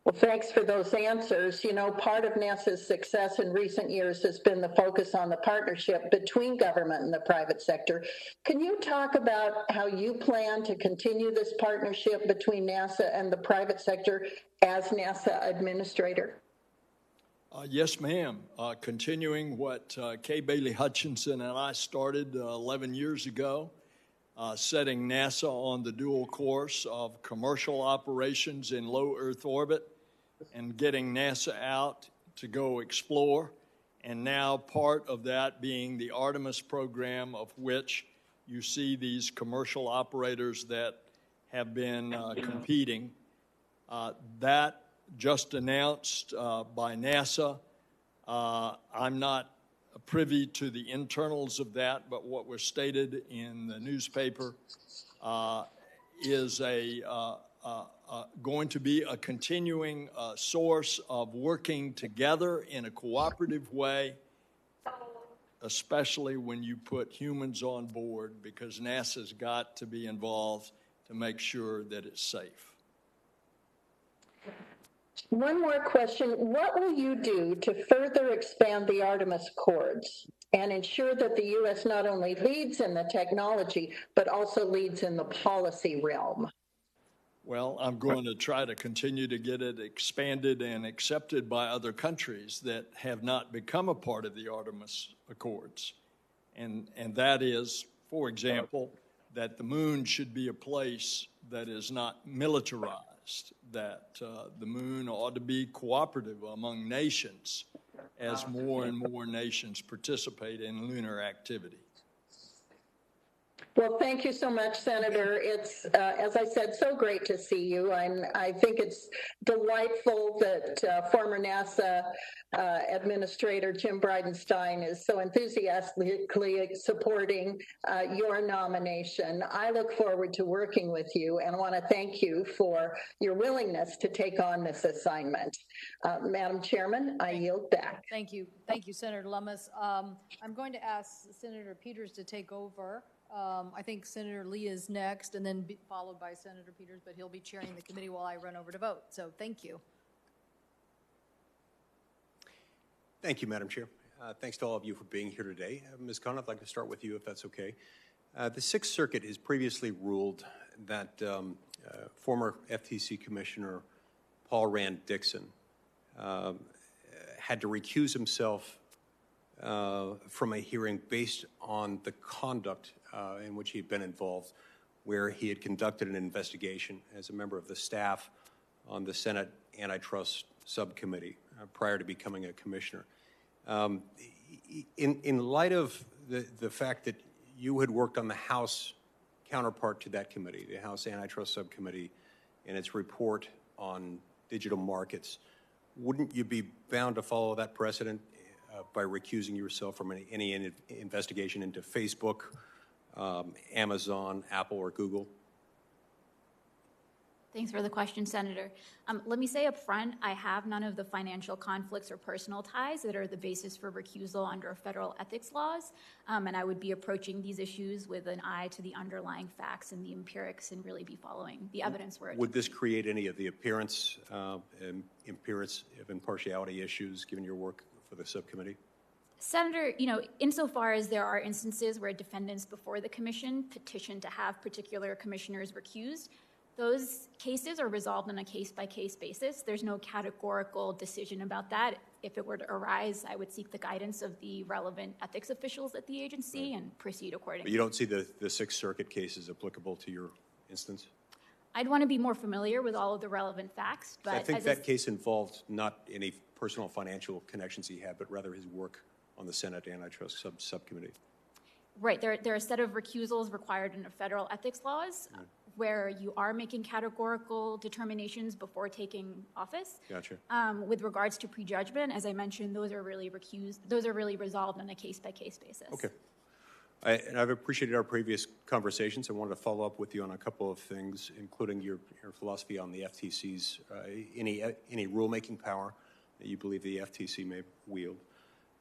Well, thanks for those answers. You know, part of NASA's success in recent years has been the focus on the partnership between government and the private sector. Can you talk about how you plan to continue this partnership between NASA and the private sector as NASA administrator? Yes, ma'am. Continuing what Kay Bailey Hutchinson and I started 11 years ago, setting NASA on the dual course of commercial operations in low Earth orbit and getting NASA out to go explore, and now part of that being the Artemis program, of which you see these commercial operators that have been competing. That just announced by NASA. I'm not privy to the internals of that, but what was stated in the newspaper is going to be a continuing source of working together in a cooperative way, especially when you put humans on board, because NASA's got to be involved to make sure that it's safe. One more question. What will you do to further expand the Artemis Accords and ensure that the U.S. not only leads in the technology, but also leads in the policy realm? Well, I'm going to try to continue to get it expanded and accepted by other countries that have not become a part of the Artemis Accords. And that is, for example, that the moon should be a place that is not militarized, that the moon ought to be cooperative among nations as more and more nations participate in lunar activity. Well, thank you so much, Senator. It's, as I said, so great to see you. I think it's delightful that former NASA Administrator Jim Bridenstine is so enthusiastically supporting your nomination. I look forward to working with you and want to thank you for your willingness to take on this assignment. Madam Chairman, I yield back. Thank you. Thank you, Senator Lummis. I'm going to ask Senator Peters to take over. I think Senator Lee is next, and then followed by Senator Peters, but he'll be chairing the committee while I run over to vote. So thank you. Thank you, Madam Chair. Thanks to all of you for being here today. Ms. Khan, I'd like to start with you, if that's okay. The Sixth Circuit has previously ruled that former FTC Commissioner Paul Rand Dixon had to recuse himself from a hearing based on the conduct in which he had been involved, where he had conducted an investigation as a member of the staff on the Senate Antitrust Subcommittee prior to becoming a commissioner. In light of the fact that you had worked on the House counterpart to that committee, the House Antitrust Subcommittee, and its report on digital markets, wouldn't you be bound to follow that precedent by recusing yourself from any investigation into Facebook, Amazon, Apple, or Google? Thanks for the question, Senator. Let me say up front, I have none of the financial conflicts or personal ties that are the basis for recusal under federal ethics laws, and I would be approaching these issues with an eye to the underlying facts and the empirics and really be following the evidence where it Would this create any of the appearance of impartiality issues, given your work for the subcommittee? Senator, insofar as there are instances where defendants before the commission petition to have particular commissioners recused, those cases are resolved on a case-by-case basis. There's no categorical decision about that. If it were to arise, I would seek the guidance of the relevant ethics officials at the agency and proceed accordingly. But you don't see the Sixth Circuit cases applicable to your instance? I'd want to be more familiar with all of the relevant facts. But I think that case involved not any personal financial connections he had, but rather his work on the Senate Antitrust Subcommittee. Right. There are a set of recusals required in the federal ethics laws where you are making categorical determinations before taking office. Gotcha. With regards to prejudgment, as I mentioned, those are really resolved on a case-by-case basis. Okay. And I've appreciated our previous conversations. I wanted to follow up with you on a couple of things, including your philosophy on the FTC's any rulemaking power that you believe the FTC may wield.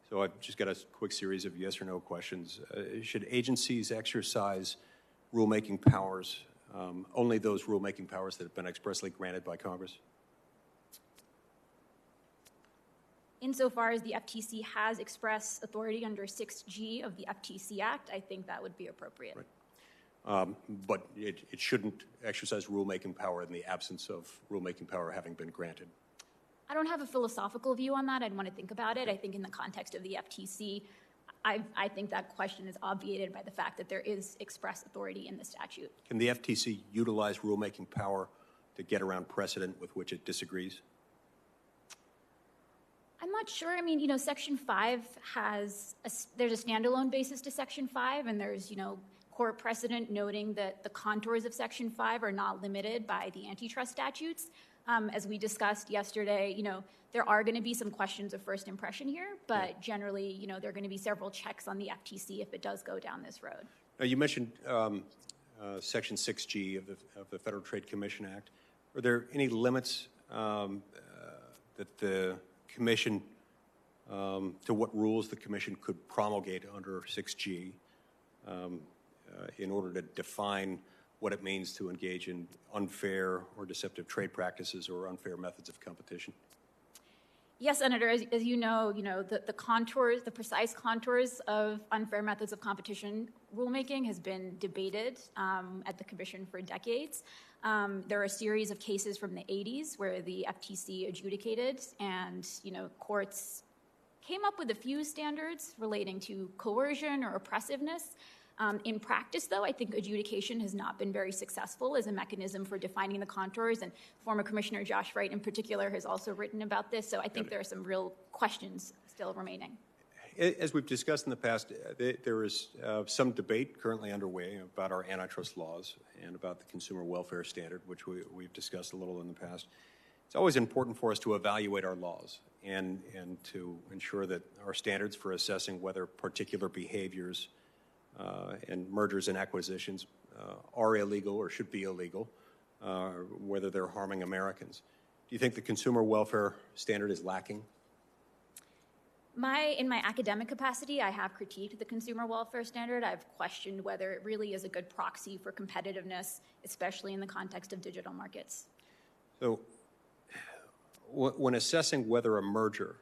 So I've just got a quick series of yes or no questions. Should agencies exercise rulemaking powers, only those rulemaking powers that have been expressly granted by Congress? Insofar as the FTC has express authority under 6G of the FTC Act, I think that would be appropriate. Right. But it shouldn't exercise rulemaking power in the absence of rulemaking power having been granted. I don't have a philosophical view on that. I'd want to think about it. I think in the context of the FTC, I think that question is obviated by the fact that there is express authority in the statute. Can the FTC utilize rulemaking power to get around precedent with which it disagrees? I'm not sure. I mean, Section 5 there's a standalone basis to Section 5, and there's, court precedent noting that the contours of Section 5 are not limited by the antitrust statutes. As we discussed yesterday, there are going to be some questions of first impression here, but generally, there are going to be several checks on the FTC if it does go down this road. Now, you mentioned Section 6G of the Federal Trade Commission Act. Are there any limits that the Commission, to what rules the Commission could promulgate under 6G in order to define what it means to engage in unfair or deceptive trade practices or unfair methods of competition? Yes, Senator. As you know, the contours, the precise contours of unfair methods of competition rulemaking has been debated at the Commission for decades. There are a series of cases from the 80s where the FTC adjudicated, and courts came up with a few standards relating to coercion or oppressiveness. In practice, though, I think adjudication has not been very successful as a mechanism for defining the contours, and former Commissioner Josh Wright in particular has also written about this, so I think there are some real questions still remaining. As we've discussed in the past, there is some debate currently underway about our antitrust laws and about the consumer welfare standard, which we've discussed a little in the past. It's always important for us to evaluate our laws and to ensure that our standards for assessing whether particular behaviors and mergers and acquisitions are illegal or should be illegal, whether they're harming Americans. Do you think the consumer welfare standard is lacking? In my academic capacity, I have critiqued the consumer welfare standard. I've questioned whether it really is a good proxy for competitiveness, especially in the context of digital markets. So when assessing whether a merger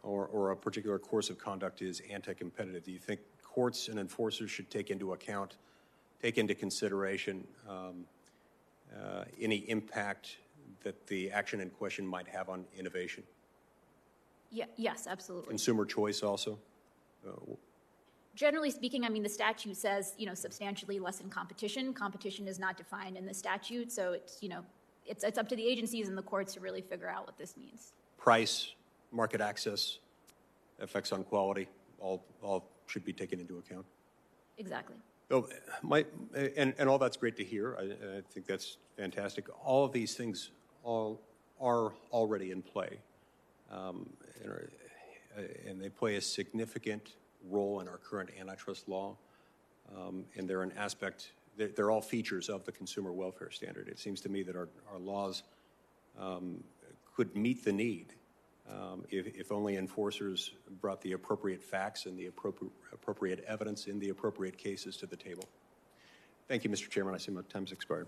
or a particular course of conduct is anti-competitive, do you think courts and enforcers should take into consideration any impact that the action in question might have on innovation? Yes, absolutely. Consumer choice also? Generally speaking, I mean, the statute says, substantially lessen competition. Competition is not defined in the statute, so it's up to the agencies and the courts to really figure out what this means. Price, market access, effects on quality, all should be taken into account. Exactly. So and all that's great to hear. I think that's fantastic. All of these things are already in play, and they play a significant role in our current antitrust law, and they're an aspect they're all features of the consumer welfare standard. It seems to me that our laws could meet the need if only enforcers brought the appropriate facts and the appropriate evidence in the appropriate cases to the table. Thank you, Mr. Chairman. I see my time's expired.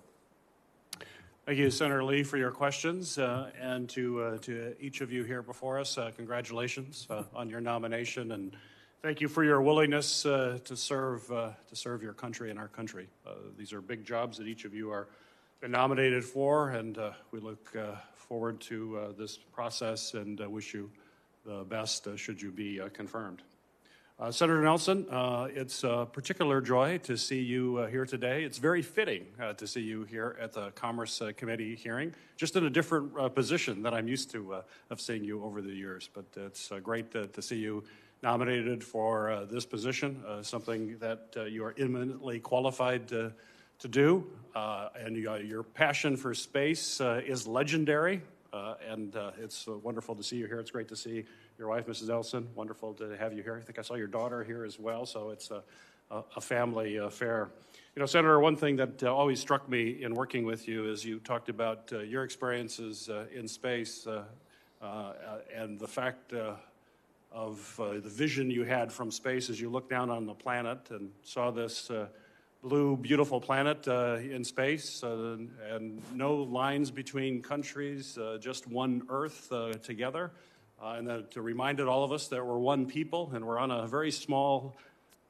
Thank you, Senator Lee, for your questions, and to each of you here before us, congratulations on your nomination, and thank you for your willingness to serve your country and our country. These are big jobs that each of you are been nominated for, and we look forward to this process and wish you the best should you be confirmed. Senator Nelson, it's a particular joy to see you here today. It's very fitting to see you here at the Commerce Committee hearing, just in a different position that I'm used to of seeing you over the years. But it's great to see you nominated for this position, something that you are eminently qualified to do. And your passion for space is legendary, and it's wonderful to see you here. It's great to see your wife, Mrs. Nelson. Wonderful to have you here. I think I saw your daughter here as well, so it's a family affair. You know, Senator, one thing that always struck me in working with you is you talked about your experiences in space and the fact of the vision you had from space as you looked down on the planet and saw this blue, beautiful planet in space, and no lines between countries, just one Earth together. And that to reminded all of us that we're one people and we're on a very small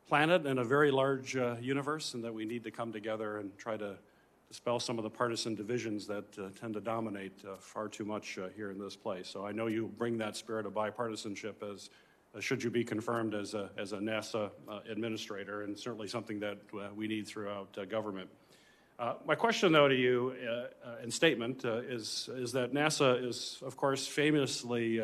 planet in a very large universe, and that we need to come together and try to dispel some of the partisan divisions that tend to dominate far too much here in this place. So I know you bring that spirit of bipartisanship as should you be confirmed as a NASA administrator, and certainly something that we need throughout government. My question, though, to you and statement is that NASA is, of course, famously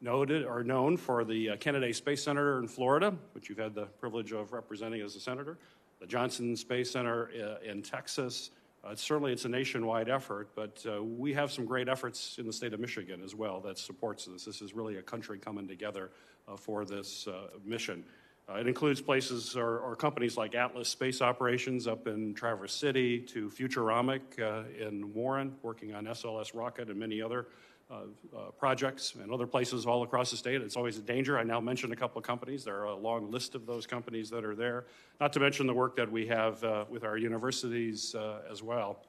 noted or known for the Kennedy Space Center in Florida, which you've had the privilege of representing as a senator, the Johnson Space Center in Texas. Certainly it's a nationwide effort, but we have some great efforts in the state of Michigan as well that supports this. This is really a country coming together for this mission. It includes places or companies like Atlas Space Operations up in Traverse City, to Futuromic in Warren, working on SLS rocket and many other projects, and other places all across the state. It's always a danger. I now mentioned a couple of companies. There are a long list of those companies that are there, not to mention the work that we have with our universities as well.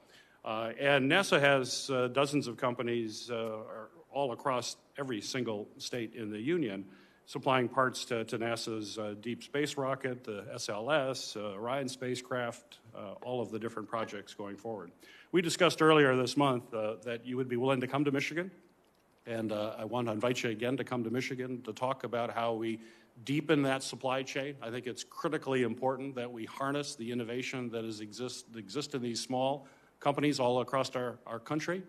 And NASA has dozens of companies all across every single state in the union, supplying parts to NASA's deep space rocket, the SLS, Orion spacecraft, all of the different projects going forward. We discussed earlier this month that you would be willing to come to Michigan, and I want to invite you again to come to Michigan to talk about how we deepen that supply chain. I think it's critically important that we harness the innovation that exists in these small companies all across our country.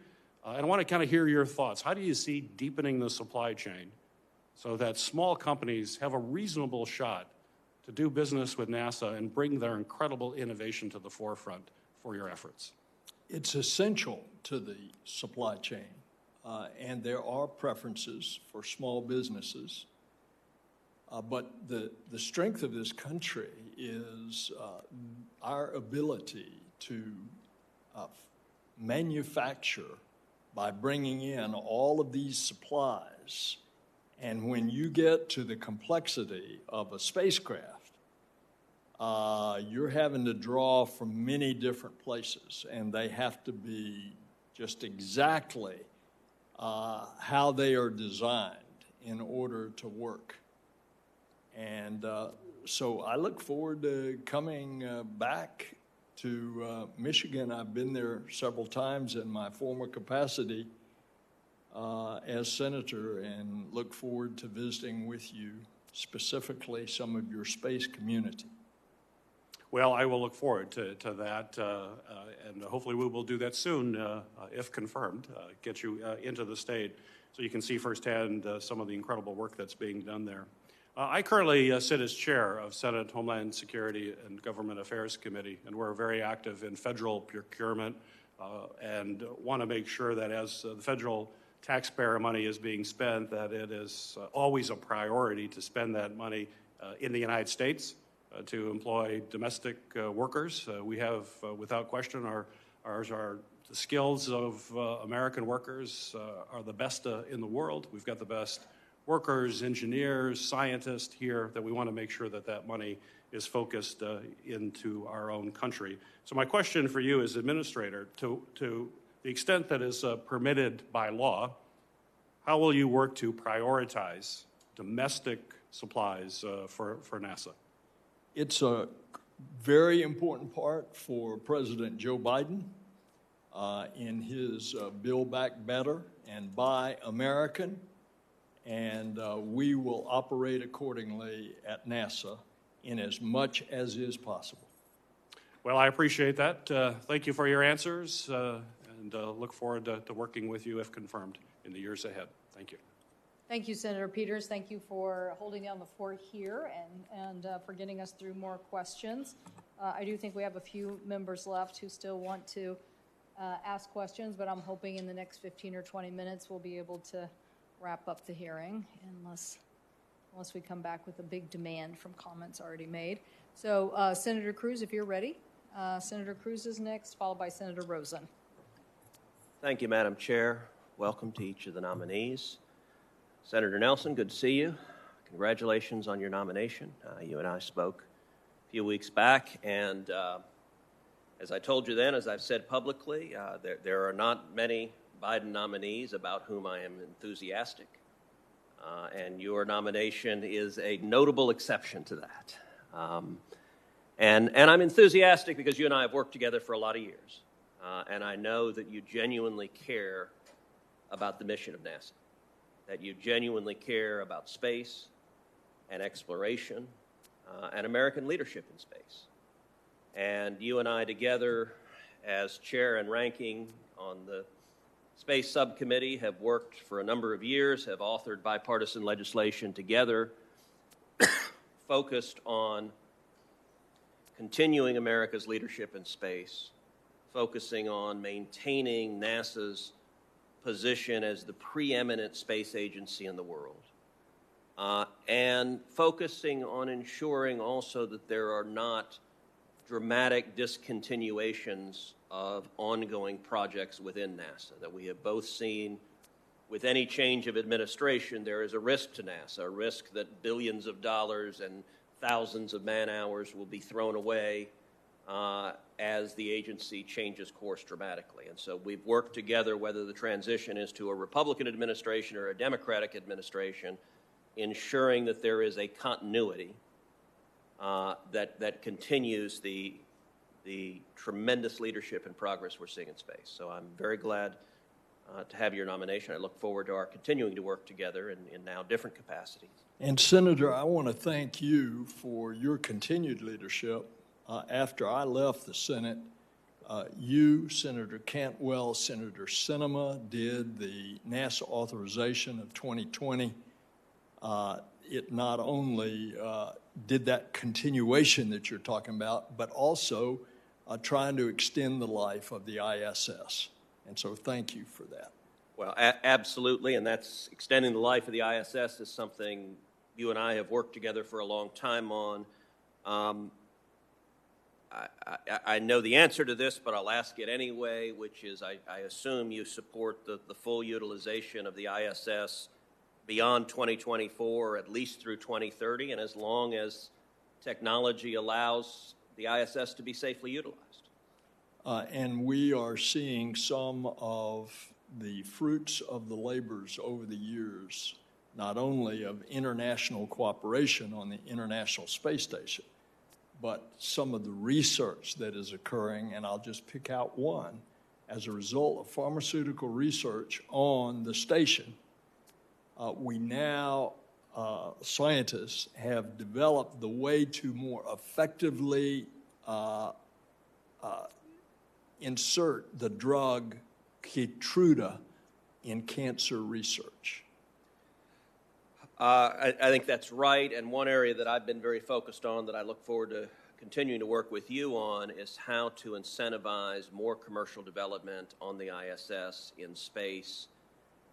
And I want to kind of hear your thoughts. How do you see deepening the supply chain so that small companies have a reasonable shot to do business with NASA and bring their incredible innovation to the forefront for your efforts? It's essential to the supply chain, and there are preferences for small businesses. But the strength of this country is our ability to manufacture by bringing in all of these supplies. And when you get to the complexity of a spacecraft, you're having to draw from many different places, and they have to be just exactly how they are designed in order to work. And so I look forward to coming back to Michigan. I've been there several times in my former capacity as senator, and look forward to visiting with you, specifically some of your space community. Well, I will look forward to that, and hopefully we will do that soon, if confirmed, get you into the state so you can see firsthand some of the incredible work that's being done there. I currently sit as chair of Senate Homeland Security and Government Affairs Committee, and we're very active in federal procurement and want to make sure that as the federal taxpayer money is being spent, that it is always a priority to spend that money in the United States, to employ domestic workers. We have, without question, the skills of American workers are the best in the world. We've got the best workers, engineers, scientists here that we want to make sure that that money is focused into our own country. So my question for you as administrator, to the extent that is permitted by law, how will you work to prioritize domestic supplies for NASA? It's a very important part for President Joe Biden in his Build Back Better and Buy American, and we will operate accordingly at NASA in as much as is possible. Well, I appreciate that. Thank you for your answers, and look forward to working with you if confirmed in the years ahead. Thank you. Thank you, Senator Peters. Thank you for holding down the fort here and for getting us through more questions. I do think we have a few members left who still want to ask questions, but I'm hoping in the next 15 or 20 minutes we'll be able to wrap up the hearing unless we come back with a big demand from comments already made. So Senator Cruz, if you're ready. Senator Cruz is next, followed by Senator Rosen. Thank you, Madam Chair. Welcome to each of the nominees. Senator Nelson, good to see you. Congratulations on your nomination. You and I spoke a few weeks back, and as I told you then, as I've said publicly, there are not many Biden nominees about whom I am enthusiastic, and your nomination is a notable exception to that. And I'm enthusiastic because you and I have worked together for a lot of years, and I know that you genuinely care about the mission of NASA, that you genuinely care about space and exploration and American leadership in space. And you and I together as chair and ranking on the Space Subcommittee have worked for a number of years, have authored bipartisan legislation together focused on continuing America's leadership in space, focusing on maintaining NASA's position as the preeminent space agency in the world, and focusing on ensuring also that there are not dramatic discontinuations of ongoing projects within NASA, that we have both seen with any change of administration, there is a risk to NASA, a risk that billions of dollars and thousands of man-hours will be thrown away as the agency changes course dramatically. And so we've worked together, whether the transition is to a Republican administration or a Democratic administration, ensuring that there is a continuity that continues the tremendous leadership and progress we're seeing in space. So I'm very glad to have your nomination. I look forward to our continuing to work together in now different capacities. And Senator, I want to thank you for your continued leadership. After I left the Senate, you, Senator Cantwell, Senator Sinema did the NASA authorization of 2020. It not only did that continuation that you're talking about, but also trying to extend the life of the ISS. And so thank you for that. Well, absolutely, and that's extending the life of the ISS is something you and I have worked together for a long time on. I know the answer to this, but I'll ask it anyway, which is I assume you support the full utilization of the ISS beyond 2024, at least through 2030, and as long as technology allows the ISS to be safely utilized. And we are seeing some of the fruits of the labors over the years, not only of international cooperation on the International Space Station, but some of the research that is occurring, and I'll just pick out one. As a result of pharmaceutical research on the station, we now, scientists have developed the way to more effectively insert the drug Keytruda in cancer research. I think that's right, and one area that I've been very focused on that I look forward to continuing to work with you on is how to incentivize more commercial development on the ISS in space,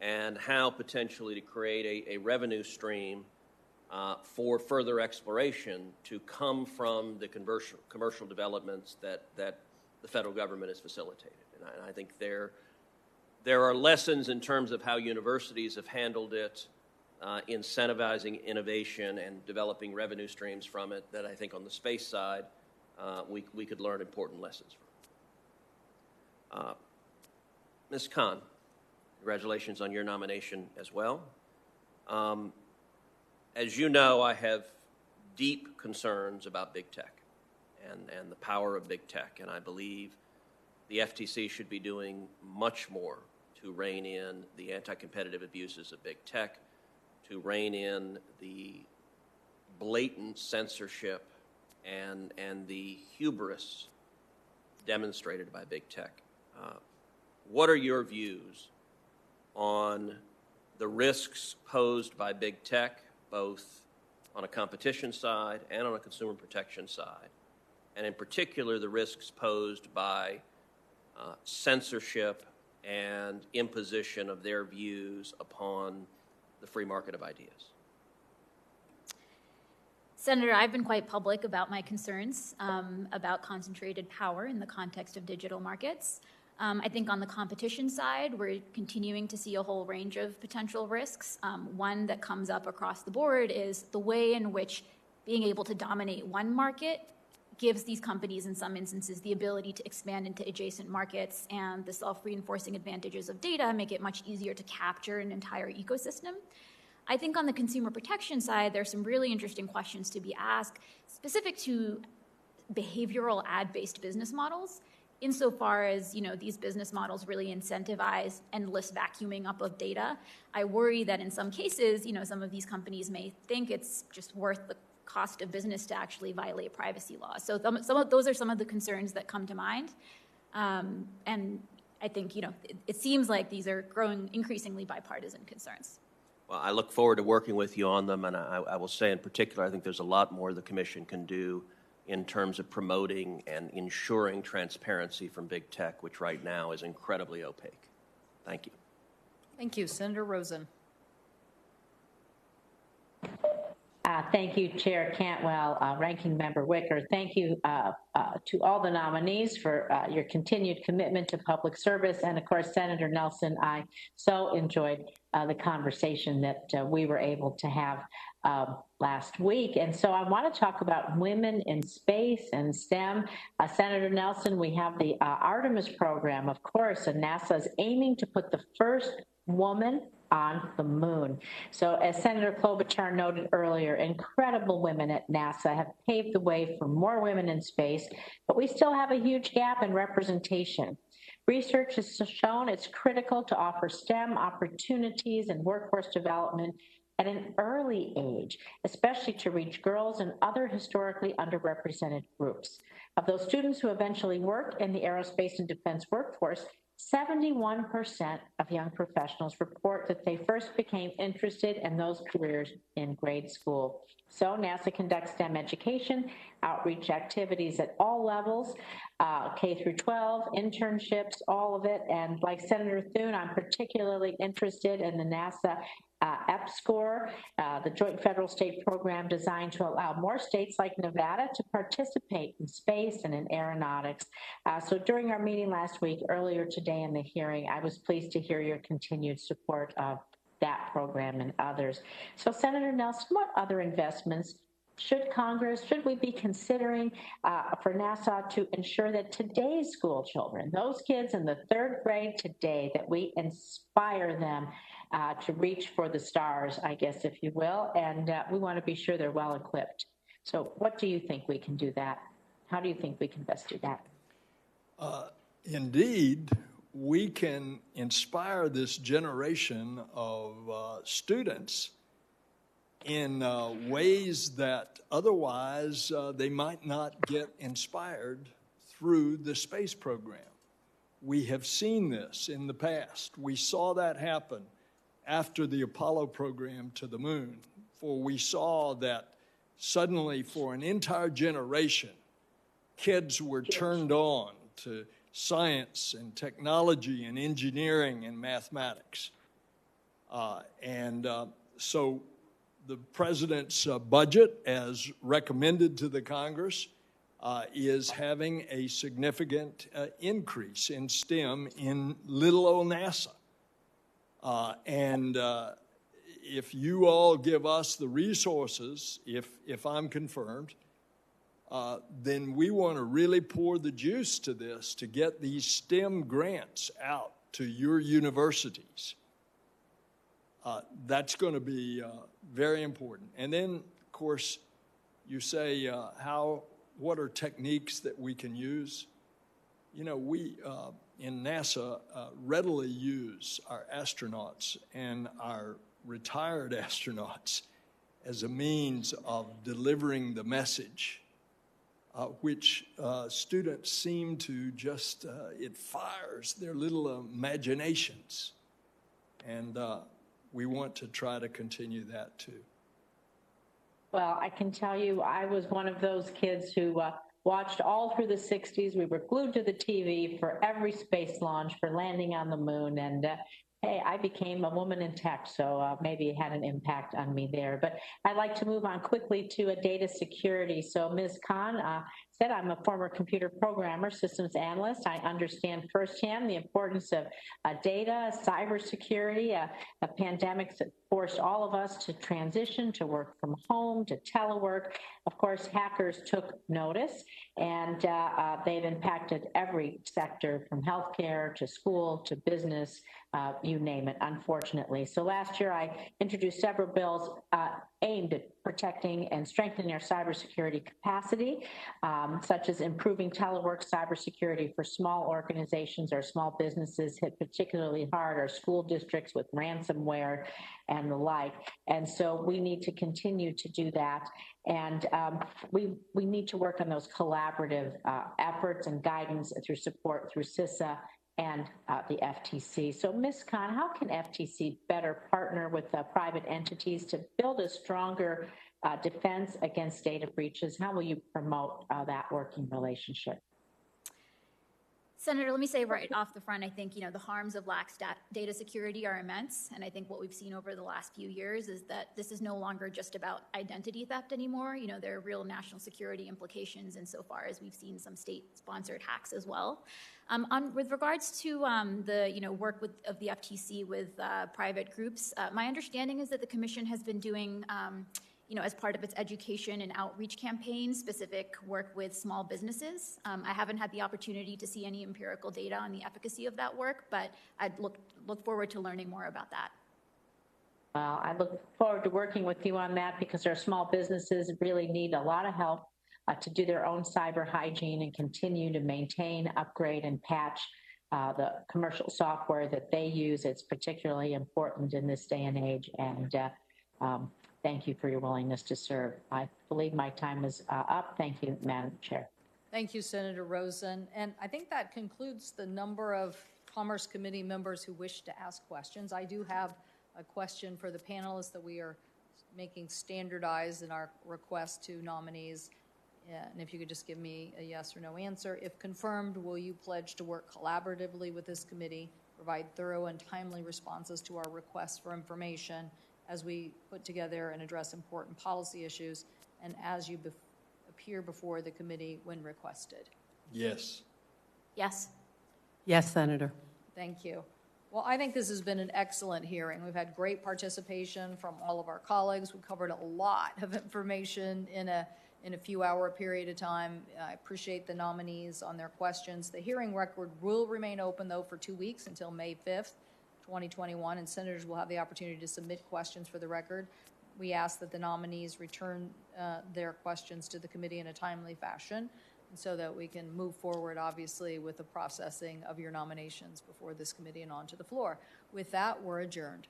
and how potentially to create a revenue stream for further exploration to come from the commercial developments that the federal government has facilitated. And I think there are lessons in terms of how universities have handled it, incentivizing innovation and developing revenue streams from it that I think on the space side we could learn important lessons from. Ms. Khan, congratulations on your nomination as well. As you know, I have deep concerns about big tech and the power of big tech, and I believe the FTC should be doing much more to rein in the anti-competitive abuses of big tech, to rein in the blatant censorship and the hubris demonstrated by big tech. What are your views on the risks posed by big tech, both on a competition side and on a consumer protection side, and in particular the risks posed by censorship and imposition of their views upon the free market of ideas? Senator, I've been quite public about my concerns about concentrated power in the context of digital markets. I think on the competition side, we're continuing to see a whole range of potential risks. One that comes up across the board is the way in which being able to dominate one market gives these companies, in some instances, the ability to expand into adjacent markets, and the self-reinforcing advantages of data make it much easier to capture an entire ecosystem. I think on the consumer protection side, there's some really interesting questions to be asked specific to behavioral ad-based business models, insofar as, these business models really incentivize endless vacuuming up of data. I worry that in some cases, some of these companies may think it's just worth the cost of business to actually violate privacy laws. So those are some of the concerns that come to mind. And I think, it seems like these are growing increasingly bipartisan concerns. Well, I look forward to working with you on them, and I will say in particular, I think there's a lot more the Commission can do in terms of promoting and ensuring transparency from big tech, which right now is incredibly opaque. Thank you. Thank you. Senator Rosen. Thank you, Chair Cantwell, Ranking Member Wicker. Thank you to all the nominees for your continued commitment to public service. And of course, Senator Nelson, I so enjoyed the conversation that we were able to have last week. And so I want to talk about women in space and STEM. Senator Nelson, we have the Artemis program, of course, and NASA is aiming to put the first woman on the moon. So as Senator Klobuchar noted earlier, incredible women at NASA have paved the way for more women in space, but we still have a huge gap in representation. Research has shown it's critical to offer STEM opportunities and workforce development at an early age, especially to reach girls and other historically underrepresented groups. Of those students who eventually work in the aerospace and defense workforce, 71% of young professionals report that they first became interested in those careers in grade school. So NASA conducts STEM education, outreach activities at all levels, K through 12, internships, all of it. And like Senator Thune, I'm particularly interested in the NASA EPSCoR, the Joint Federal State Program designed to allow more states like Nevada to participate in space and in aeronautics. So during our meeting last week, earlier today in the hearing, I was pleased to hear your continued support of that program and others. So Senator Nelson, what other investments should we be considering for NASA to ensure that today's school children, those kids in the third grade today, that we inspire them to reach for the stars, I guess, if you will, and we want to be sure they're well equipped. So what do you think we can do that? How do you think we can best do that? Indeed, we can inspire this generation of students in ways that otherwise they might not get inspired through the space program. We have seen this in the past. We saw that happen after the Apollo program to the moon, for we saw that suddenly for an entire generation, kids were turned on to science and technology and engineering and mathematics. So the president's budget, as recommended to the Congress, is having a significant increase in STEM in little old NASA. And if you all give us the resources, if I'm confirmed, then we want to really pour the juice to this to get these STEM grants out to your universities. That's going to be very important. And then, of course, you say, what are techniques that we can use? You know, we in NASA readily use our astronauts and our retired astronauts as a means of delivering the message, which students seem to just, it fires their little imaginations. And we want to try to continue that too. Well, I can tell you I was one of those kids who watched all through the 60s. We were glued to the TV for every space launch, for landing on the moon. And hey, I became a woman in tech, so maybe it had an impact on me there. But I'd like to move on quickly to data security. So Ms. Khan said, I'm a former computer programmer, systems analyst. I understand firsthand the importance of data, cybersecurity. A pandemic forced all of us to transition to work from home, to telework. Of course, hackers took notice, and they've impacted every sector, from healthcare to school to business, you name it, unfortunately. So last year, I introduced several bills aimed at protecting and strengthening our cybersecurity capacity, such as improving telework cybersecurity for small organizations or small businesses hit particularly hard, our school districts with ransomware and the like. And so we need to continue to do that. And we need to work on those collaborative efforts and guidance through support through CISA and the FTC. So Ms. Khan, how can FTC better partner with private entities to build a stronger defense against data breaches? How will you promote that working relationship? Senator, let me say right off the front, I think, the harms of lax data security are immense. And I think what we've seen over the last few years is that this is no longer just about identity theft anymore. There are real national security implications insofar as we've seen some state-sponsored hacks as well. With regards to the work of the FTC with private groups, my understanding is that the Commission has been doing as part of its education and outreach campaign, specific work with small businesses. I haven't had the opportunity to see any empirical data on the efficacy of that work, but I'd look forward to learning more about that. Well, I look forward to working with you on that, because our small businesses really need a lot of help to do their own cyber hygiene and continue to maintain, upgrade, and patch the commercial software that they use. It's particularly important in this day and age. And thank you for your willingness to serve. I believe my time is up. Thank you, Madam Chair. Thank you, Senator Rosen. And I think that concludes the number of Commerce Committee members who wish to ask questions. I do have a question for the panelists that we are making standardized in our request to nominees. And if you could just give me a yes or no answer. If confirmed, will you pledge to work collaboratively with this committee, provide thorough and timely responses to our requests for information as we put together and address important policy issues, and as you appear before the committee when requested? Yes. Yes. Yes, Senator. Thank you. Well, I think this has been an excellent hearing. We've had great participation from all of our colleagues. We covered a lot of information in a few-hour period of time. I appreciate the nominees on their questions. The hearing record will remain open, though, for 2 weeks until May 5th, 2021, and senators will have the opportunity to submit questions for the record. We ask that the nominees return their questions to the committee in a timely fashion, and so that we can move forward, obviously, with the processing of your nominations before this committee and on to the floor. With that, we're adjourned.